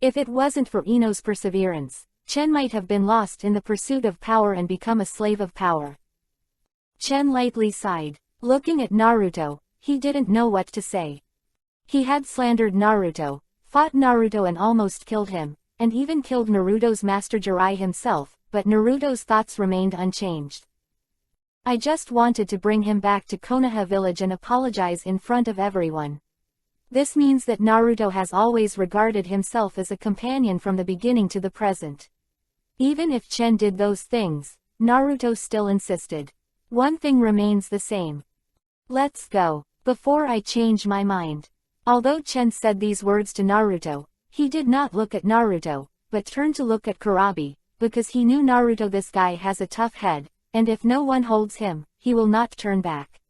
If it wasn't for Ino's perseverance, Chen might have been lost in the pursuit of power and become a slave of power. Chen lightly sighed. Looking at Naruto, he didn't know what to say. He had slandered Naruto, fought Naruto and almost killed him, and even killed Naruto's master Jirai himself, but Naruto's thoughts remained unchanged. I just wanted to bring him back to Konoha village and apologize in front of everyone. This means that Naruto has always regarded himself as a companion from the beginning to the present. Even if Chen did those things, Naruto still insisted. One thing remains the same. Let's go, before I change my mind. Although Chen said these words to Naruto, he did not look at Naruto, but turned to look at Kurabi, because he knew Naruto, this guy has a tough head, and if no one holds him, he will not turn back.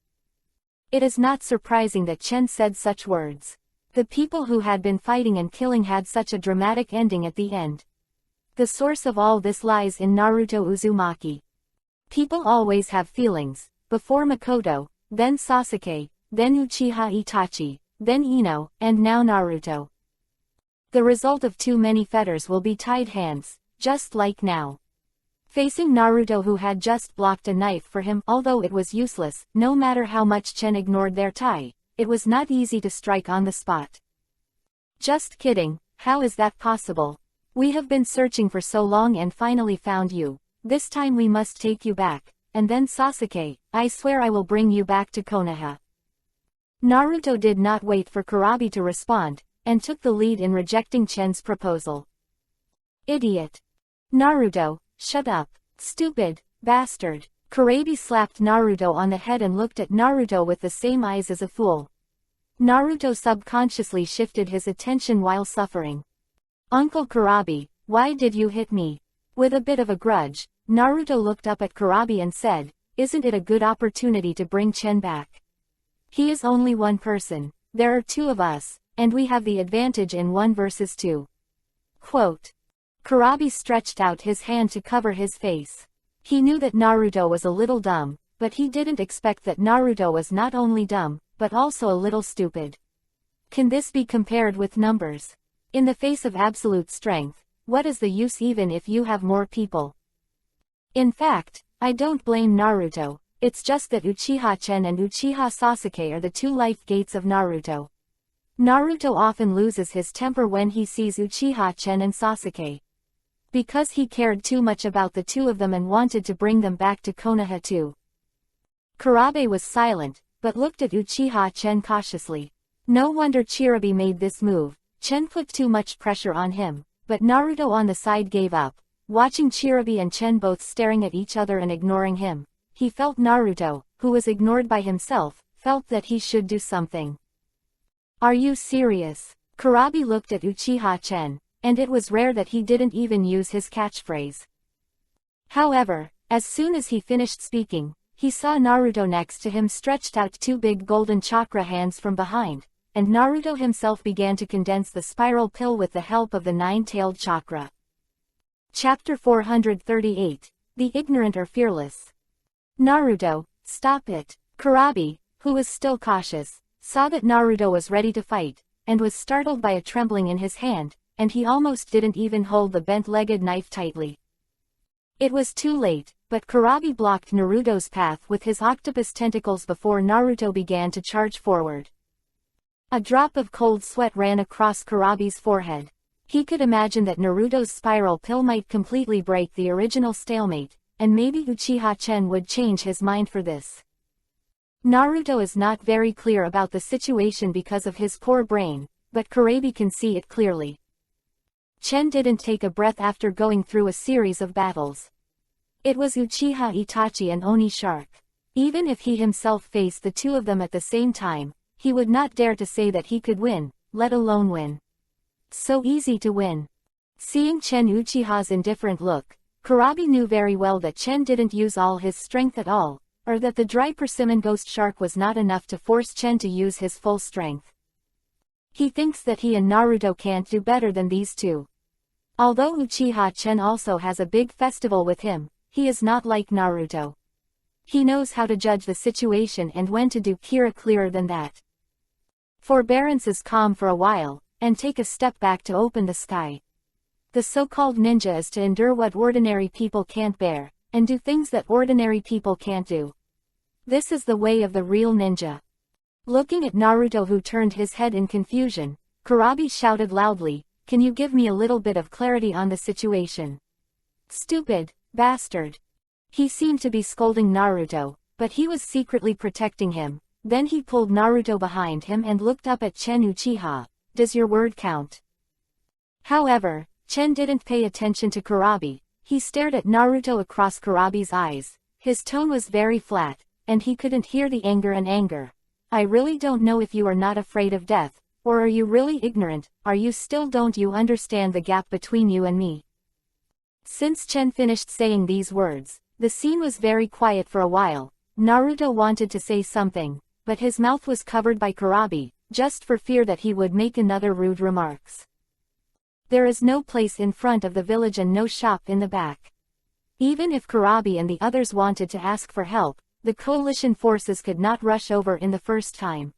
It is not surprising that Chen said such words. The people who had been fighting and killing had such a dramatic ending at the end. The source of all this lies in Naruto Uzumaki. People always have feelings, before Makoto, then Sasuke, then Uchiha Itachi, then Ino, and now Naruto. The result of too many fetters will be tied hands, just like now. Facing Naruto, who had just blocked a knife for him, although it was useless, no matter how much Chen ignored their tie, it was not easy to strike on the spot. Just kidding, how is that possible? We have been searching for so long and finally found you. This time we must take you back, and then Sasuke, I swear I will bring you back to Konoha. Naruto did not wait for Kurabi to respond, and took the lead in rejecting Chen's proposal. Idiot. Naruto, shut up, stupid, bastard. Kurabi slapped Naruto on the head and looked at Naruto with the same eyes as a fool. Naruto subconsciously shifted his attention while suffering. Uncle Kurabi, why did you hit me? With a bit of a grudge, Naruto looked up at Kurabi and said, isn't it a good opportunity to bring Chen back? He is only one person, there are 2 of us, and we have the advantage in 1 versus 2. Quote. Kurabi stretched out his hand to cover his face. He knew that Naruto was a little dumb, but he didn't expect that Naruto was not only dumb, but also a little stupid. Can this be compared with numbers? In the face of absolute strength, what is the use even if you have more people? In fact, I don't blame Naruto, it's just that Uchiha Chen and Uchiha Sasuke are the two life gates of Naruto. Naruto often loses his temper when he sees Uchiha Chen and Sasuke. Because he cared too much about the two of them and wanted to bring them back to Konoha too. Kurabe was silent, but looked at Uchiha Chen cautiously. No wonder Chirabi made this move. Chen put too much pressure on him, but Naruto on the side gave up. Watching Chirabi and Chen both staring at each other and ignoring him, he felt Naruto, who was ignored by himself, felt that he should do something. Are you serious? Kurabi looked at Uchiha Chen, and it was rare that he didn't even use his catchphrase. However, as soon as he finished speaking, he saw Naruto next to him stretched out two big golden chakra hands from behind, and Naruto himself began to condense the spiral pill with the help of the nine-tailed chakra. Chapter 438, The Ignorant or Fearless. Naruto, stop it. Kurabi, who was still cautious, saw that Naruto was ready to fight, and was startled by a trembling in his hand, and he almost didn't even hold the bent-legged knife tightly. It was too late, but Kurabi blocked Naruto's path with his octopus tentacles before Naruto began to charge forward. A drop of cold sweat ran across Kurabi's forehead. He could imagine that Naruto's spiral pill might completely break the original stalemate, and maybe Uchiha Chen would change his mind for this. Naruto is not very clear about the situation because of his poor brain, but Kurabi can see it clearly. Chen didn't take a breath after going through a series of battles. It was Uchiha Itachi and Oni Shark. Even if he himself faced the two of them at the same time, he would not dare to say that he could win, let alone win. So easy to win. Seeing Chen Uchiha's indifferent look, Kurabi knew very well that Chen didn't use all his strength at all, or that the dry persimmon ghost shark was not enough to force Chen to use his full strength. He thinks that he and Naruto can't do better than these two. Although Uchiha Chen also has a big festival with him, he is not like Naruto. He knows how to judge the situation and when to do Kira clearer than that. Forbearance is calm for a while, and take a step back to open the sky. The so-called ninja is to endure what ordinary people can't bear, and do things that ordinary people can't do. This is the way of the real ninja. Looking at Naruto, who turned his head in confusion, Kurabi shouted loudly, "Can you give me a little bit of clarity on the situation?" "Stupid bastard." He seemed to be scolding Naruto, but he was secretly protecting him. Then he pulled Naruto behind him and looked up at Chen Uchiha. "Does your word count?" However, Chen didn't pay attention to Kurabi. He stared at Naruto across Kurabi's eyes. His tone was very flat, and he couldn't hear the anger. "I really don't know if you are not afraid of death, or are you really ignorant, are you still don't you understand the gap between you and me?" Since Chen finished saying these words, the scene was very quiet for a while. Naruto wanted to say something, but his mouth was covered by Kurabi, just for fear that he would make another rude remarks. There is no place in front of the village and no shop in the back. Even if Kurabi and the others wanted to ask for help, the coalition forces could not rush over in the first time.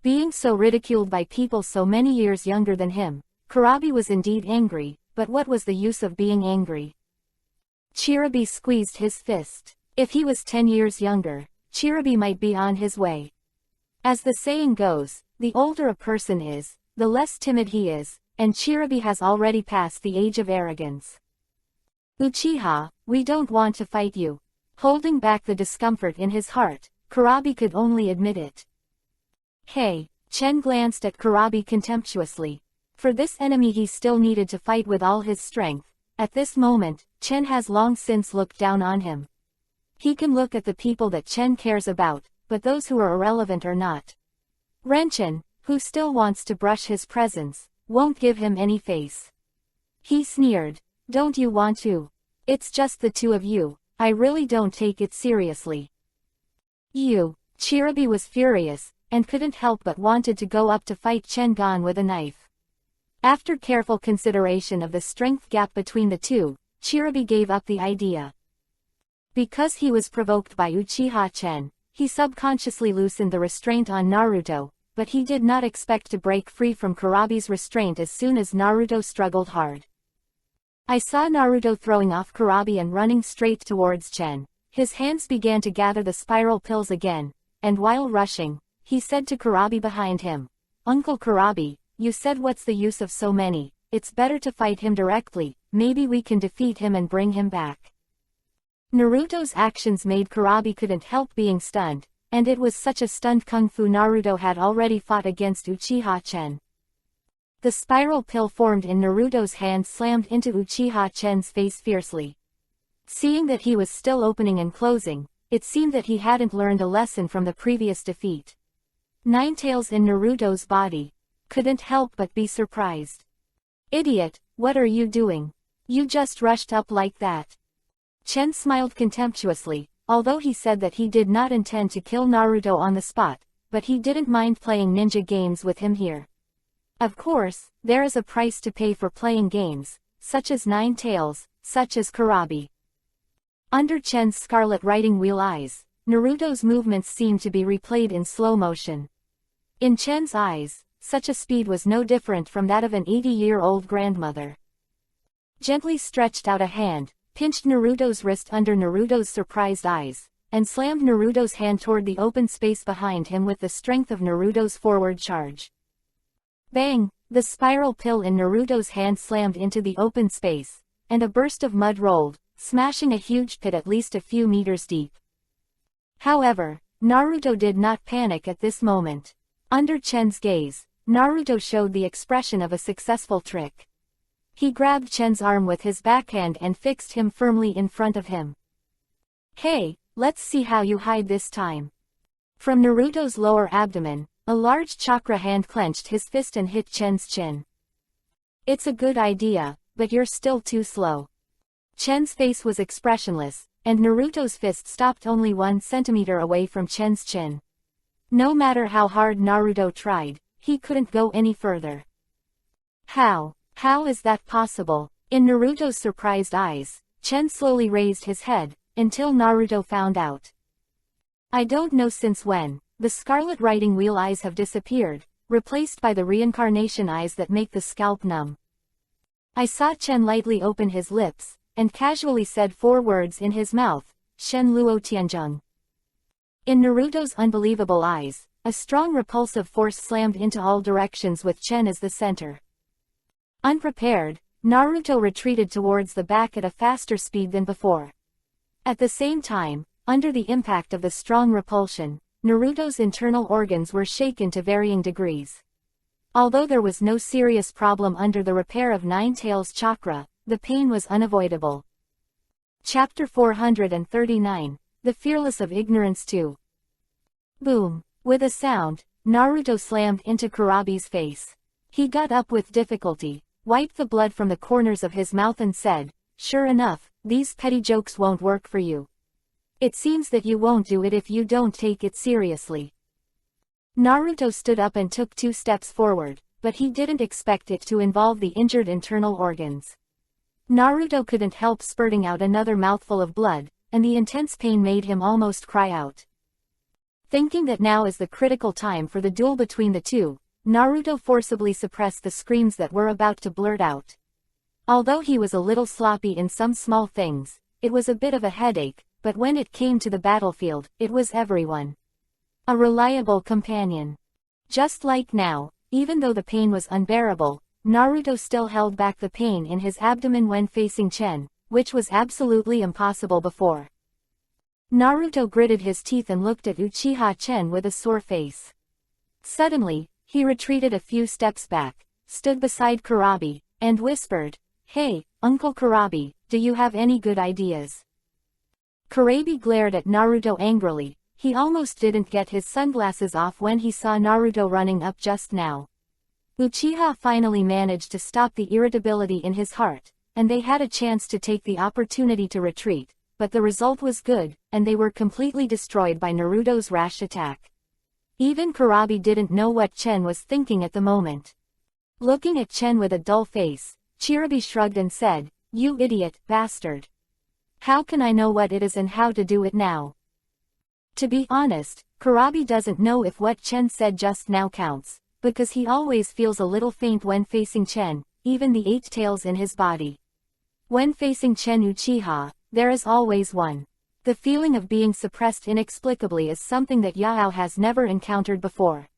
Being so ridiculed by people so many years younger than him, Kurabi was indeed angry, but what was the use of being angry? Chirabi squeezed his fist. If he was 10 years younger, Chirabi might be on his way. As the saying goes, the older a person is, the less timid he is, and Chirabi has already passed the age of arrogance. "Uchiha, we don't want to fight you." Holding back the discomfort in his heart, Kurabi could only admit it. "Hey," Chen glanced at Kurabi contemptuously. For this enemy he still needed to fight with all his strength. At this moment, Chen has long since looked down on him. He can look at the people that Chen cares about, but those who are irrelevant are not. Renchen, who still wants to brush his presence, won't give him any face. He sneered. "Don't you want to? It's just the two of you, I really don't take it seriously." "You." Chirabi was furious, and couldn't help but wanted to go up to fight Chen Gon with a knife. After careful consideration of the strength gap between the two, Chirabi gave up the idea. Because he was provoked by Uchiha Chen, he subconsciously loosened the restraint on Naruto, but he did not expect to break free from Kurabi's restraint as soon as Naruto struggled hard. I saw Naruto throwing off Kurabi and running straight towards Chen. His hands began to gather the spiral pills again, and while rushing, he said to Kurabi behind him, "Uncle Kurabi, you said what's the use of so many, it's better to fight him directly, maybe we can defeat him and bring him back." Naruto's actions made Kurabi couldn't help being stunned, and it was such a stunned kung fu Naruto had already fought against Uchiha Chen. The spiral pill formed in Naruto's hand slammed into Uchiha Chen's face fiercely. Seeing that he was still opening and closing, it seemed that he hadn't learned a lesson from the previous defeat. Nine Tails in Naruto's body couldn't help but be surprised. "Idiot, what are you doing? You just rushed up like that." Chen smiled contemptuously, although he said that he did not intend to kill Naruto on the spot, but he didn't mind playing ninja games with him here. Of course, there is a price to pay for playing games, such as Nine Tails, such as Kurabi. Under Chen's scarlet writing wheel eyes, Naruto's movements seemed to be replayed in slow motion. In Chen's eyes, such a speed was no different from that of an 80-year-old grandmother. Gently stretched out a hand, pinched Naruto's wrist under Naruto's surprised eyes, and slammed Naruto's hand toward the open space behind him with the strength of Naruto's forward charge. Bang! The spiral pill in Naruto's hand slammed into the open space, and a burst of mud rolled, smashing a huge pit at least a few meters deep. However, Naruto did not panic at this moment. Under Chen's gaze, Naruto showed the expression of a successful trick. He grabbed Chen's arm with his backhand and fixed him firmly in front of him. "Hey, let's see how you hide this time." From Naruto's lower abdomen, a large chakra hand clenched his fist and hit Chen's chin. "It's a good idea, but you're still too slow." Chen's face was expressionless, and Naruto's fist stopped only 1 centimeter away from Chen's chin. No matter how hard Naruto tried, he couldn't go any further. How is that possible? In Naruto's surprised eyes, Chen slowly raised his head, until Naruto found out. "I don't know since when, the scarlet writing wheel eyes have disappeared, replaced by the reincarnation eyes that make the scalp numb." I saw Chen lightly open his lips, and casually said 4 words in his mouth, "Shen Luo Tianzheng." In Naruto's unbelievable eyes, a strong repulsive force slammed into all directions with Chen as the center. Unprepared, Naruto retreated towards the back at a faster speed than before. At the same time, under the impact of the strong repulsion, Naruto's internal organs were shaken to varying degrees. Although there was no serious problem under the repair of Nine Tails chakra, the pain was unavoidable. Chapter 439, The Fearless of Ignorance 2. Boom! With a sound, Naruto slammed into Kurabi's face. He got up with difficulty, wiped the blood from the corners of his mouth and said, "Sure enough, these petty jokes won't work for you. It seems that you won't do it if you don't take it seriously." Naruto stood up and took 2 steps forward, but he didn't expect it to involve the injured internal organs. Naruto couldn't help spurting out another mouthful of blood, and the intense pain made him almost cry out. Thinking that now is the critical time for the duel between the two, Naruto forcibly suppressed the screams that were about to blurt out. Although he was a little sloppy in some small things, it was a bit of a headache, but when it came to the battlefield, it was everyone. A reliable companion. Just like now, even though the pain was unbearable, Naruto still held back the pain in his abdomen when facing Chen, which was absolutely impossible before. Naruto gritted his teeth and looked at Uchiha Chen with a sore face. Suddenly, he retreated a few steps back, stood beside Kurabi, and whispered, "Hey, Uncle Kurabi, do you have any good ideas?" Kurabi glared at Naruto angrily. He almost didn't get his sunglasses off when he saw Naruto running up just now. Uchiha finally managed to stop the irritability in his heart, and they had a chance to take the opportunity to retreat, but the result was good, and they were completely destroyed by Naruto's rash attack. Even Kurabi didn't know what Chen was thinking at the moment. Looking at Chen with a dull face, Chirabi shrugged and said, "You idiot, bastard. How can I know what it is and how to do it now?" To be honest, Kurabi doesn't know if what Chen said just now counts, because he always feels a little faint when facing Chen, even the 8 tails in his body. When facing Chen Uchiha, there is always one. The feeling of being suppressed inexplicably is something that Yao has never encountered before.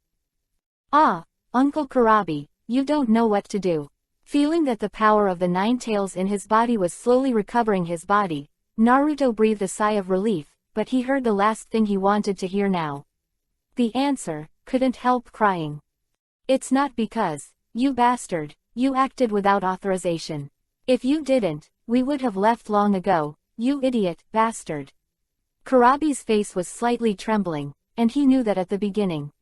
Ah, Uncle Kurabi, you don't know what to do. Feeling that the power of the 9 tails in his body was slowly recovering his body, Naruto breathed a sigh of relief, but he heard the last thing he wanted to hear now. The answer, couldn't help crying. It's not because, you bastard, you acted without authorization. If you didn't, we would have left long ago, you idiot, bastard. Kurabi's face was slightly trembling, and he knew that at the beginning.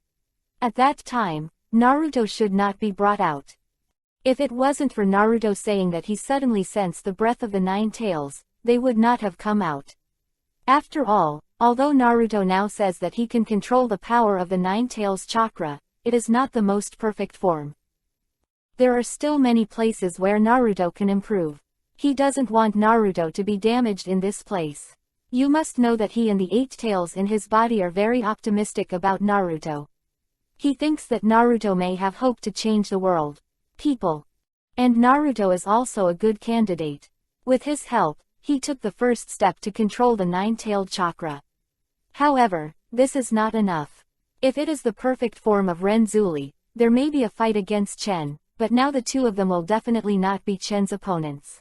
At that time, Naruto should not be brought out. If it wasn't for Naruto saying that he suddenly sensed the breath of the 9 tails, they would not have come out. After all, although Naruto now says that he can control the power of the 9 tails chakra, it is not the most perfect form. There are still many places where Naruto can improve. He doesn't want Naruto to be damaged in this place. You must know that he and the 8 tails in his body are very optimistic about Naruto. He thinks that Naruto may have hope to change the world. People. And Naruto is also a good candidate. With his help, he took the first step to control the 9-tailed chakra. However, this is not enough. If it is the perfect form of Renzuli, there may be a fight against Chen, but now the two of them will definitely not be Chen's opponents.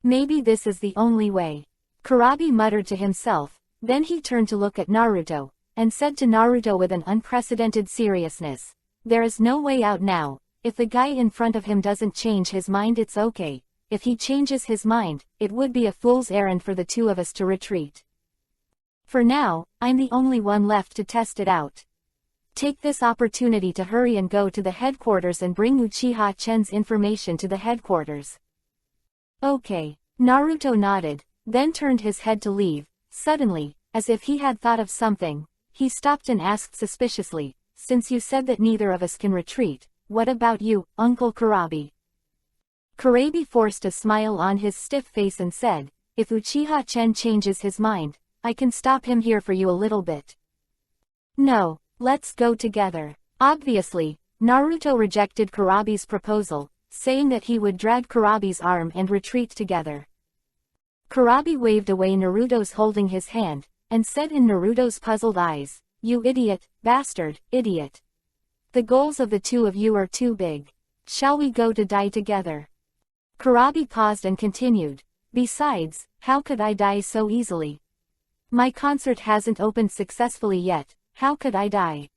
Maybe this is the only way. Kurabi muttered to himself, then he turned to look at Naruto, and said to Naruto with an unprecedented seriousness, "There is no way out now. If the guy in front of him doesn't change his mind, it's okay. If he changes his mind, it would be a fool's errand for the two of us to retreat. For now, I'm the only one left to test it out. Take this opportunity to hurry and go to the headquarters and bring Uchiha Chen's information to the headquarters." Okay. Naruto nodded, then turned his head to leave. Suddenly, as if he had thought of something, he stopped and asked suspiciously, "Since you said that neither of us can retreat, what about you, Uncle Kurabi?" Kurabi forced a smile on his stiff face and said, "If Uchiha Chen changes his mind, I can stop him here for you a little bit." "No, let's go together." Obviously, Naruto rejected Kurabi's proposal, saying that he would drag Kurabi's arm and retreat together. Kurabi waved away Naruto's holding his hand, and said in Naruto's puzzled eyes, "You idiot, bastard, idiot. The goals of the two of you are too big. Shall we go to die together?" Kurabi paused and continued, "Besides, how could I die so easily? My concert hasn't opened successfully yet, how could I die?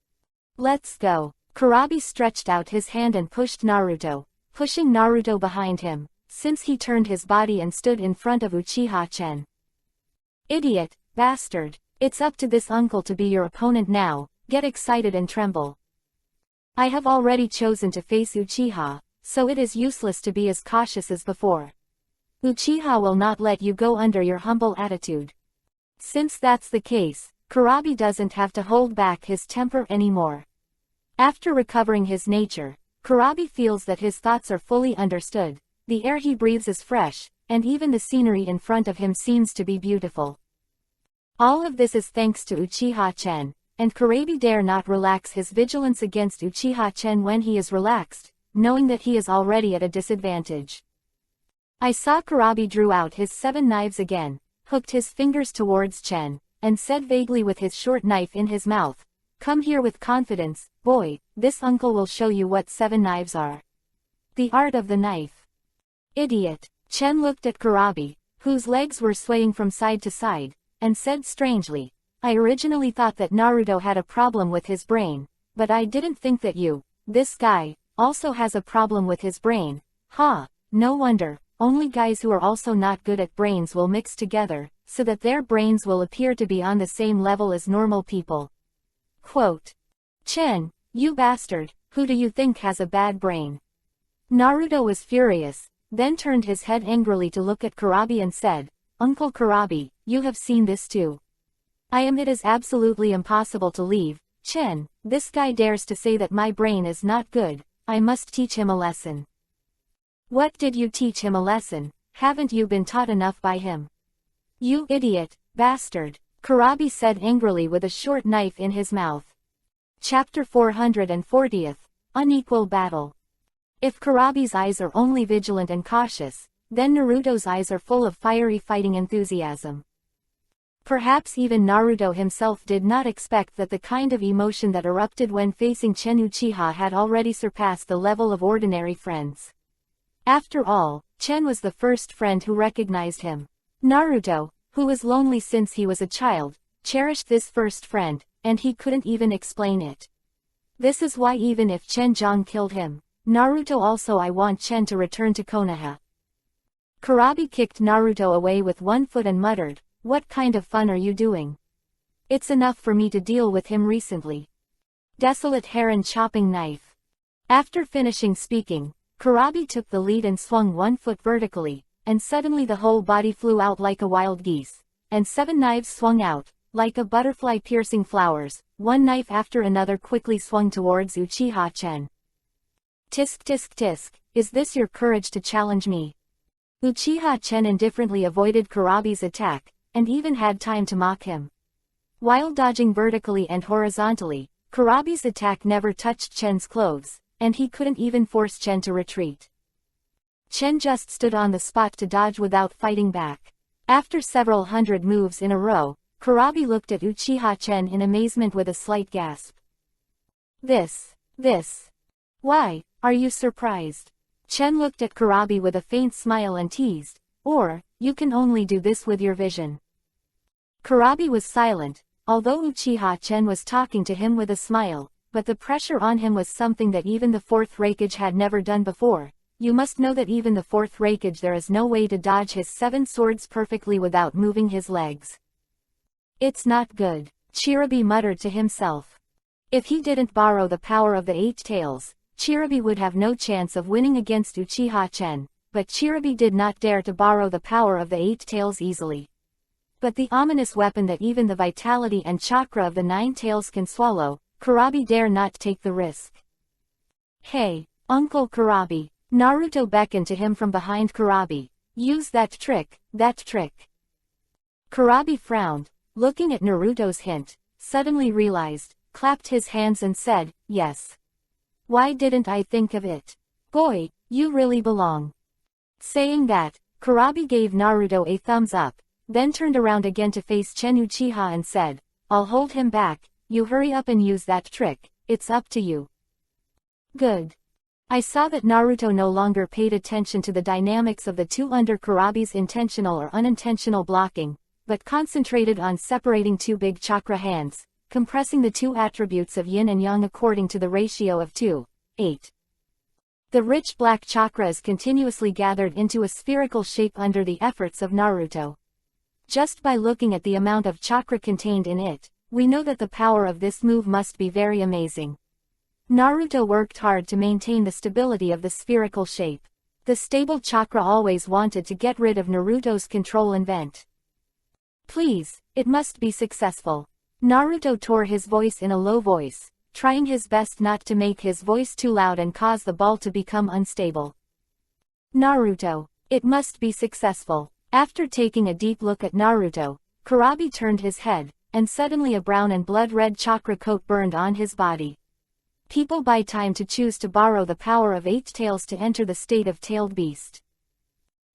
Let's go." Kurabi stretched out his hand and pushed Naruto, pushing Naruto behind him, since he turned his body and stood in front of Uchiha Chen. "Idiot, bastard, it's up to this uncle to be your opponent now, get excited and tremble. I have already chosen to face Uchiha, so it is useless to be as cautious as before. Uchiha will not let you go under your humble attitude." Since that's the case, Kurabi doesn't have to hold back his temper anymore. After recovering his nature, Kurabi feels that his thoughts are fully understood, the air he breathes is fresh, and even the scenery in front of him seems to be beautiful. All of this is thanks to Uchiha Chen, and Kurabi dare not relax his vigilance against Uchiha Chen when he is relaxed, knowing that he is already at a disadvantage. I saw Kurabi drew out his 7 knives again, hooked his fingers towards Chen, and said vaguely with his short knife in his mouth, "Come here with confidence, boy, this uncle will show you what 7 knives are. The art of the knife." "Idiot." Chen looked at Kurabi, whose legs were swaying from side to side, and said strangely, "I originally thought that Naruto had a problem with his brain, but I didn't think that you, this guy, also has a problem with his brain. Ha, no wonder, only guys who are also not good at brains will mix together, so that their brains will appear to be on the same level as normal people." Quote. "Chen, you bastard, who do you think has a bad brain?" Naruto was furious, then turned his head angrily to look at Kurabi and said, "Uncle Kurabi, you have seen this too. It is absolutely impossible to leave. Chen, this guy dares to say that my brain is not good, I must teach him a lesson." "What did you teach him a lesson? Haven't you been taught enough by him?" "You idiot, bastard." Kurabi said angrily with a short knife in his mouth. Chapter 440, Unequal Battle. If Kurabi's eyes are only vigilant and cautious, then Naruto's eyes are full of fiery fighting enthusiasm. Perhaps even Naruto himself did not expect that the kind of emotion that erupted when facing Chen Uchiha had already surpassed the level of ordinary friends. After all, Chen was the first friend who recognized him. Naruto, who was lonely since he was a child, cherished this first friend, and he couldn't even explain it. This is why even if Chen Zhang killed him, Naruto also I want Chen to return to Konoha. Kurabi kicked Naruto away with one foot and muttered, "What kind of fun are you doing? It's enough for me to deal with him recently." Desolate heron chopping knife. After finishing speaking, Kurabi took the lead and swung one foot vertically, and suddenly the whole body flew out like a wild geese, and 7 knives swung out, like a butterfly piercing flowers. One knife after another quickly swung towards Uchiha Chen. Tisk tisk tisk, is this your courage to challenge me? Uchiha Chen indifferently avoided Kurabi's attack, and even had time to mock him. While dodging vertically and horizontally, Kurabi's attack never touched Chen's clothes, and he couldn't even force Chen to retreat. Chen just stood on the spot to dodge without fighting back. After several hundred moves in a row, Kurabi looked at Uchiha Chen in amazement with a slight gasp. This. Why, are you surprised? Chen looked at Kurabi with a faint smile and teased, "Or, you can only do this with your vision." Kurabi was silent, although Uchiha Chen was talking to him with a smile, but the pressure on him was something that even the 4th Raikage had never done before. You must know that even the 4th Raikage there is no way to dodge his 7 swords perfectly without moving his legs. It's not good, Chirabi muttered to himself. If he didn't borrow the power of the 8 tails, Chirabi would have no chance of winning against Uchiha Chen, but Chirabi did not dare to borrow the power of the 8 tails easily. But the ominous weapon that even the vitality and chakra of the 9 tails can swallow, Kurabi dare not take the risk. "Hey, Uncle Kurabi," Naruto beckoned to him from behind Kurabi. "Use that trick, Kurabi frowned, looking at Naruto's hint, suddenly realized, clapped his hands and said, "Yes. Why didn't I think of it? Boy, you really belong." Saying that, Kurabi gave Naruto a thumbs up, then turned around again to face Chen Uchiha and said, "I'll hold him back, you hurry up and use that trick, it's up to you." Good. I saw that Naruto no longer paid attention to the dynamics of the two under Kurabi's intentional or unintentional blocking, but concentrated on separating 2 big chakra hands, compressing the 2 attributes of yin and yang according to the ratio of 2:8. The rich black chakra is continuously gathered into a spherical shape under the efforts of Naruto. Just by looking at the amount of chakra contained in it, we know that the power of this move must be very amazing. Naruto worked hard to maintain the stability of the spherical shape. The stable chakra always wanted to get rid of Naruto's control and vent. "Please, it must be successful." Naruto tore his voice in a low voice, trying his best not to make his voice too loud and cause the ball to become unstable. "Naruto, it must be successful." After taking a deep look at Naruto, Kurabi turned his head, and suddenly a brown and blood-red chakra coat burned on his body. People buy time to choose to borrow the power of 8 tails to enter the state of tailed beast.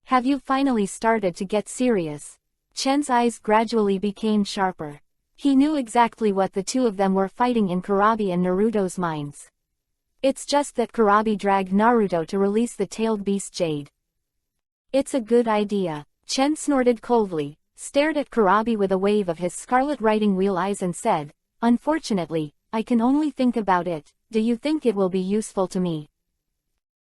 Have you finally started to get serious? Chen's eyes gradually became sharper. He knew exactly what the two of them were fighting in Kurabi and Naruto's minds. It's just that Kurabi dragged Naruto to release the tailed beast Jade. "It's a good idea." Chen snorted coldly, stared at Kurabi with a wave of his scarlet riding wheel eyes and said, "Unfortunately, I can only think about it. Do you think it will be useful to me?"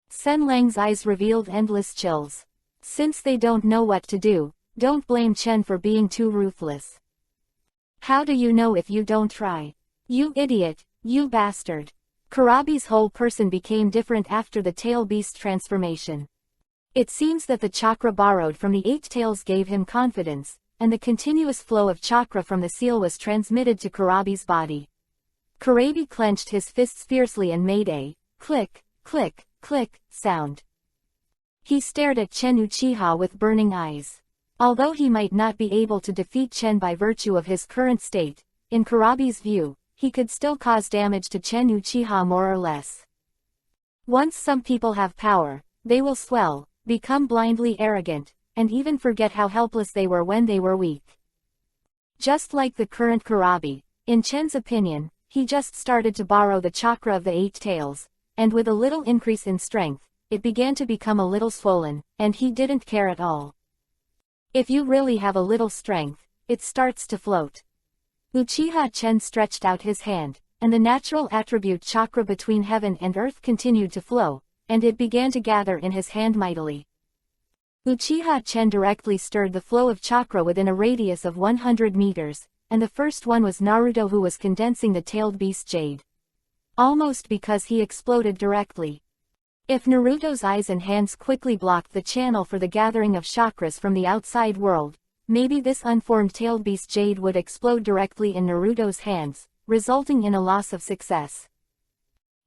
Sen Lang's eyes revealed endless chills. Since they don't know what to do, don't blame Chen for being too ruthless. "How do you know if you don't try? You idiot, you bastard." Kurabi's whole person became different after the tail beast transformation. It seems that the chakra borrowed from the 8 tails gave him confidence, and the continuous flow of chakra from the seal was transmitted to Kurabi's body. Kurabi clenched his fists fiercely and made a click, click, click sound. He stared at Chen Uchiha with burning eyes. Although he might not be able to defeat Chen by virtue of his current state, in Kurabi's view, he could still cause damage to Chen Uchiha more or less. Once some people have power, they will swell, become blindly arrogant, and even forget how helpless they were when they were weak. Just like the current Kurabi, in Chen's opinion, he just started to borrow the chakra of the 8 tails, and with a little increase in strength, it began to become a little swollen, and he didn't care at all. If you really have a little strength, it starts to float. Uchiha Chen stretched out his hand, and the natural attribute chakra between heaven and earth continued to flow, and it began to gather in his hand mightily. Uchiha Chen directly stirred the flow of chakra within a radius of 100 meters, and the first one was Naruto, who was condensing the tailed beast jade. Almost because he exploded directly. If Naruto's eyes and hands quickly blocked the channel for the gathering of chakras from the outside world, maybe this unformed tailed beast jade would explode directly in Naruto's hands, resulting in a loss of success.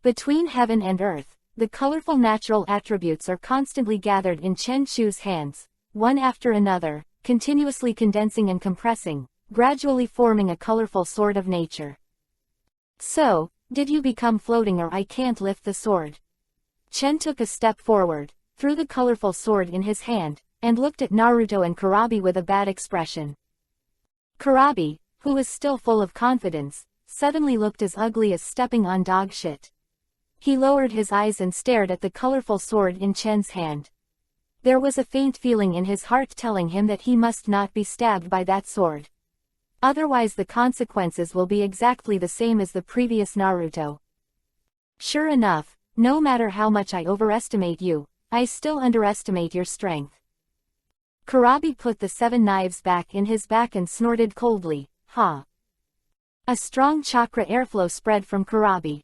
Between heaven and earth, the colorful natural attributes are constantly gathered in Chen Chu's hands, one after another, continuously condensing and compressing, gradually forming a colorful sword of nature. So, did you become floating, or I can't lift the sword? Chen took a step forward, threw the colorful sword in his hand, and looked at Naruto and Kurabi with a bad expression. Kurabi, who was still full of confidence, suddenly looked as ugly as stepping on dog shit. He lowered his eyes and stared at the colorful sword in Chen's hand. There was a faint feeling in his heart telling him that he must not be stabbed by that sword. Otherwise the consequences will be exactly the same as the previous Naruto. Sure enough, no matter how much I overestimate you, I still underestimate your strength. Kurabi put the 7 knives back in his back and snorted coldly, "Ha." A strong chakra airflow spread from Kurabi.